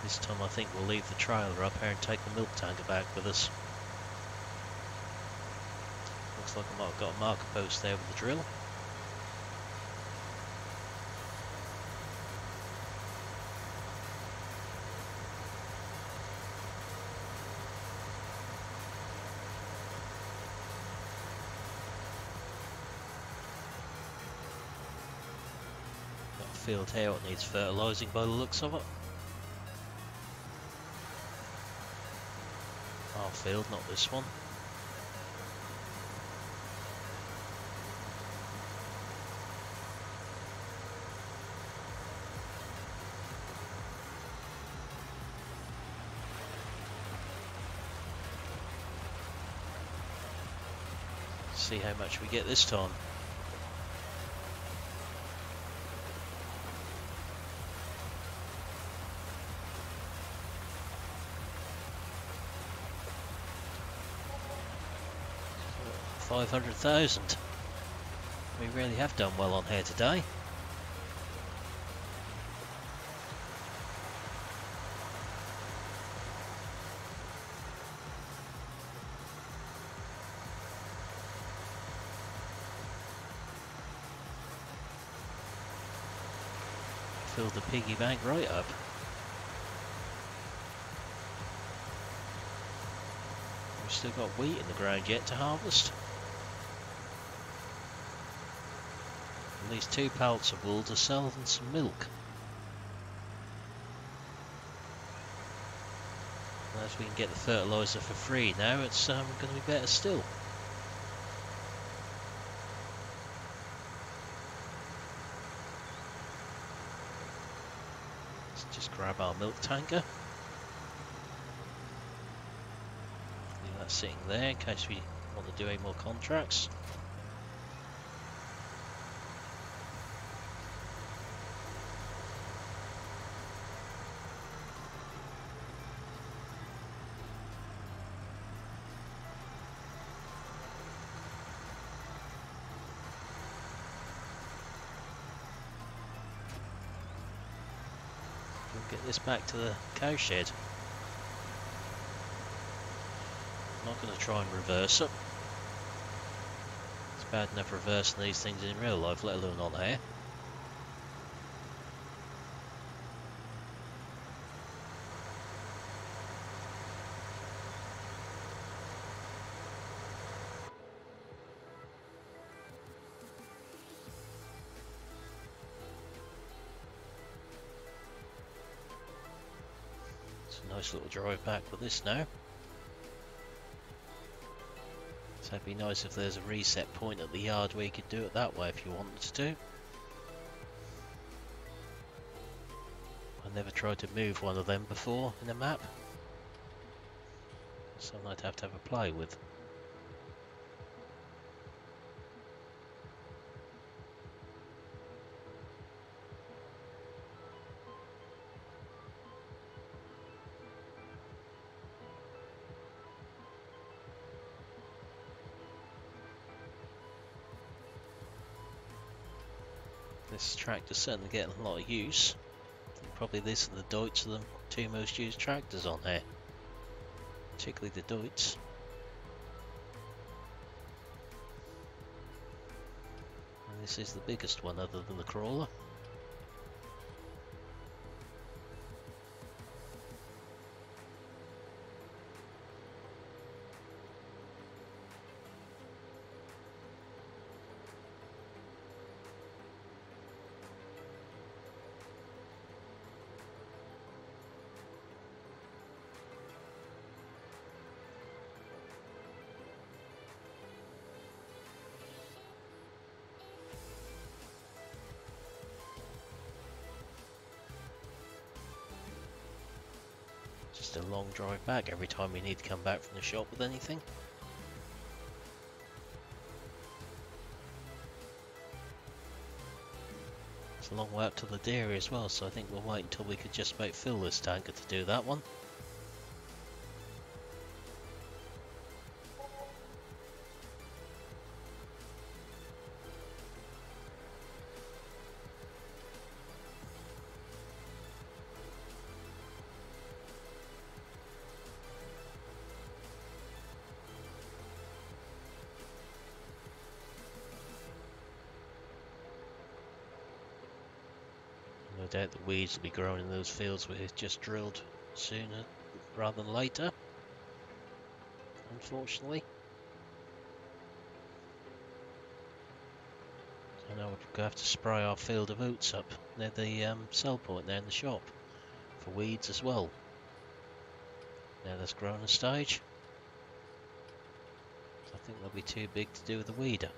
This time I think we'll leave the trailer up here and take the milk tanker back with us. Looks like I might have got a marker post there with the drill. Got a field here that needs fertilising by the looks of it. Our field, not this one. See how much we get this time. $500,000. We really have done well on here today. Filled the piggy bank right up. We've still got wheat in the ground yet to harvest. At least 2 pallets of wool to sell and some milk. And if we can get the fertiliser for free now, it's going to be better still. Let's just grab our milk tanker. Leave that sitting there in case we want to do any more contracts. Get this back to the cow shed. I'm not going to try and reverse it. It's bad enough reversing these things in real life, let alone on air. Nice little drive back with this now. So it'd be nice if there's a reset point at the yard where you could do it that way if you wanted to. I never tried to move one of them before in a map. Something I'd have to have a play with. This tractor's certainly getting a lot of use. Probably this and the Deutz are the 2 most used tractors on here. Particularly the Deutz. And this is the biggest one other than the crawler. Just a long drive back every time we need to come back from the shop with anything. It's a long way up to the dairy as well, so I think we'll wait until we could just about fill this tanker to do that one. No doubt the weeds will be growing in those fields we've just drilled sooner rather than later, unfortunately. So now we're going to have to spray our field of oats up near the sell point there in the shop for weeds as well. Now that's growing a stage. I think they'll be too big to do with the weeder.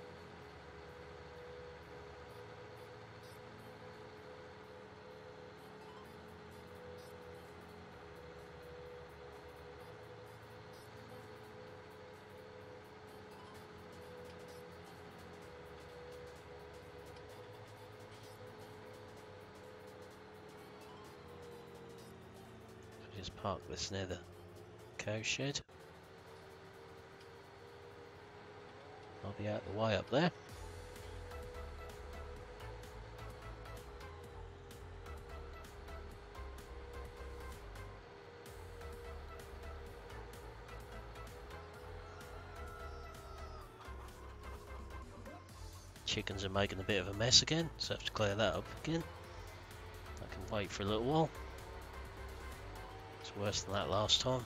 Just park this near the cow shed. I'll be out the way up there. Chickens are making a bit of a mess again, so I have to clear that up again. I can wait for a little while. It's worse than that last time.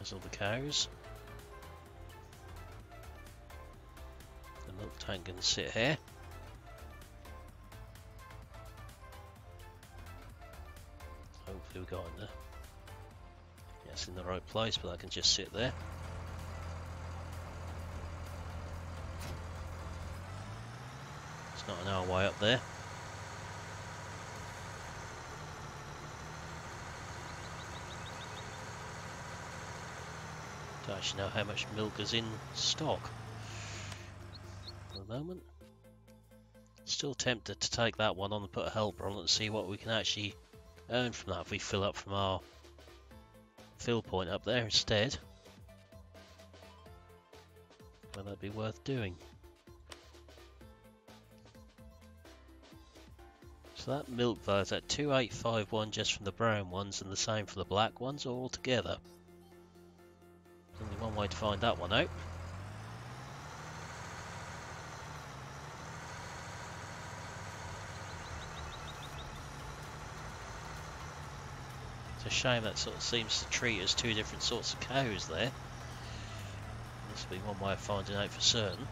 There's all the cows. The milk tank can sit here. Hopefully we got in there. Yeah, it's in the right place, but I can just sit there. It's not an hour way up there. Don't actually know how much milk is in stock at the moment. Still tempted to take that one on and put a helper on it and see what we can actually earn from that if we fill up from our fill point up there instead. Well, that'd be worth doing. So that milk though is at 2851 just from the brown ones and the same for the black ones all together. There's only one way to find that one out. It's a shame that sort of seems to treat as two different sorts of cows there. This will be one way of finding out for certain.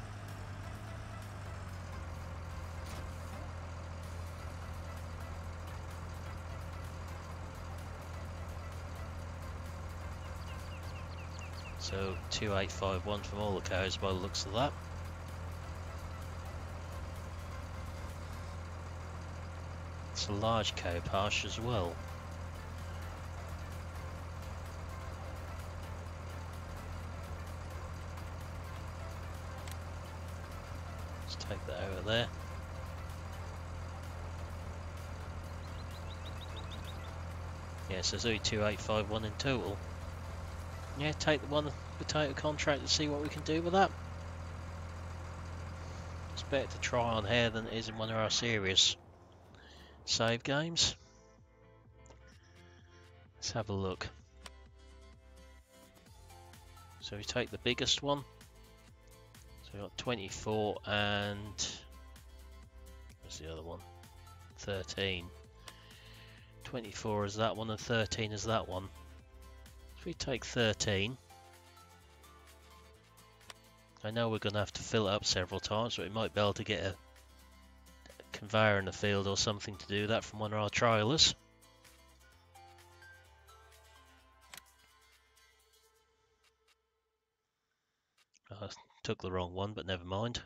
So 2851 from all the cows by the looks of that. It's a large cow pasture as well. Let's take that over there. Yeah, so there's only 2851 in total. Yeah, take the one potato contract and see what we can do with that. It's better to try on here than it is in one of our serious save games. Let's have a look. So we take the biggest one. So we got 24 and what's the other one? 13. 24 is that one and 13 is that one. If we take 13, I know we're going to have to fill it up several times, but we might be able to get a conveyor in the field or something to do that from one of our trialers. I took the wrong one, but never mind.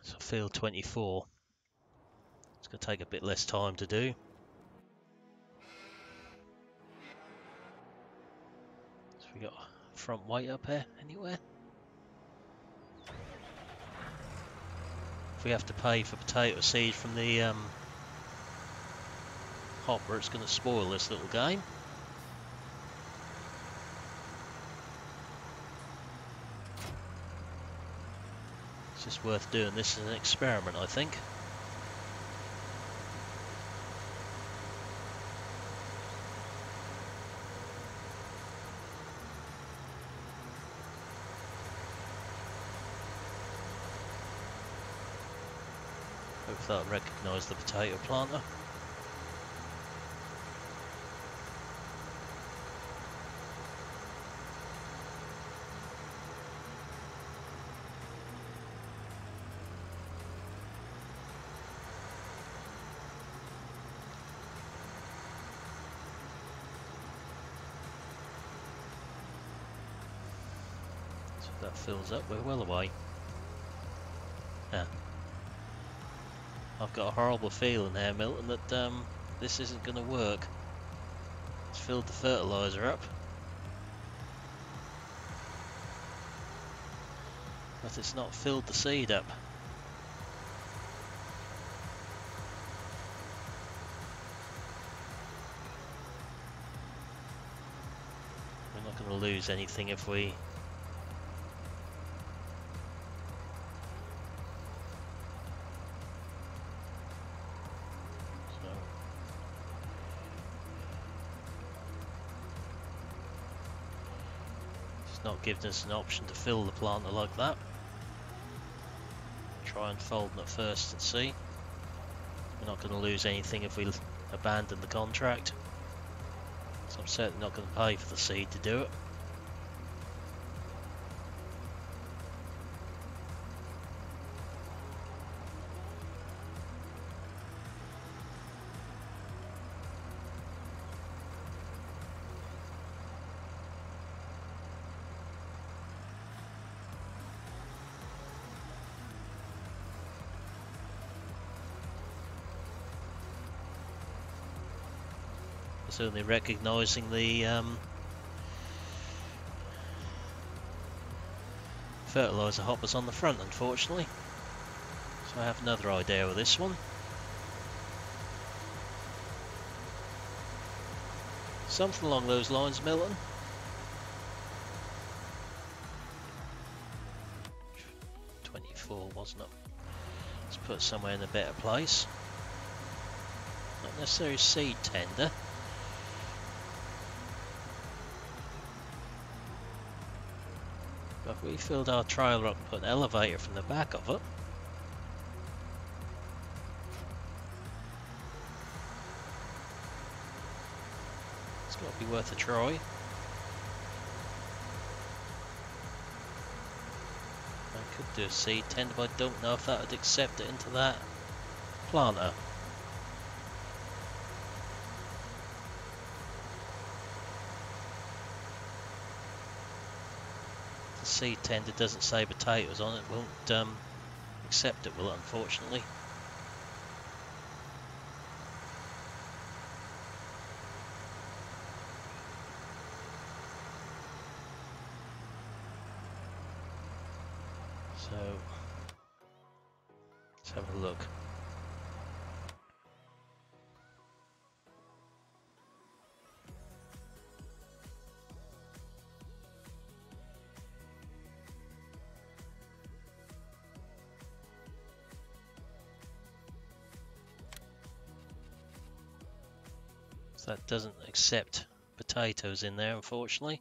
So field 24. It's going to take a bit less time to do. We got front weight up here anywhere? If we have to pay for potato seed from the hopper, it's going to spoil this little game. It's just worth doing this as an experiment, I think. Hopefully that'll recognise the potato planter. So if that fills up, we're well away. Yeah. I've got a horrible feeling here, Milton, that this isn't going to work. It's filled the fertiliser up, but it's not filled the seed up. We're not going to lose anything if we not giving us an option to fill the planter like that. Try unfolding it first and see. We're not going to lose anything if we abandon the contract. So I'm certainly not going to pay for the seed to do it. Certainly recognising the fertiliser hoppers on the front, unfortunately. So I have another idea with this one. Something along those lines, Milton. Wasn't it? Let's put it somewhere in a better place. Not necessarily seed tender. But if we filled our trailer up and put an elevator from the back of it, it's got to be worth a try. I could do a seed tender, but I don't know if that would accept it into that planter. The seed tender doesn't say potatoes on it, won't accept it, will it, unfortunately? So, let's have a look. So that doesn't accept potatoes in there, unfortunately.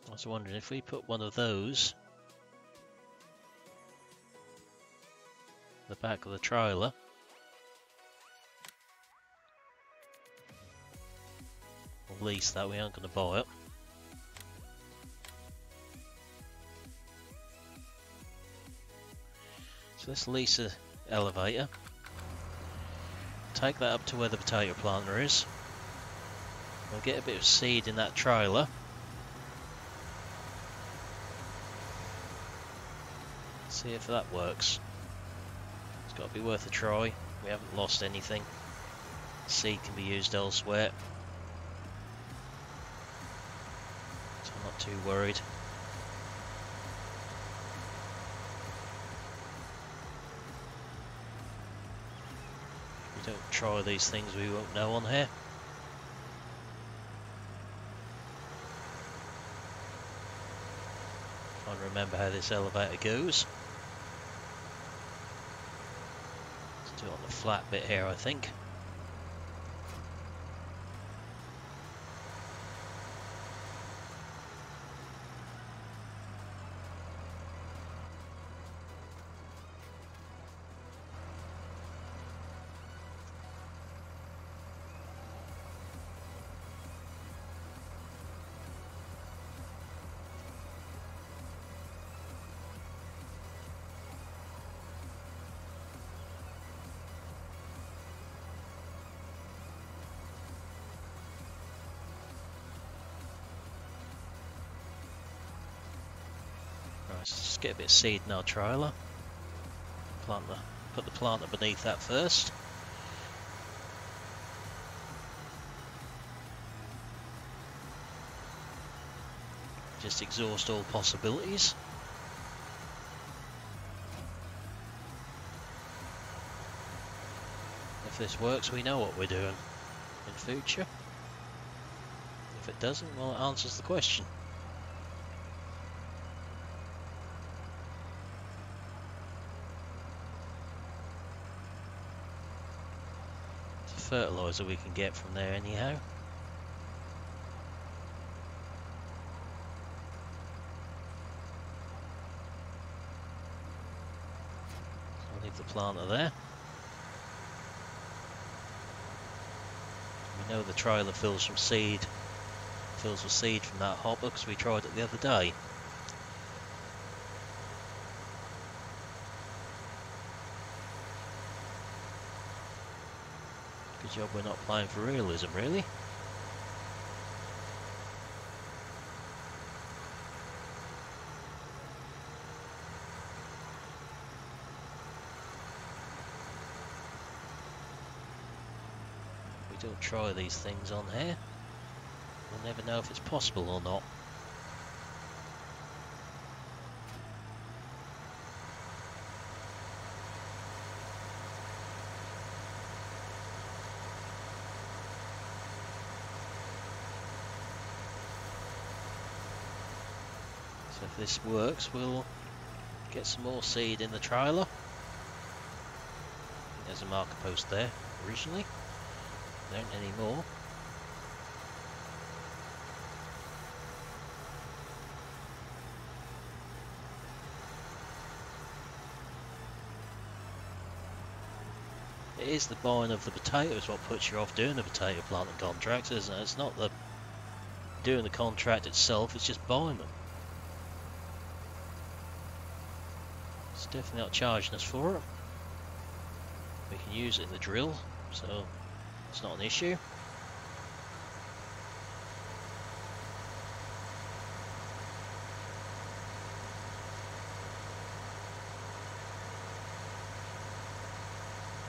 I was wondering if we put one of those in the back of the trailer, at least that we aren't going to buy it. So let's lease an elevator, take that up to where the potato planter is. We'll get a bit of seed in that trailer. See if that works. It's got to be worth a try. We haven't lost anything. Seed can be used elsewhere, so I'm not too worried. If we don't try these things, we won't know on here. Trying to remember how this elevator goes. Let's do it on the flat bit here, I think. Let's just get a bit of seed in our trailer. Put the planter beneath that first. Just exhaust all possibilities. If this works, we know what we're doing in future. If it doesn't, well, it answers the question. Fertilizer we can get from there anyhow. Leave the planter there. We know the trailer fills with seed from that hopper because we tried it the other day. Good job we're not playing for realism, really. We don't try these things on here, we'll never know if it's possible or not. So if this works, we'll get some more seed in the trailer. There's a marker post there originally. Don't anymore. It is the buying of the potatoes what puts you off doing the potato planting contracts, isn't it? It's not the doing the contract itself, it's just buying them. It's definitely not charging us for it. We can use it in the drill, so it's not an issue.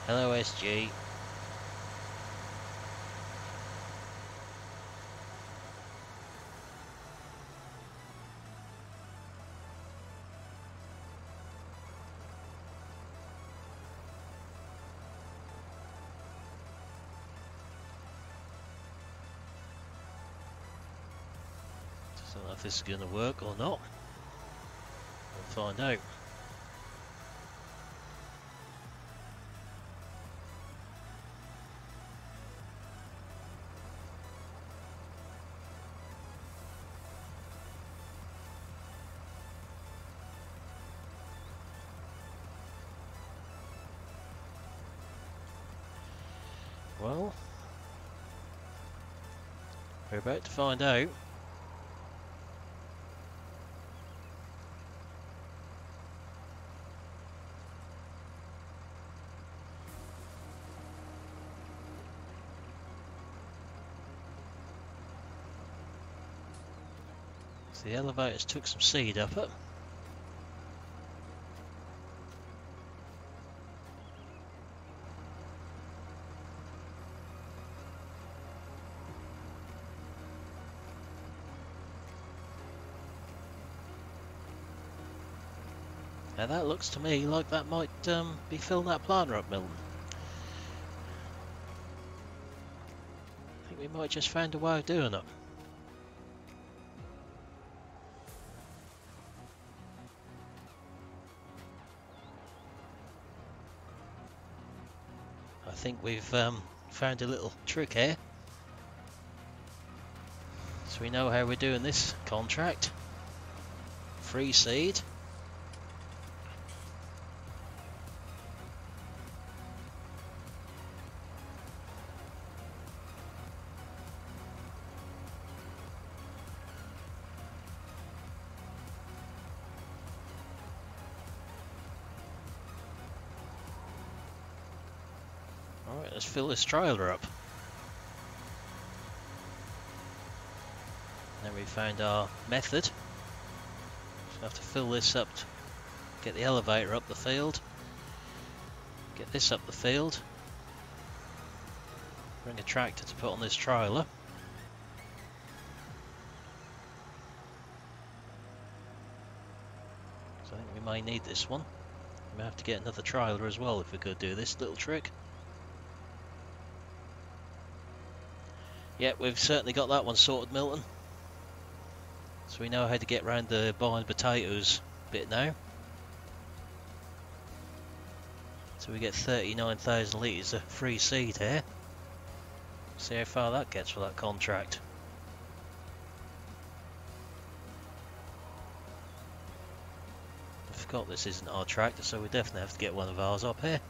Hello SG. Don't know if this is going to work or not. We'll find out. Well, we're about to find out. So the elevators took some seed up it. Now that looks to me like that might be filling that planter up, Milton. I think we might just find a way of doing it. I think we've found a little trick here. So we know how we're doing this contract. Free seed. Alright, let's fill this trailer up. Then we found our method. So we have to fill this up, get the elevator up the field, get this up the field, bring a tractor to put on this trailer. So I think we may need this one. We may have to get another trailer as well if we could do this little trick. Yeah, we've certainly got that one sorted, Milton. So we know how to get around the buying potatoes bit now. So we get 39,000 litres of free seed here. See how far that gets for that contract. forgot this isn't our tractor, so we definitely have to get one of ours up here.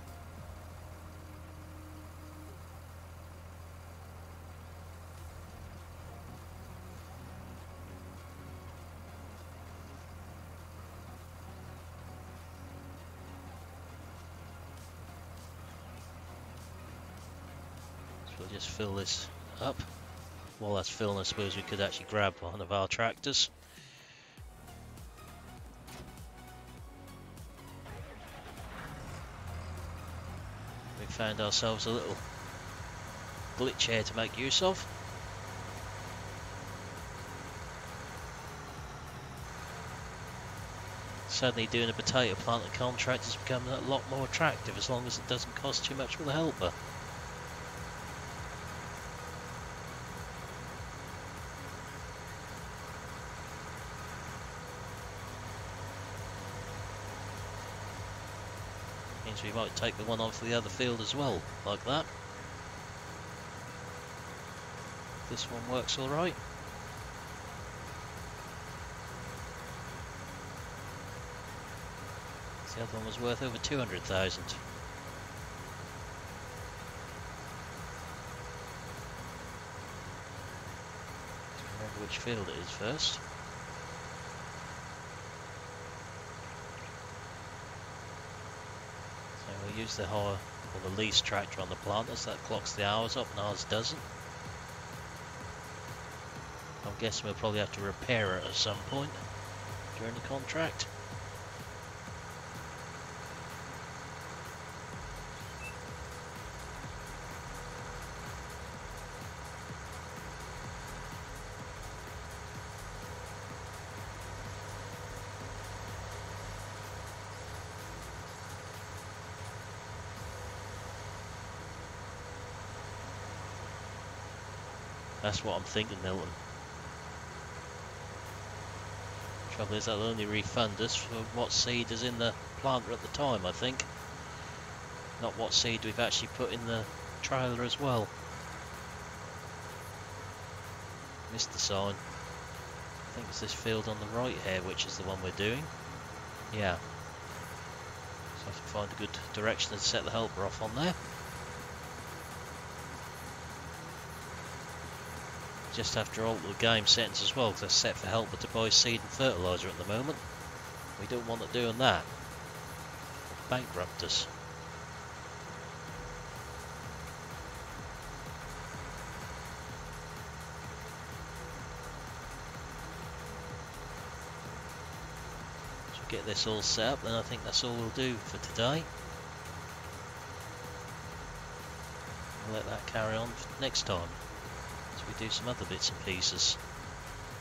So we'll just fill this up. While that's filling, I suppose we could actually grab one of our tractors. We found ourselves a little glitch here to make use of. Suddenly doing a potato planting contract has become a lot more attractive as long as it doesn't cost too much for the helper. Means we might take the one on for the other field as well, like that. This one works alright. The other one was worth over 200,000. Remember which field it is first. So we'll use the hire or the lease tractor on the planters. That clocks the hours up and ours doesn't. I'm guessing we'll probably have to repair it at some point during the contract. That's what I'm thinking, Milton. Trouble is, they'll only refund us for what seed is in the planter at the time, I think. Not what seed we've actually put in the trailer as well. Missed the sign. I think it's this field on the right here, which is the one we're doing. Yeah. So I have to find a good direction to set the helper off on there. Just have to alter the game settings as well, because they're set for helper to buy seed and fertiliser at the moment. We don't want it doing that. It'll bankrupt us. So get this all set up, then I think that's all we'll do for today. We'll let that carry on next time. We do some other bits and pieces,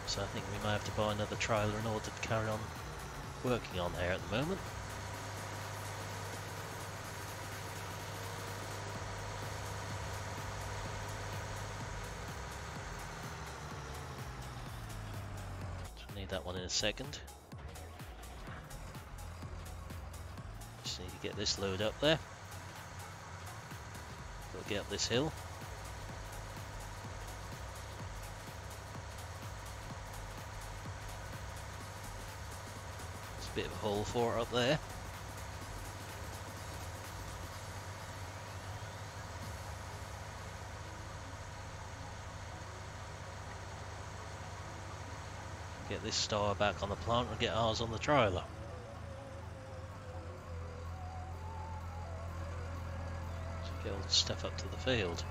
so I think we may have to buy another trailer in order to carry on working on here at the moment. So need that one in a second. Just need to get this load up there. Got to get up this hill. Bit of a hole for it up there. Get this star back on the plant and get ours on the trailer. So get all the stuff up to the field.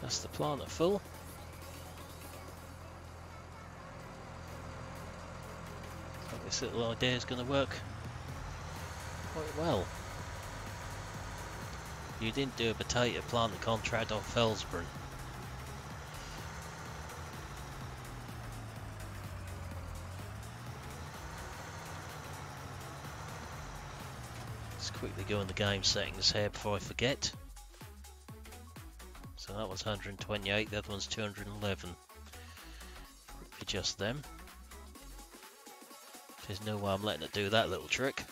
That's the planter full. I think this little idea is going to work quite well. You didn't do a potato planting contract on Felsburn. Let's quickly go in the game settings here before I forget. So that one's 128, the other one's 211. Quickly adjust them. There's no way I'm letting it do that little trick.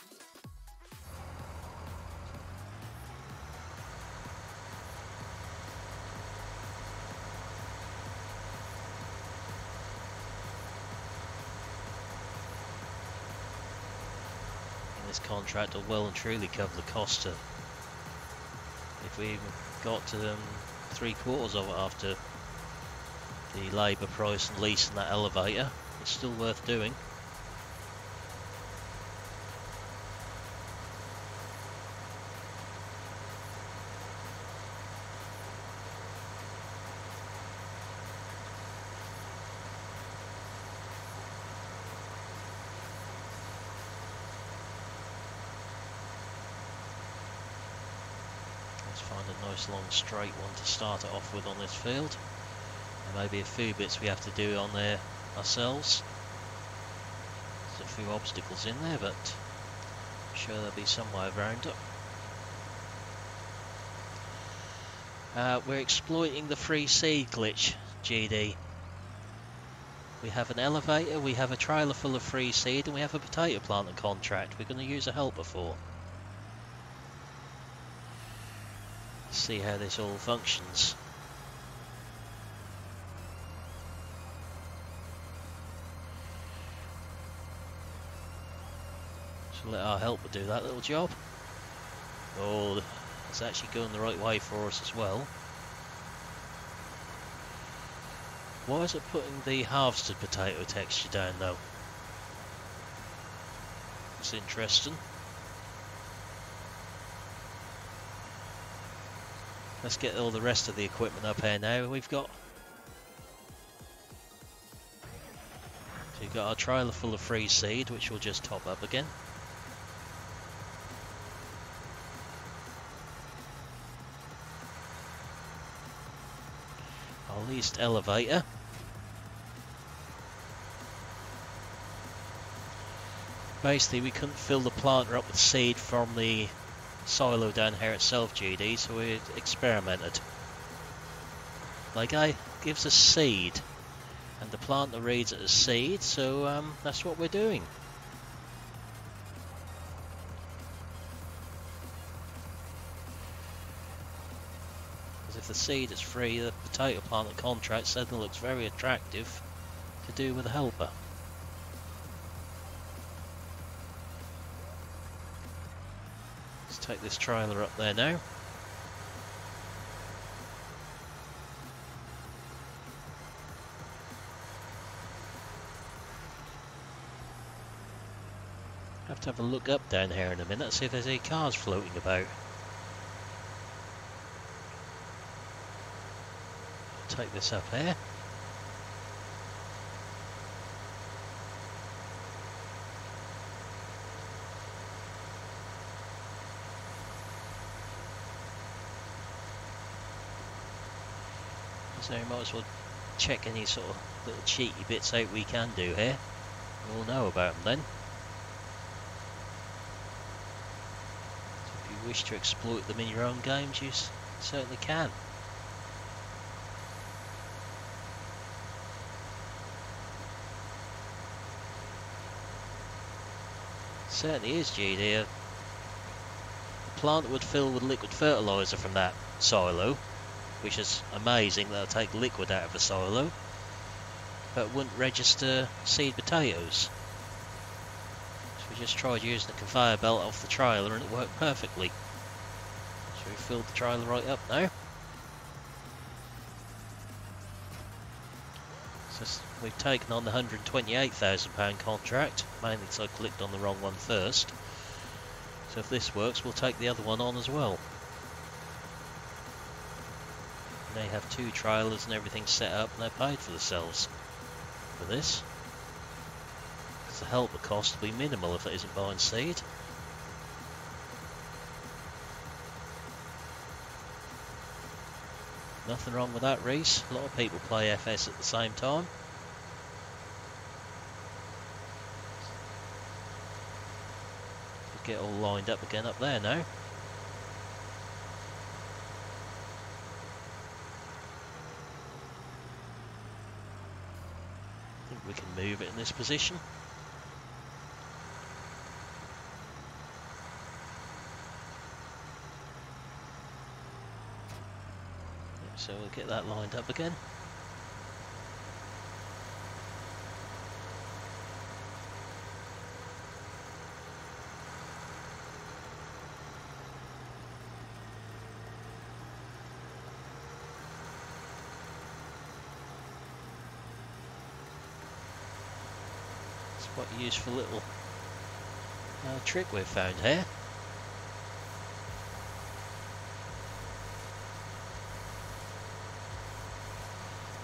This contract will well and truly cover the cost of, if we even got to 3/4 of it after the labour price and lease and that elevator, it's still worth doing. Let's find a nice long straight one to start it off with on this field. There may be a few bits we have to do on there ourselves. There's a few obstacles in there, but I'm sure there'll be some way around it. We're exploiting the free seed glitch, GD. We have an elevator, we have a trailer full of free seed, and we have a potato planting contract we're going to use a helper for. See how this all functions. So let our helper do that little job. Oh, it's actually going the right way for us as well. Why is it putting the harvested potato texture down though? It's interesting. Let's get all the rest of the equipment up here now. We've got our trailer full of free seed, which we'll just top up again. Our leased elevator. Basically, we couldn't fill the planter up with seed from the silo down here itself, GD, so we experimented. Like, guy gives us seed, and the planter reads it as seed, so that's what we're doing. Because if the seed is free, the potato planter contract suddenly looks very attractive to do with a helper. Take this trailer up there now. Have to have a look up down here in a minute, see if there's any cars floating about. Take this up here. So we might as well check any sort of little cheeky bits out we can do here. We'll know about them then. So if you wish to exploit them in your own games, you certainly can. It certainly is, GD. A plant would fill with liquid fertiliser from that silo, which is amazing. They'll take liquid out of a silo, but wouldn't register seed potatoes. So we just tried using the conveyor belt off the trailer and it worked perfectly. So we filled the trailer right up now. So we've taken on the £128,000 contract, mainly because I clicked on the wrong one first. So if this works, we'll take the other one on as well. They have 2 trailers and everything set up, and they're paid for themselves for this. the helper cost will be minimal if it isn't buying seed. Nothing wrong with that, Reese. A lot of people play FS at the same time. Get all lined up again up there now. I think we can move it in this position. So we'll get that lined up again. It's quite a useful little trick we've found here.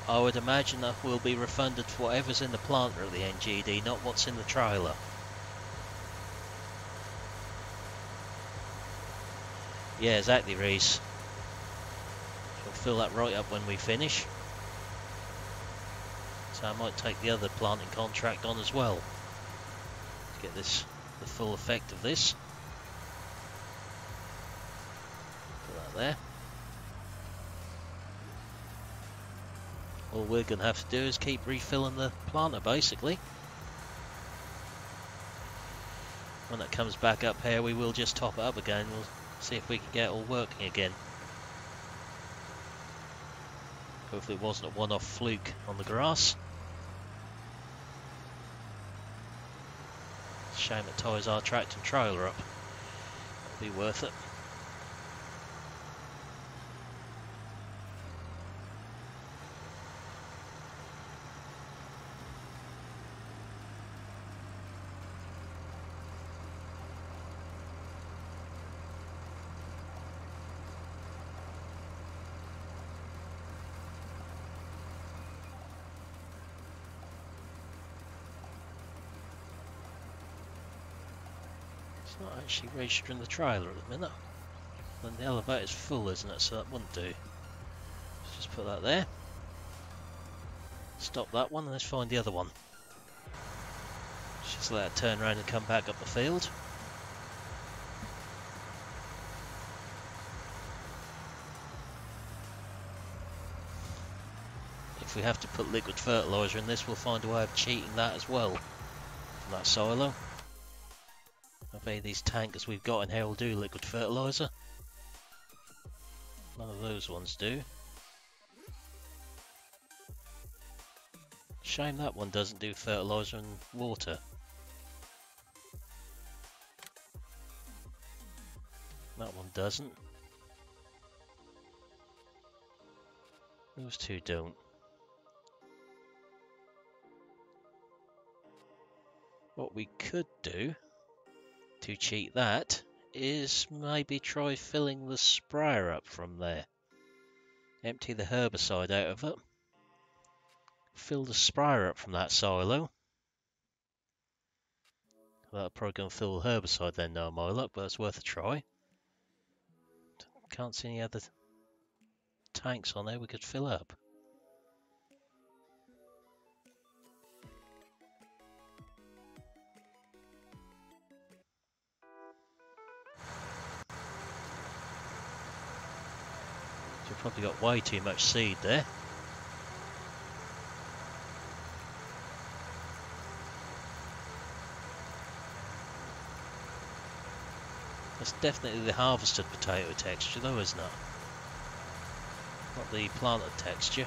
I would imagine that we'll be refunded for whatever's in the planter at the NGD, not what's in the trailer. Yeah, exactly, Reese. We'll fill that right up when we finish. So I might take the other planting contract on as well to get this the full effect of this. Put that there. All we're going to have to do is keep refilling the planter, basically. When it comes back up here, we will just top it up again. We'll see if we can get it all working again. Hopefully it wasn't a one-off fluke on the grass. Shame it ties our tractor and trailer up. It'll be worth it. It's not actually registering the trailer at the minute. And the elevator's full, isn't it? So that wouldn't do. Let's just put that there. Stop that one and let's find the other one. Just let it turn around and come back up the field. If we have to put liquid fertiliser in this, we'll find a way of cheating that as well. From that silo. I bet these tankers we've got in here will do liquid fertiliser. None of those ones do. Shame that one doesn't do fertiliser and water. That one doesn't. Those two don't. What we could do to cheat that is maybe try filling the sprayer up from there. Empty the herbicide out of it. Fill the sprayer up from that silo. That'll probably go and fill the herbicide then, no my luck, but it's worth a try. Can't see any other tanks on there we could fill up. We've probably got way too much seed there. It's definitely the harvested potato texture though, isn't it? Not the planted texture.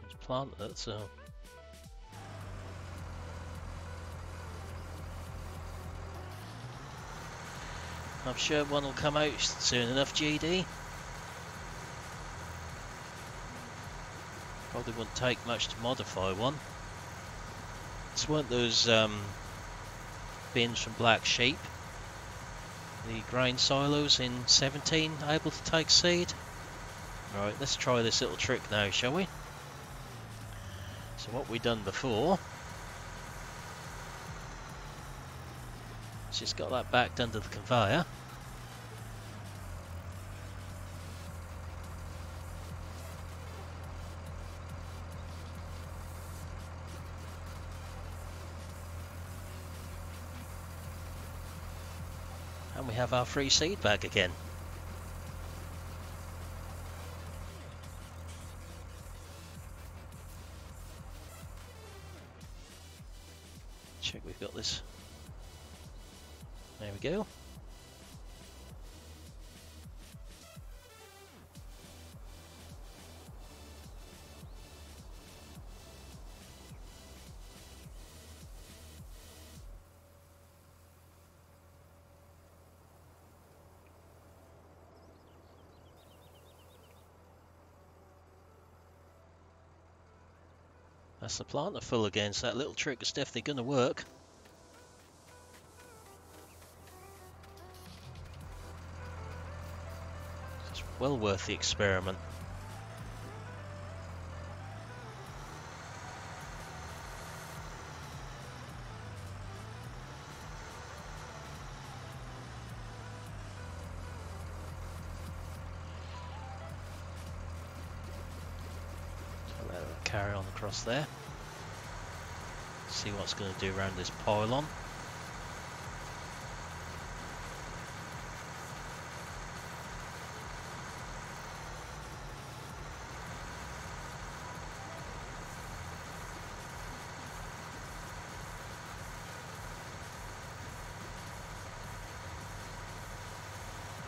It's planted, so... I'm sure one will come out soon enough, GD. Probably wouldn't take much to modify one. This weren't those bins from Black Sheep. The grain silos in 17 able to take seed. Right, let's try this little trick now, shall we? So what we done before, just got that backed under the conveyor. And we have our free seed bag again. Check we've got this. There we go. That's the planter full again, so that little trick is definitely going to work. It's well worth the experiment. So let it carry on across there. See what's going to do around this pylon.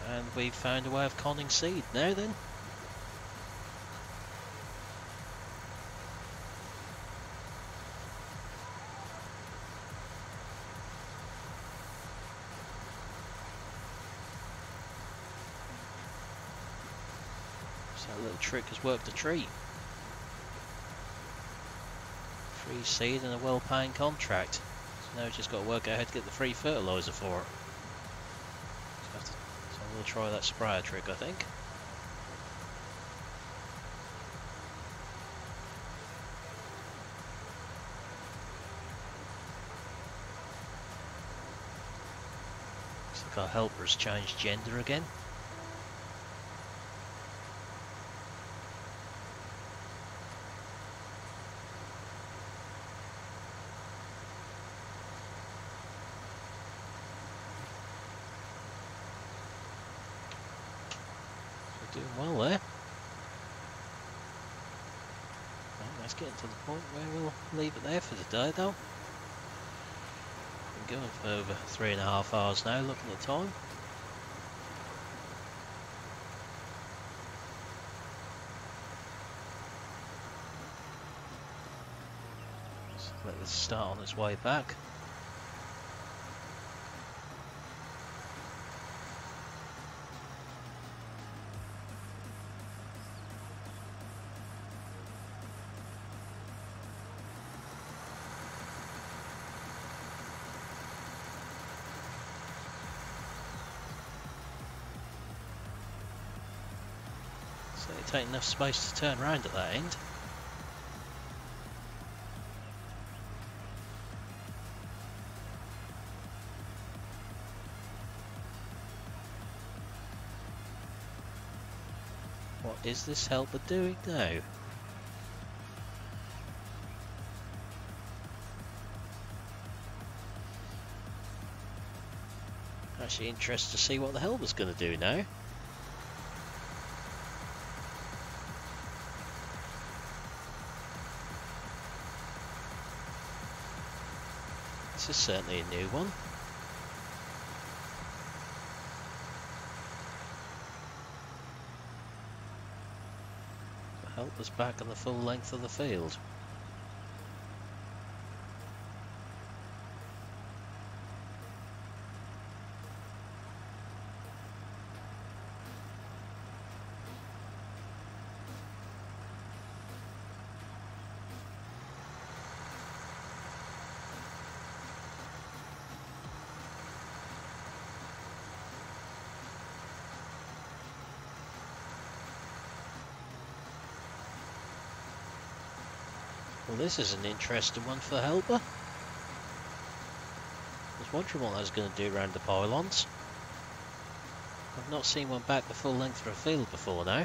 And we've found a way of conning seed now then. So that little trick has worked a treat. Free seed and a well-paying contract. So now we've just got to work out how to get the free fertiliser for it. So we'll try that sprayer trick, I think. Looks like our helper's changed gender again. Doing well there. Right, let's get to the point where we'll leave it there for today though. Been going for over 3.5 hours now, looking at the time. Let's let this start on its way back. So it takes enough space to turn around at that end. What is this helper doing now? Actually interested to see what the helper's going to do now. This is certainly a new one. The helper's back on the full length of the field. Well, this is an interesting one for helper. I was wondering what I was going to do around the pylons. I've not seen one back the full length of a field before now.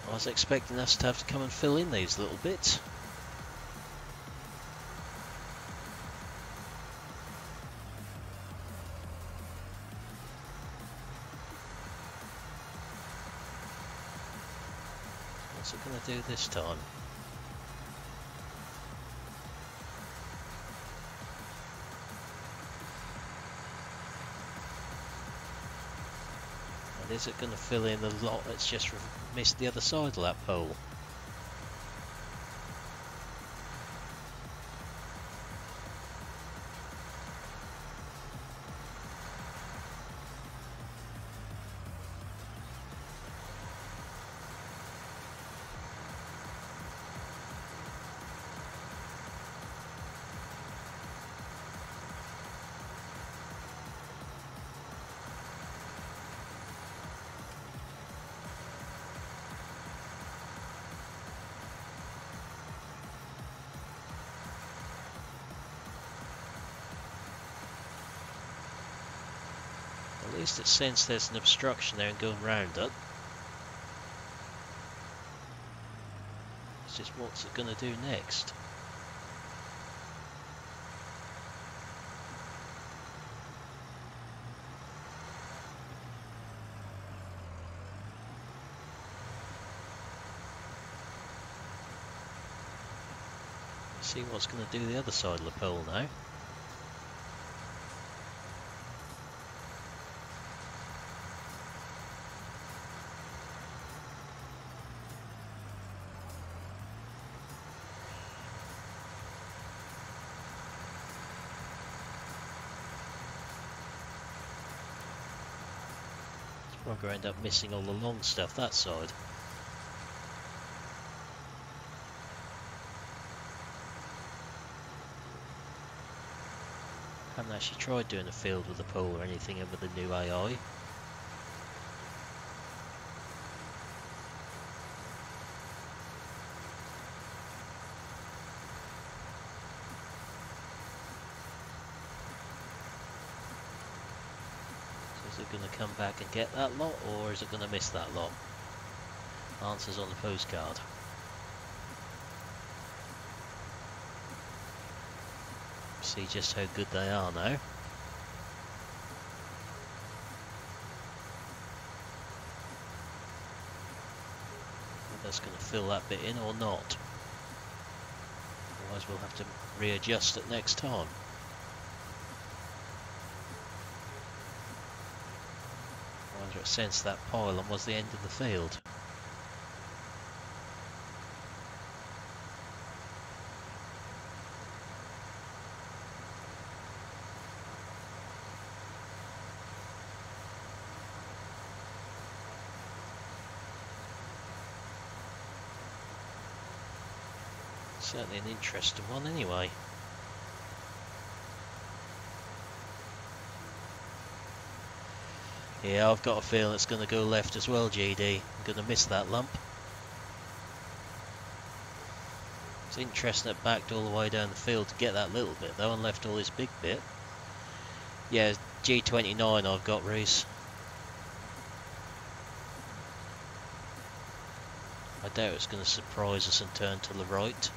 I was expecting us to have to come and fill in these little bits. What's it going to do this time? And is it going to fill in the lot that's just missed the other side of that pole? At least it senses there's an obstruction there and going round it. It's just what's it going to do next? See what's going to do the other side of the pole now. We're going to end up missing all the long stuff that side. Haven't actually tried doing a field with a pole or anything with the new AI. Is it going to come back and get that lot, or is it going to miss that lot? Answers on the postcard. See just how good they are now. If that's going to fill that bit in or not. Otherwise we'll have to readjust it next time. Whether it sensed that pylon was the end of the field. Certainly an interesting one anyway. Yeah, I've got a feeling it's going to go left as well, GD. I'm going to miss that lump. It's interesting it backed all the way down the field to get that little bit though and left all this big bit. Yeah, G29 I've got, Reese. I doubt it's going to surprise us and turn to the right.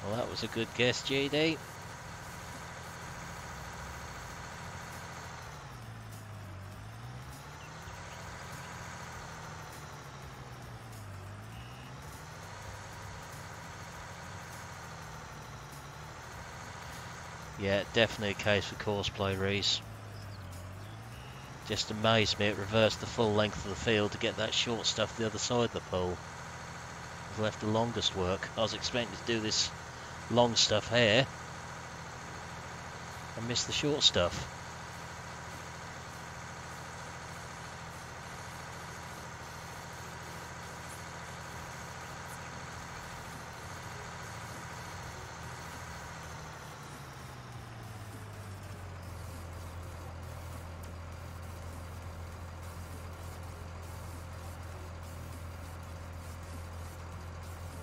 Well, that was a good guess, GD. Yeah, definitely a case for course play, Reese. Just amazed me it reversed the full length of the field to get that short stuff the other side of the pole. I've left the longest work. I was expecting to do this long stuff here and miss the short stuff.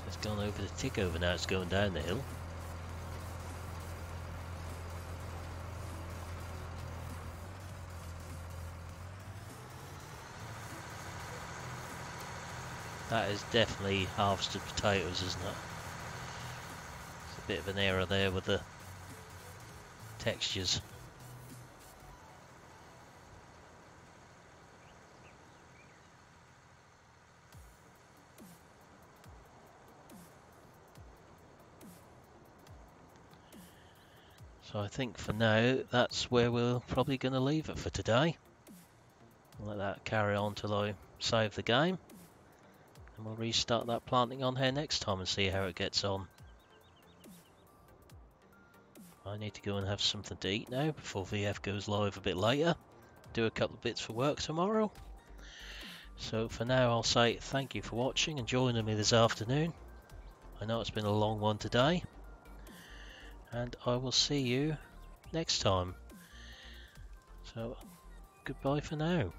It's gone over the tick over now, it's going down the hill. That is definitely harvested potatoes, isn't it? It's a bit of an error there with the textures. So I think for now that's where we're probably going to leave it for today. I'll let that carry on till I save the game, and we'll restart that planting on here next time and see how it gets on. I need to go and have something to eat now before VF goes live a bit later. Do a couple of bits for work tomorrow. So for now I'll say thank you for watching and joining me this afternoon. I know it's been a long one today, and I will see you next time. So goodbye for now.